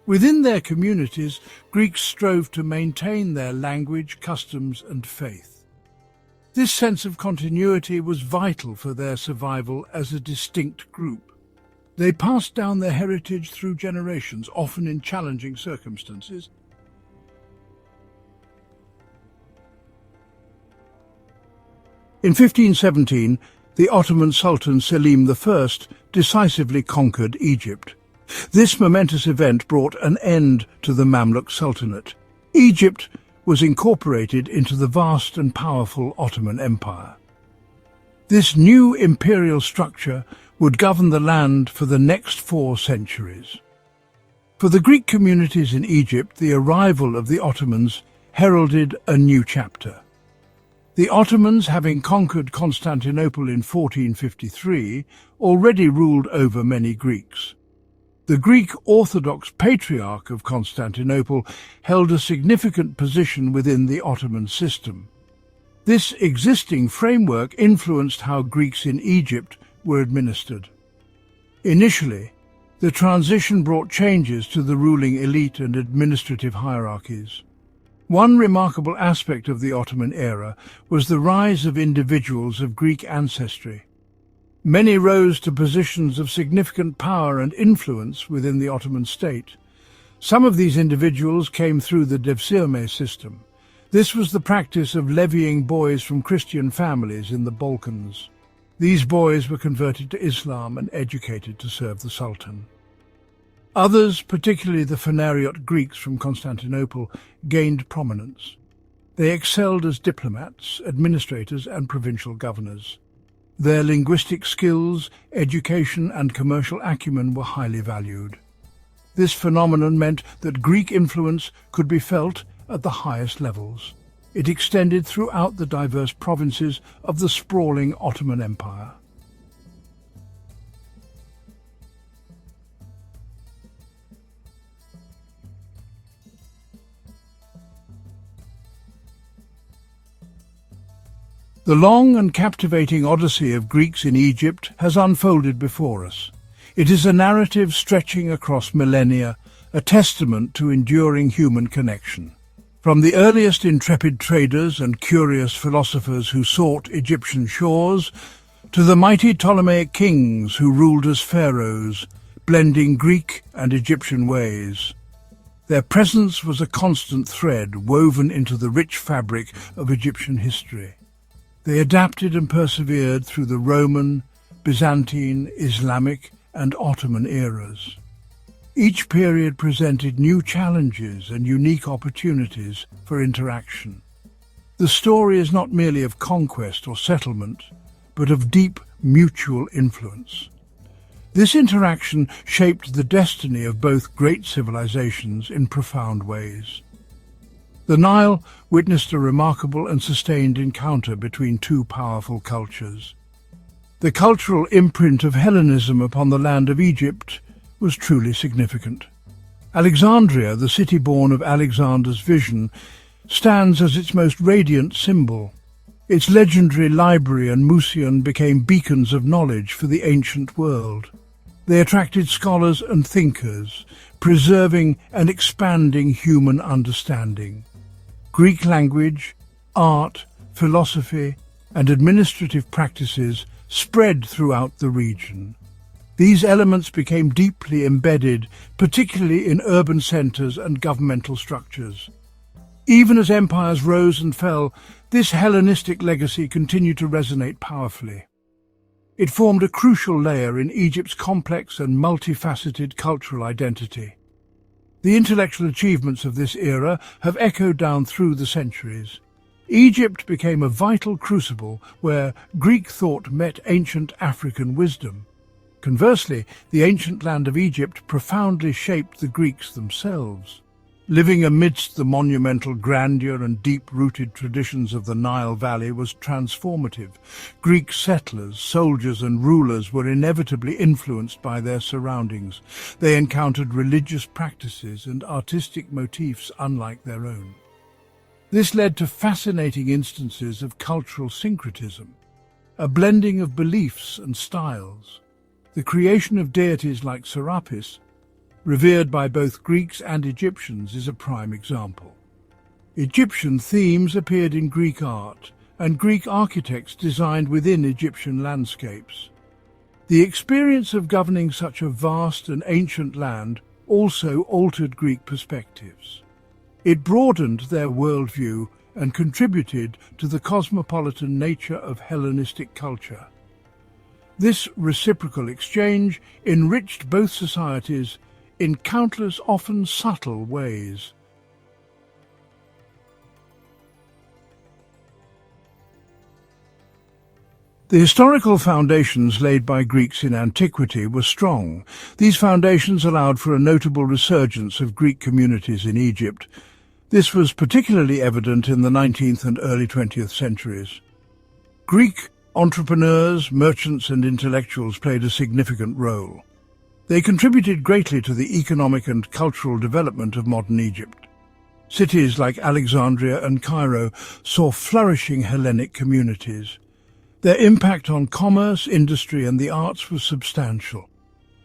Within their communities, Greeks strove to maintain their language, customs, and faith. This sense of continuity was vital for their survival as a distinct group. They passed down their heritage through generations, often in challenging circumstances. In 1517, the Ottoman Sultan Selim I decisively conquered Egypt. This momentous event brought an end to the Mamluk Sultanate. Egypt was incorporated into the vast and powerful Ottoman Empire. This new imperial structure would govern the land for the next 4 centuries. For the Greek communities in Egypt, the arrival of the Ottomans heralded a new chapter. The Ottomans, having conquered Constantinople in 1453, already ruled over many Greeks. The Greek Orthodox Patriarch of Constantinople held a significant position within the Ottoman system. This existing framework influenced how Greeks in Egypt were administered. Initially, the transition brought changes to the ruling elite and administrative hierarchies. One remarkable aspect of the Ottoman era was the rise of individuals of Greek ancestry. Many rose to positions of significant power and influence within the Ottoman state. Some of these individuals came through the devshirme system. This was the practice of levying boys from Christian families in the Balkans. These boys were converted to Islam and educated to serve the Sultan. Others, particularly the Phanariot Greeks from Constantinople, gained prominence. They excelled as diplomats, administrators, and provincial governors. Their linguistic skills, education, and commercial acumen were highly valued. This phenomenon meant that Greek influence could be felt at the highest levels. It extended throughout the diverse provinces of the sprawling Ottoman Empire. The long and captivating odyssey of Greeks in Egypt has unfolded before us. It is a narrative stretching across millennia, a testament to enduring human connection. From the earliest intrepid traders and curious philosophers who sought Egyptian shores, to the mighty Ptolemaic kings who ruled as pharaohs, blending Greek and Egyptian ways. Their presence was a constant thread woven into the rich fabric of Egyptian history. They adapted and persevered through the Roman, Byzantine, Islamic, and Ottoman eras. Each period presented new challenges and unique opportunities for interaction. The story is not merely of conquest or settlement, but of deep mutual influence. This interaction shaped the destiny of both great civilizations in profound ways. The Nile witnessed a remarkable and sustained encounter between two powerful cultures. The cultural imprint of Hellenism upon the land of Egypt was truly significant. Alexandria, the city born of Alexander's vision, stands as its most radiant symbol. Its legendary library and museum became beacons of knowledge for the ancient world. They attracted scholars and thinkers, preserving and expanding human understanding. Greek language, art, philosophy, and administrative practices spread throughout the region. These elements became deeply embedded, particularly in urban centres and governmental structures. Even as empires rose and fell, this Hellenistic legacy continued to resonate powerfully. It formed a crucial layer in Egypt's complex and multifaceted cultural identity. The intellectual achievements of this era have echoed down through the centuries. Egypt became a vital crucible where Greek thought met ancient African wisdom. Conversely, the ancient land of Egypt profoundly shaped the Greeks themselves. Living amidst the monumental grandeur and deep-rooted traditions of the Nile Valley was transformative. Greek settlers, soldiers and rulers were inevitably influenced by their surroundings. They encountered religious practices and artistic motifs unlike their own. This led to fascinating instances of cultural syncretism, a blending of beliefs and styles. The creation of deities like Serapis, revered by both Greeks and Egyptians, is a prime example. Egyptian themes appeared in Greek art, and Greek architects designed within Egyptian landscapes. The experience of governing such a vast and ancient land also altered Greek perspectives. It broadened their worldview and contributed to the cosmopolitan nature of Hellenistic culture. This reciprocal exchange enriched both societies in countless, often subtle ways. The historical foundations laid by Greeks in antiquity were strong. These foundations allowed for a notable resurgence of Greek communities in Egypt. This was particularly evident in the 19th and early 20th centuries. Greek entrepreneurs, merchants and intellectuals played a significant role. They contributed greatly to the economic and cultural development of modern Egypt. Cities like Alexandria and Cairo saw flourishing Hellenic communities. Their impact on commerce, industry and the arts was substantial.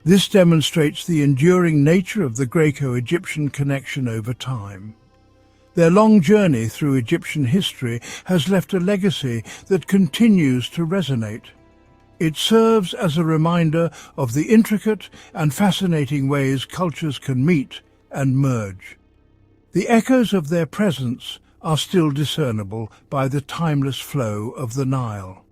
This demonstrates the enduring nature of the Greco-Egyptian connection over time. Their long journey through Egyptian history has left a legacy that continues to resonate. It serves as a reminder of the intricate and fascinating ways cultures can meet and merge. The echoes of their presence are still discernible by the timeless flow of the Nile.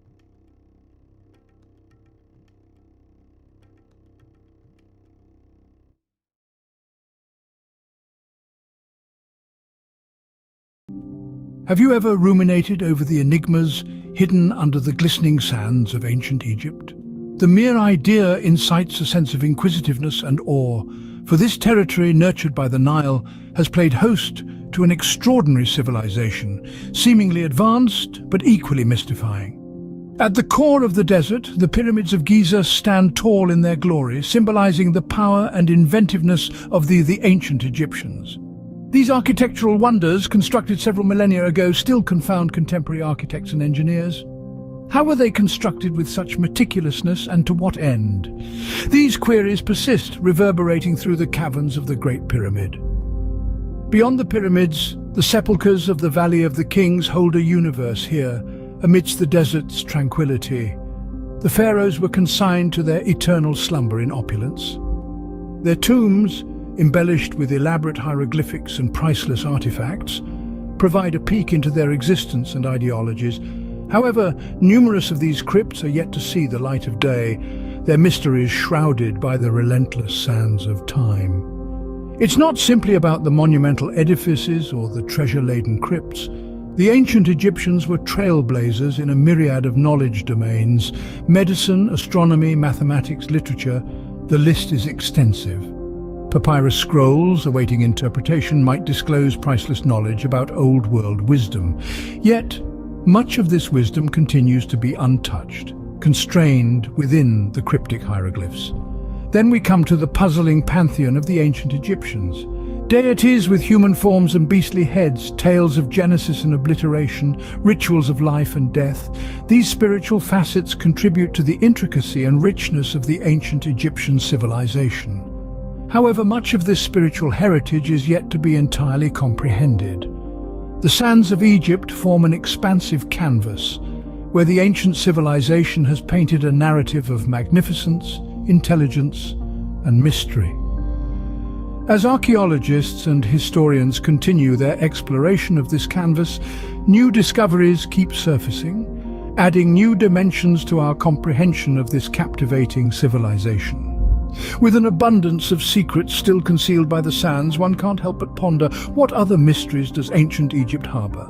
Have you ever ruminated over the enigmas hidden under the glistening sands of ancient Egypt? The mere idea incites a sense of inquisitiveness and awe, for this territory, nurtured by the Nile, has played host to an extraordinary civilization, seemingly advanced but equally mystifying. At the core of the desert, the pyramids of Giza stand tall in their glory, symbolizing the power and inventiveness of the ancient Egyptians. These architectural wonders, constructed several millennia ago, still confound contemporary architects and engineers. How were they constructed with such meticulousness, and to what end? These queries persist, reverberating through the caverns of the Great Pyramid. Beyond the pyramids, the sepulchres of the Valley of the Kings hold a universe here, amidst the desert's tranquility. The pharaohs were consigned to their eternal slumber in opulence. Their tombs, embellished with elaborate hieroglyphics and priceless artifacts, provide a peek into their existence and ideologies. However, numerous of these crypts are yet to see the light of day, their mysteries shrouded by the relentless sands of time. It's not simply about the monumental edifices or the treasure-laden crypts. The ancient Egyptians were trailblazers in a myriad of knowledge domains: medicine, astronomy, mathematics, literature. The list is extensive. Papyrus scrolls awaiting interpretation might disclose priceless knowledge about old-world wisdom. Yet, much of this wisdom continues to be untouched, constrained within the cryptic hieroglyphs. Then we come to the puzzling pantheon of the ancient Egyptians. Deities with human forms and beastly heads, tales of genesis and obliteration, rituals of life and death. These spiritual facets contribute to the intricacy and richness of the ancient Egyptian civilization. However, much of this spiritual heritage is yet to be entirely comprehended. The sands of Egypt form an expansive canvas, where the ancient civilization has painted a narrative of magnificence, intelligence, and mystery. As archaeologists and historians continue their exploration of this canvas, new discoveries keep surfacing, adding new dimensions to our comprehension of this captivating civilization. With an abundance of secrets still concealed by the sands, one can't help but ponder, what other mysteries does ancient Egypt harbor?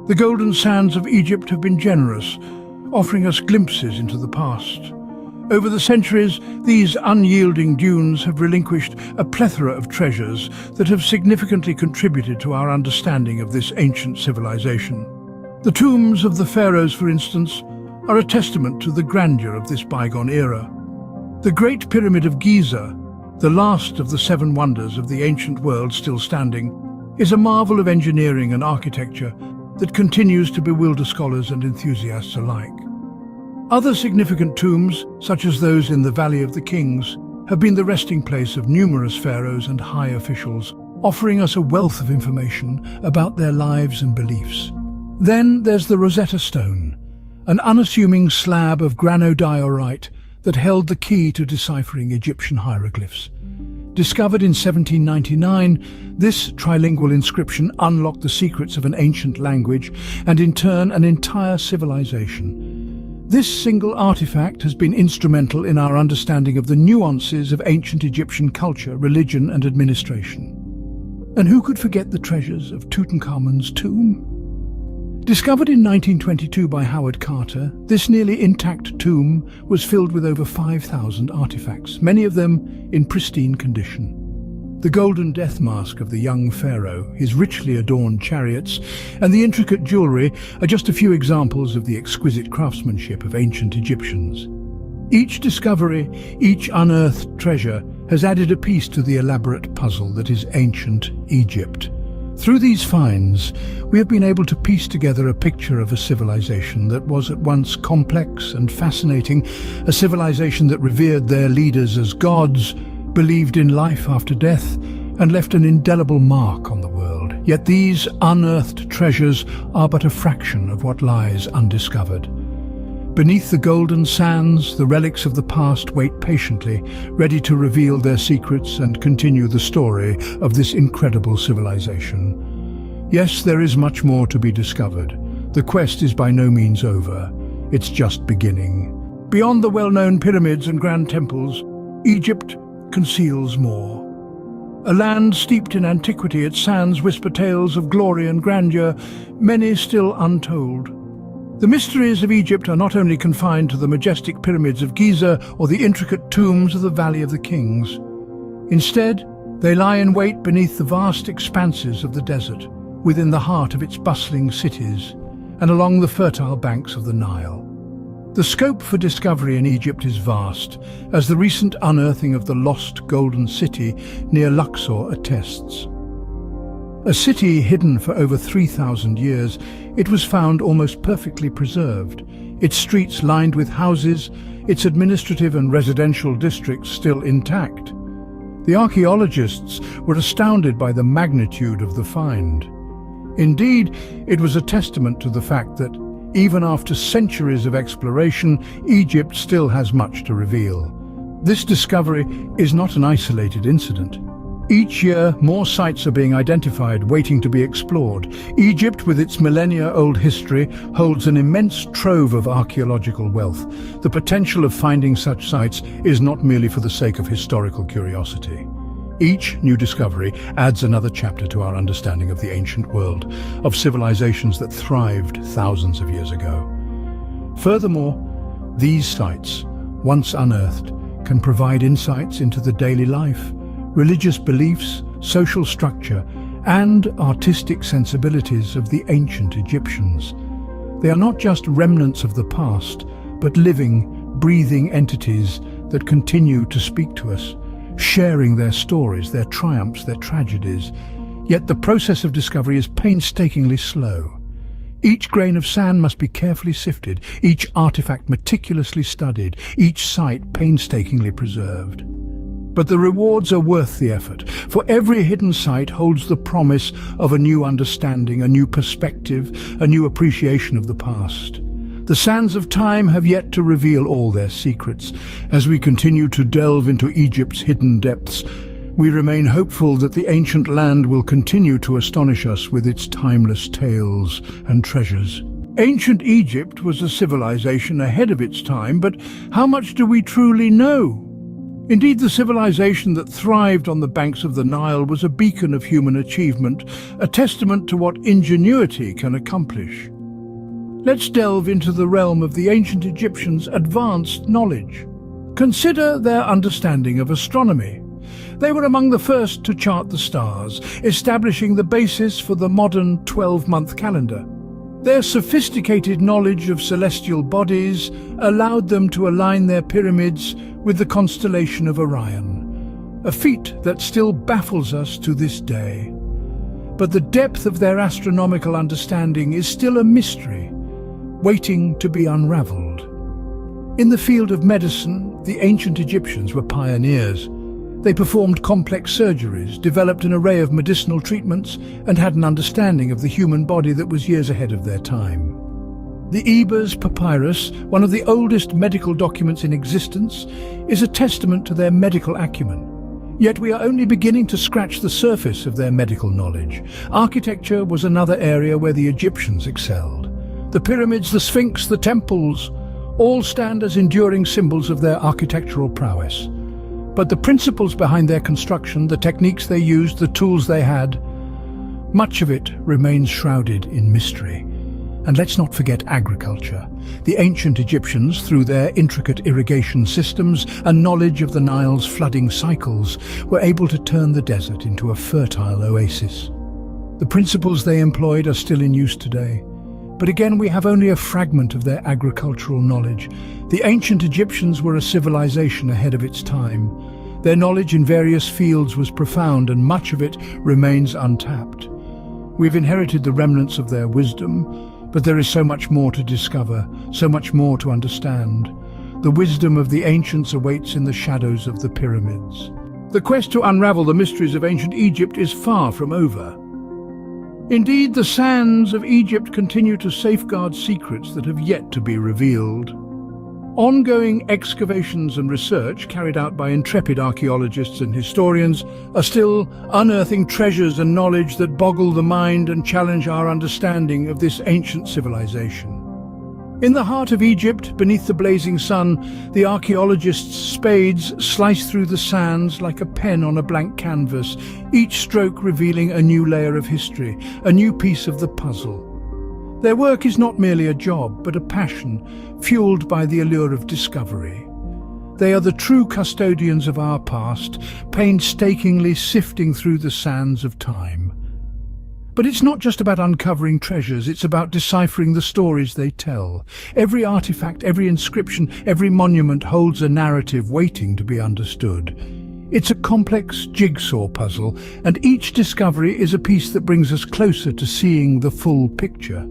The golden sands of Egypt have been generous, offering us glimpses into the past. Over the centuries, these unyielding dunes have relinquished a plethora of treasures that have significantly contributed to our understanding of this ancient civilization. The tombs of the pharaohs, for instance, are a testament to the grandeur of this bygone era. The Great Pyramid of Giza, the last of the 7 wonders of the ancient world still standing, is a marvel of engineering and architecture that continues to bewilder scholars and enthusiasts alike. Other significant tombs, such as those in the Valley of the Kings, have been the resting place of numerous pharaohs and high officials, offering us a wealth of information about their lives and beliefs. Then there's the Rosetta Stone, an unassuming slab of granodiorite that held the key to deciphering Egyptian hieroglyphs. Discovered in 1799, this trilingual inscription unlocked the secrets of an ancient language and in turn an entire civilization. This single artifact has been instrumental in our understanding of the nuances of ancient Egyptian culture, religion and administration. And who could forget the treasures of Tutankhamun's tomb? Discovered in 1922 by Howard Carter, this nearly intact tomb was filled with over 5,000 artifacts, many of them in pristine condition. The golden death mask of the young pharaoh, his richly adorned chariots, and the intricate jewellery are just a few examples of the exquisite craftsmanship of ancient Egyptians. Each discovery, each unearthed treasure, has added a piece to the elaborate puzzle that is ancient Egypt. Through these finds, we have been able to piece together a picture of a civilization that was at once complex and fascinating, a civilization that revered their leaders as gods, believed in life after death, and left an indelible mark on the world. Yet these unearthed treasures are but a fraction of what lies undiscovered. Beneath the golden sands, the relics of the past wait patiently, ready to reveal their secrets and continue the story of this incredible civilization. Yes, there is much more to be discovered. The quest is by no means over. It's just beginning. Beyond the well-known pyramids and grand temples, Egypt conceals more. A land steeped in antiquity, its sands whisper tales of glory and grandeur, many still untold. The mysteries of Egypt are not only confined to the majestic pyramids of Giza or the intricate tombs of the Valley of the Kings. Instead, they lie in wait beneath the vast expanses of the desert, within the heart of its bustling cities, and along the fertile banks of the Nile. The scope for discovery in Egypt is vast, as the recent unearthing of the lost Golden City near Luxor attests. A city hidden for over 3,000 years, it was found almost perfectly preserved, its streets lined with houses, its administrative and residential districts still intact. The archaeologists were astounded by the magnitude of the find. Indeed, it was a testament to the fact that, even after centuries of exploration, Egypt still has much to reveal. This discovery is not an isolated incident. Each year, more sites are being identified, waiting to be explored. Egypt, with its millennia-old history, holds an immense trove of archaeological wealth. The potential of finding such sites is not merely for the sake of historical curiosity. Each new discovery adds another chapter to our understanding of the ancient world, of civilizations that thrived thousands of years ago. Furthermore, these sites, once unearthed, can provide insights into the daily life, religious beliefs, social structure, and artistic sensibilities of the ancient Egyptians. They are not just remnants of the past, but living, breathing entities that continue to speak to us, sharing their stories, their triumphs, their tragedies. Yet the process of discovery is painstakingly slow. Each grain of sand must be carefully sifted, each artifact meticulously studied, each site painstakingly preserved. But the rewards are worth the effort, for every hidden site holds the promise of a new understanding, a new perspective, a new appreciation of the past. The sands of time have yet to reveal all their secrets. As we continue to delve into Egypt's hidden depths, we remain hopeful that the ancient land will continue to astonish us with its timeless tales and treasures. Ancient Egypt was a civilization ahead of its time, but how much do we truly know? Indeed, the civilization that thrived on the banks of the Nile was a beacon of human achievement, a testament to what ingenuity can accomplish. Let's delve into the realm of the ancient Egyptians' advanced knowledge. Consider their understanding of astronomy. They were among the first to chart the stars, establishing the basis for the modern 12-month calendar. Their sophisticated knowledge of celestial bodies allowed them to align their pyramids with the constellation of Orion, a feat that still baffles us to this day. But the depth of their astronomical understanding is still a mystery, waiting to be unraveled. In the field of medicine, the ancient Egyptians were pioneers. They performed complex surgeries, developed an array of medicinal treatments, and had an understanding of the human body that was years ahead of their time. The Ebers Papyrus, one of the oldest medical documents in existence, is a testament to their medical acumen. Yet we are only beginning to scratch the surface of their medical knowledge. Architecture was another area where the Egyptians excelled. The pyramids, the Sphinx, the temples, all stand as enduring symbols of their architectural prowess. But the principles behind their construction, the techniques they used, the tools they had, much of it remains shrouded in mystery. And let's not forget agriculture. The ancient Egyptians, through their intricate irrigation systems and knowledge of the Nile's flooding cycles, were able to turn the desert into a fertile oasis. The principles they employed are still in use today. But again, we have only a fragment of their agricultural knowledge. The ancient Egyptians were a civilization ahead of its time. Their knowledge in various fields was profound, and much of it remains untapped. We've inherited the remnants of their wisdom, but there is so much more to discover, so much more to understand. The wisdom of the ancients awaits in the shadows of the pyramids. The quest to unravel the mysteries of ancient Egypt is far from over. Indeed, the sands of Egypt continue to safeguard secrets that have yet to be revealed. Ongoing excavations and research carried out by intrepid archaeologists and historians are still unearthing treasures and knowledge that boggle the mind and challenge our understanding of this ancient civilization. In the heart of Egypt, beneath the blazing sun, the archaeologists' spades slice through the sands like a pen on a blank canvas, each stroke revealing a new layer of history, a new piece of the puzzle. Their work is not merely a job, but a passion, fueled by the allure of discovery. They are the true custodians of our past, painstakingly sifting through the sands of time. But it's not just about uncovering treasures, it's about deciphering the stories they tell. Every artifact, every inscription, every monument holds a narrative waiting to be understood. It's a complex jigsaw puzzle, and each discovery is a piece that brings us closer to seeing the full picture.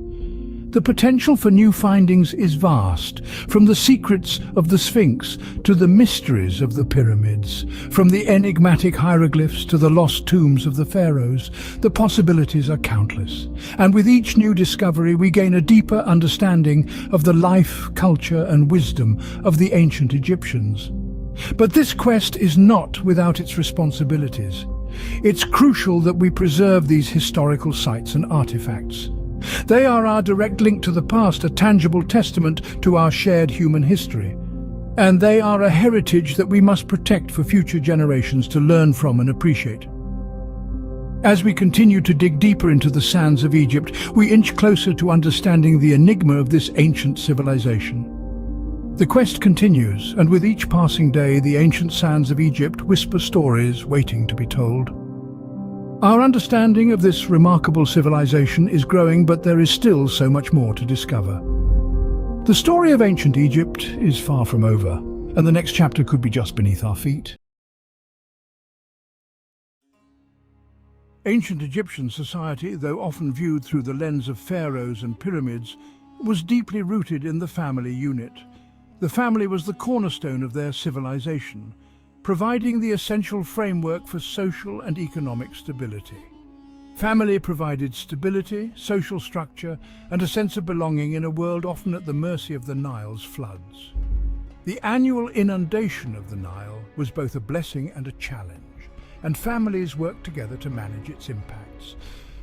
The potential for new findings is vast, from the secrets of the Sphinx to the mysteries of the pyramids, from the enigmatic hieroglyphs to the lost tombs of the pharaohs. The possibilities are countless, and with each new discovery we gain a deeper understanding of the life, culture and wisdom of the ancient Egyptians. But this quest is not without its responsibilities. It's crucial that we preserve these historical sites and artifacts. They are our direct link to the past, a tangible testament to our shared human history. And they are a heritage that we must protect for future generations to learn from and appreciate. As we continue to dig deeper into the sands of Egypt, we inch closer to understanding the enigma of this ancient civilization. The quest continues, and with each passing day, the ancient sands of Egypt whisper stories waiting to be told. Our understanding of this remarkable civilization is growing, but there is still so much more to discover. The story of ancient Egypt is far from over, and the next chapter could be just beneath our feet. Ancient Egyptian society, though often viewed through the lens of pharaohs and pyramids, was deeply rooted in the family unit. The family was the cornerstone of their civilization, providing the essential framework for social and economic stability. Family provided stability, social structure, and a sense of belonging in a world often at the mercy of the Nile's floods. The annual inundation of the Nile was both a blessing and a challenge, and families worked together to manage its impacts.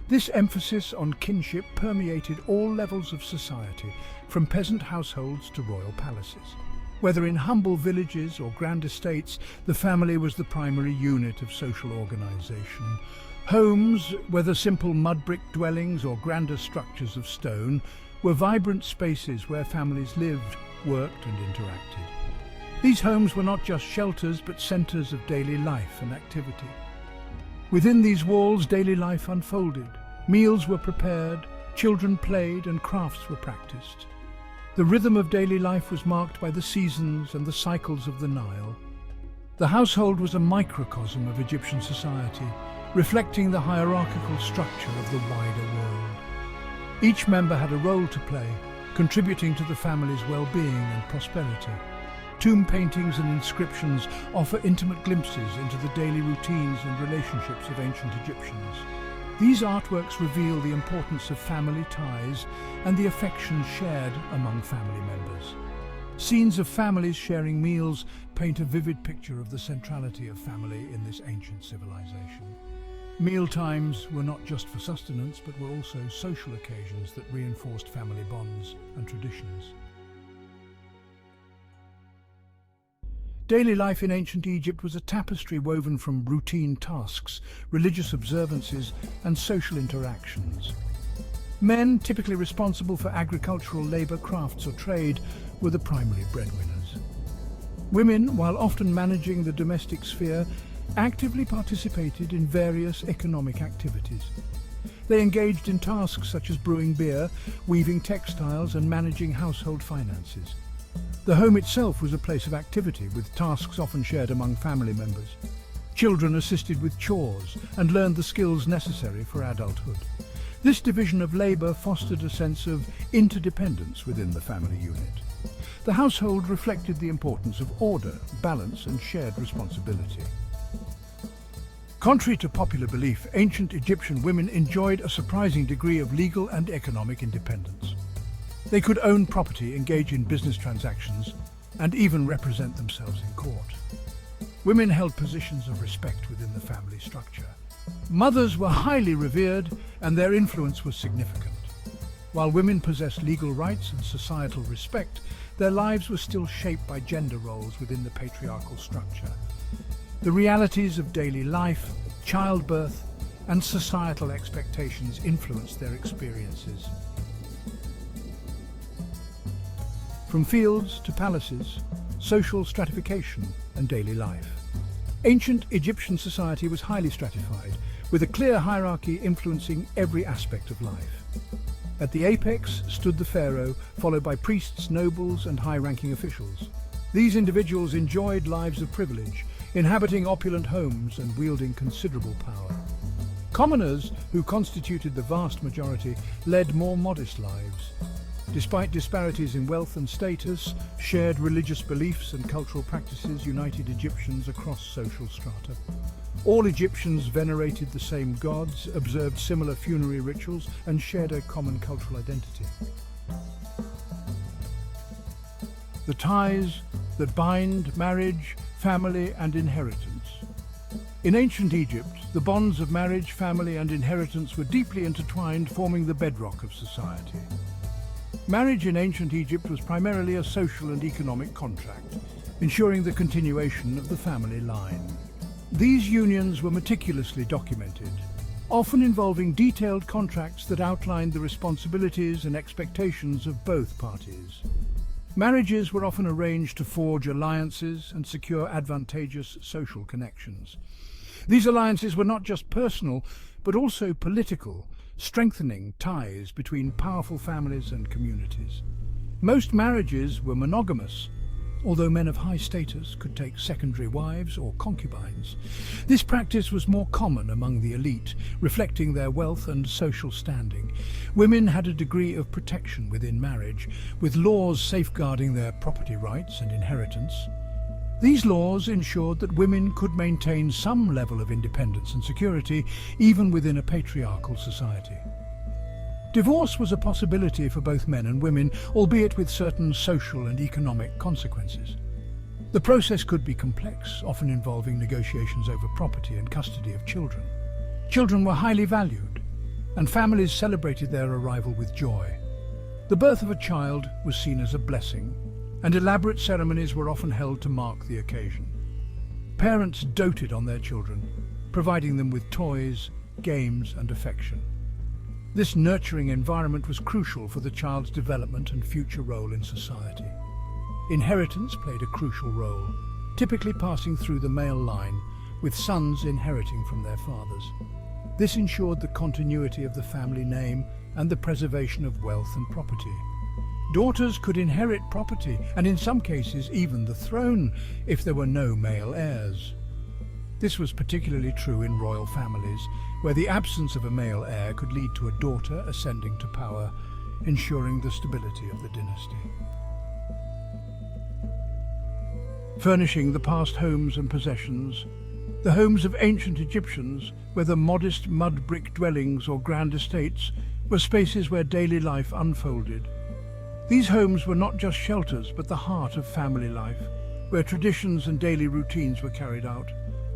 This emphasis on kinship permeated all levels of society, from peasant households to royal palaces. Whether in humble villages or grand estates, the family was the primary unit of social organization. Homes, whether simple mud brick dwellings or grander structures of stone, were vibrant spaces where families lived, worked and interacted. These homes were not just shelters but centers of daily life and activity. Within these walls, daily life unfolded. Meals were prepared, children played and crafts were practiced. The rhythm of daily life was marked by the seasons and the cycles of the Nile. The household was a microcosm of Egyptian society, reflecting the hierarchical structure of the wider world. Each member had a role to play, contributing to the family's well-being and prosperity. Tomb paintings and inscriptions offer intimate glimpses into the daily routines and relationships of ancient Egyptians. These artworks reveal the importance of family ties and the affection shared among family members. Scenes of families sharing meals paint a vivid picture of the centrality of family in this ancient civilization. Meal times were not just for sustenance, but were also social occasions that reinforced family bonds and traditions. Daily life in ancient Egypt was a tapestry woven from routine tasks, religious observances, and social interactions. Men, typically responsible for agricultural labor, crafts, or trade, were the primary breadwinners. Women, while often managing the domestic sphere, actively participated in various economic activities. They engaged in tasks such as brewing beer, weaving textiles, and managing household finances. The home itself was a place of activity, with tasks often shared among family members. Children assisted with chores and learned the skills necessary for adulthood. This division of labor fostered a sense of interdependence within the family unit. The household reflected the importance of order, balance, and shared responsibility. Contrary to popular belief, ancient Egyptian women enjoyed a surprising degree of legal and economic independence. They could own property, engage in business transactions, and even represent themselves in court. Women held positions of respect within the family structure. Mothers were highly revered, and their influence was significant. While women possessed legal rights and societal respect, their lives were still shaped by gender roles within the patriarchal structure. The realities of daily life, childbirth, and societal expectations influenced their experiences. From fields to palaces, social stratification and daily life. Ancient Egyptian society was highly stratified, with a clear hierarchy influencing every aspect of life. At the apex stood the pharaoh, followed by priests, nobles, and high-ranking officials. These individuals enjoyed lives of privilege, inhabiting opulent homes and wielding considerable power. Commoners, who constituted the vast majority, led more modest lives. Despite disparities in wealth and status, shared religious beliefs and cultural practices united Egyptians across social strata. All Egyptians venerated the same gods, observed similar funerary rituals, and shared a common cultural identity. The ties that bind marriage, family, and inheritance. In ancient Egypt, the bonds of marriage, family, and inheritance were deeply intertwined, forming the bedrock of society. Marriage in ancient Egypt was primarily a social and economic contract, ensuring the continuation of the family line. These unions were meticulously documented, often involving detailed contracts that outlined the responsibilities and expectations of both parties. Marriages were often arranged to forge alliances and secure advantageous social connections. These alliances were not just personal, but also political, strengthening ties between powerful families and communities. Most marriages were monogamous, although men of high status could take secondary wives or concubines. This practice was more common among the elite, reflecting their wealth and social standing. Women had a degree of protection within marriage, with laws safeguarding their property rights and inheritance. These laws ensured that women could maintain some level of independence and security, even within a patriarchal society. Divorce was a possibility for both men and women, albeit with certain social and economic consequences. The process could be complex, often involving negotiations over property and custody of children. Children were highly valued, and families celebrated their arrival with joy. The birth of a child was seen as a blessing, and elaborate ceremonies were often held to mark the occasion. Parents doted on their children, providing them with toys, games, and affection. This nurturing environment was crucial for the child's development and future role in society. Inheritance played a crucial role, typically passing through the male line, with sons inheriting from their fathers. This ensured the continuity of the family name and the preservation of wealth and property. Daughters could inherit property, and in some cases even the throne, if there were no male heirs. This was particularly true in royal families, where the absence of a male heir could lead to a daughter ascending to power, ensuring the stability of the dynasty. furnishing the past homes and possessions. The homes of ancient Egyptians, whether modest mud brick dwellings or grand estates, were spaces where daily life unfolded. These homes were not just shelters, but the heart of family life, where traditions and daily routines were carried out.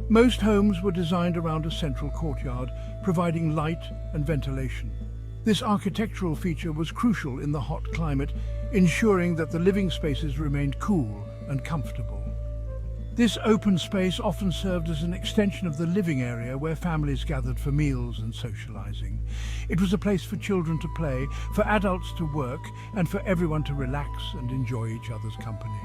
Most homes were designed around a central courtyard, providing light and ventilation. This architectural feature was crucial in the hot climate, ensuring that the living spaces remained cool and comfortable. This open space often served as an extension of the living area where families gathered for meals and socializing. It was a place for children to play, for adults to work, and for everyone to relax and enjoy each other's company.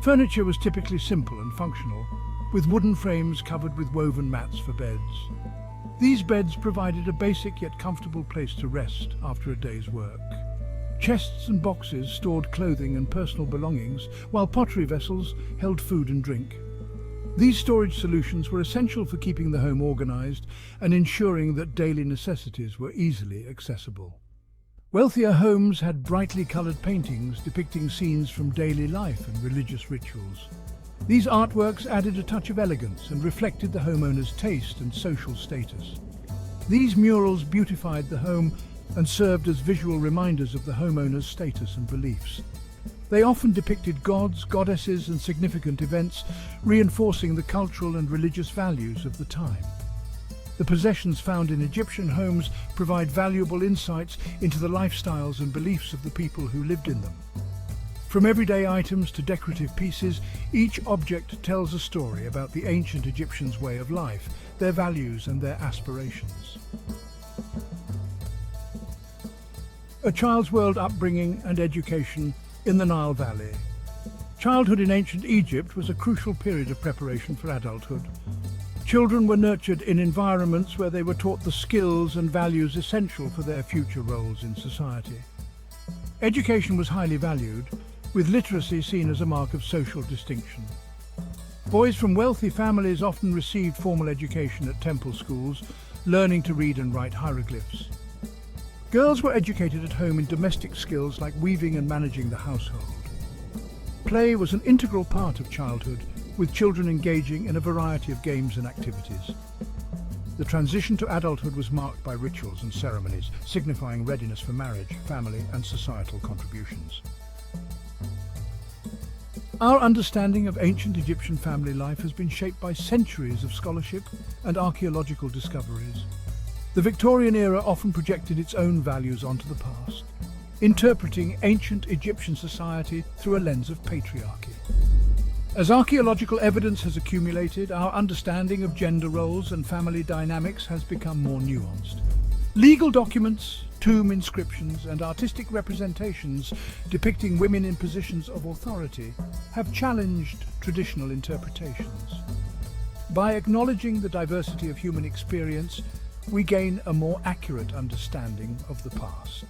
Furniture was typically simple and functional, with wooden frames covered with woven mats for beds. These beds provided a basic yet comfortable place to rest after a day's work. Chests and boxes stored clothing and personal belongings, while pottery vessels held food and drink. These storage solutions were essential for keeping the home organized and ensuring that daily necessities were easily accessible. Wealthier homes had brightly colored paintings depicting scenes from daily life and religious rituals. These artworks added a touch of elegance and reflected the homeowner's taste and social status. These murals beautified the home and served as visual reminders of the homeowner's status and beliefs. They often depicted gods, goddesses, and significant events, reinforcing the cultural and religious values of the time. The possessions found in Egyptian homes provide valuable insights into the lifestyles and beliefs of the people who lived in them. From everyday items to decorative pieces, each object tells a story about the ancient Egyptians' way of life, their values and their aspirations. A child's world upbringing and education in the Nile Valley. Childhood in ancient Egypt was a crucial period of preparation for adulthood. Children were nurtured in environments where they were taught the skills and values essential for their future roles in society. Education was highly valued, with literacy seen as a mark of social distinction. Boys from wealthy families often received formal education at temple schools, learning to read and write hieroglyphs. Girls were educated at home in domestic skills like weaving and managing the household. Play was an integral part of childhood, with children engaging in a variety of games and activities. The transition to adulthood was marked by rituals and ceremonies, signifying readiness for marriage, family, and societal contributions. Our understanding of ancient Egyptian family life has been shaped by centuries of scholarship and archaeological discoveries. The Victorian era often projected its own values onto the past, interpreting ancient Egyptian society through a lens of patriarchy. As archaeological evidence has accumulated, our understanding of gender roles and family dynamics has become more nuanced. Legal documents, tomb inscriptions, and artistic representations depicting women in positions of authority have challenged traditional interpretations. By acknowledging the diversity of human experience, we gain a more accurate understanding of the past.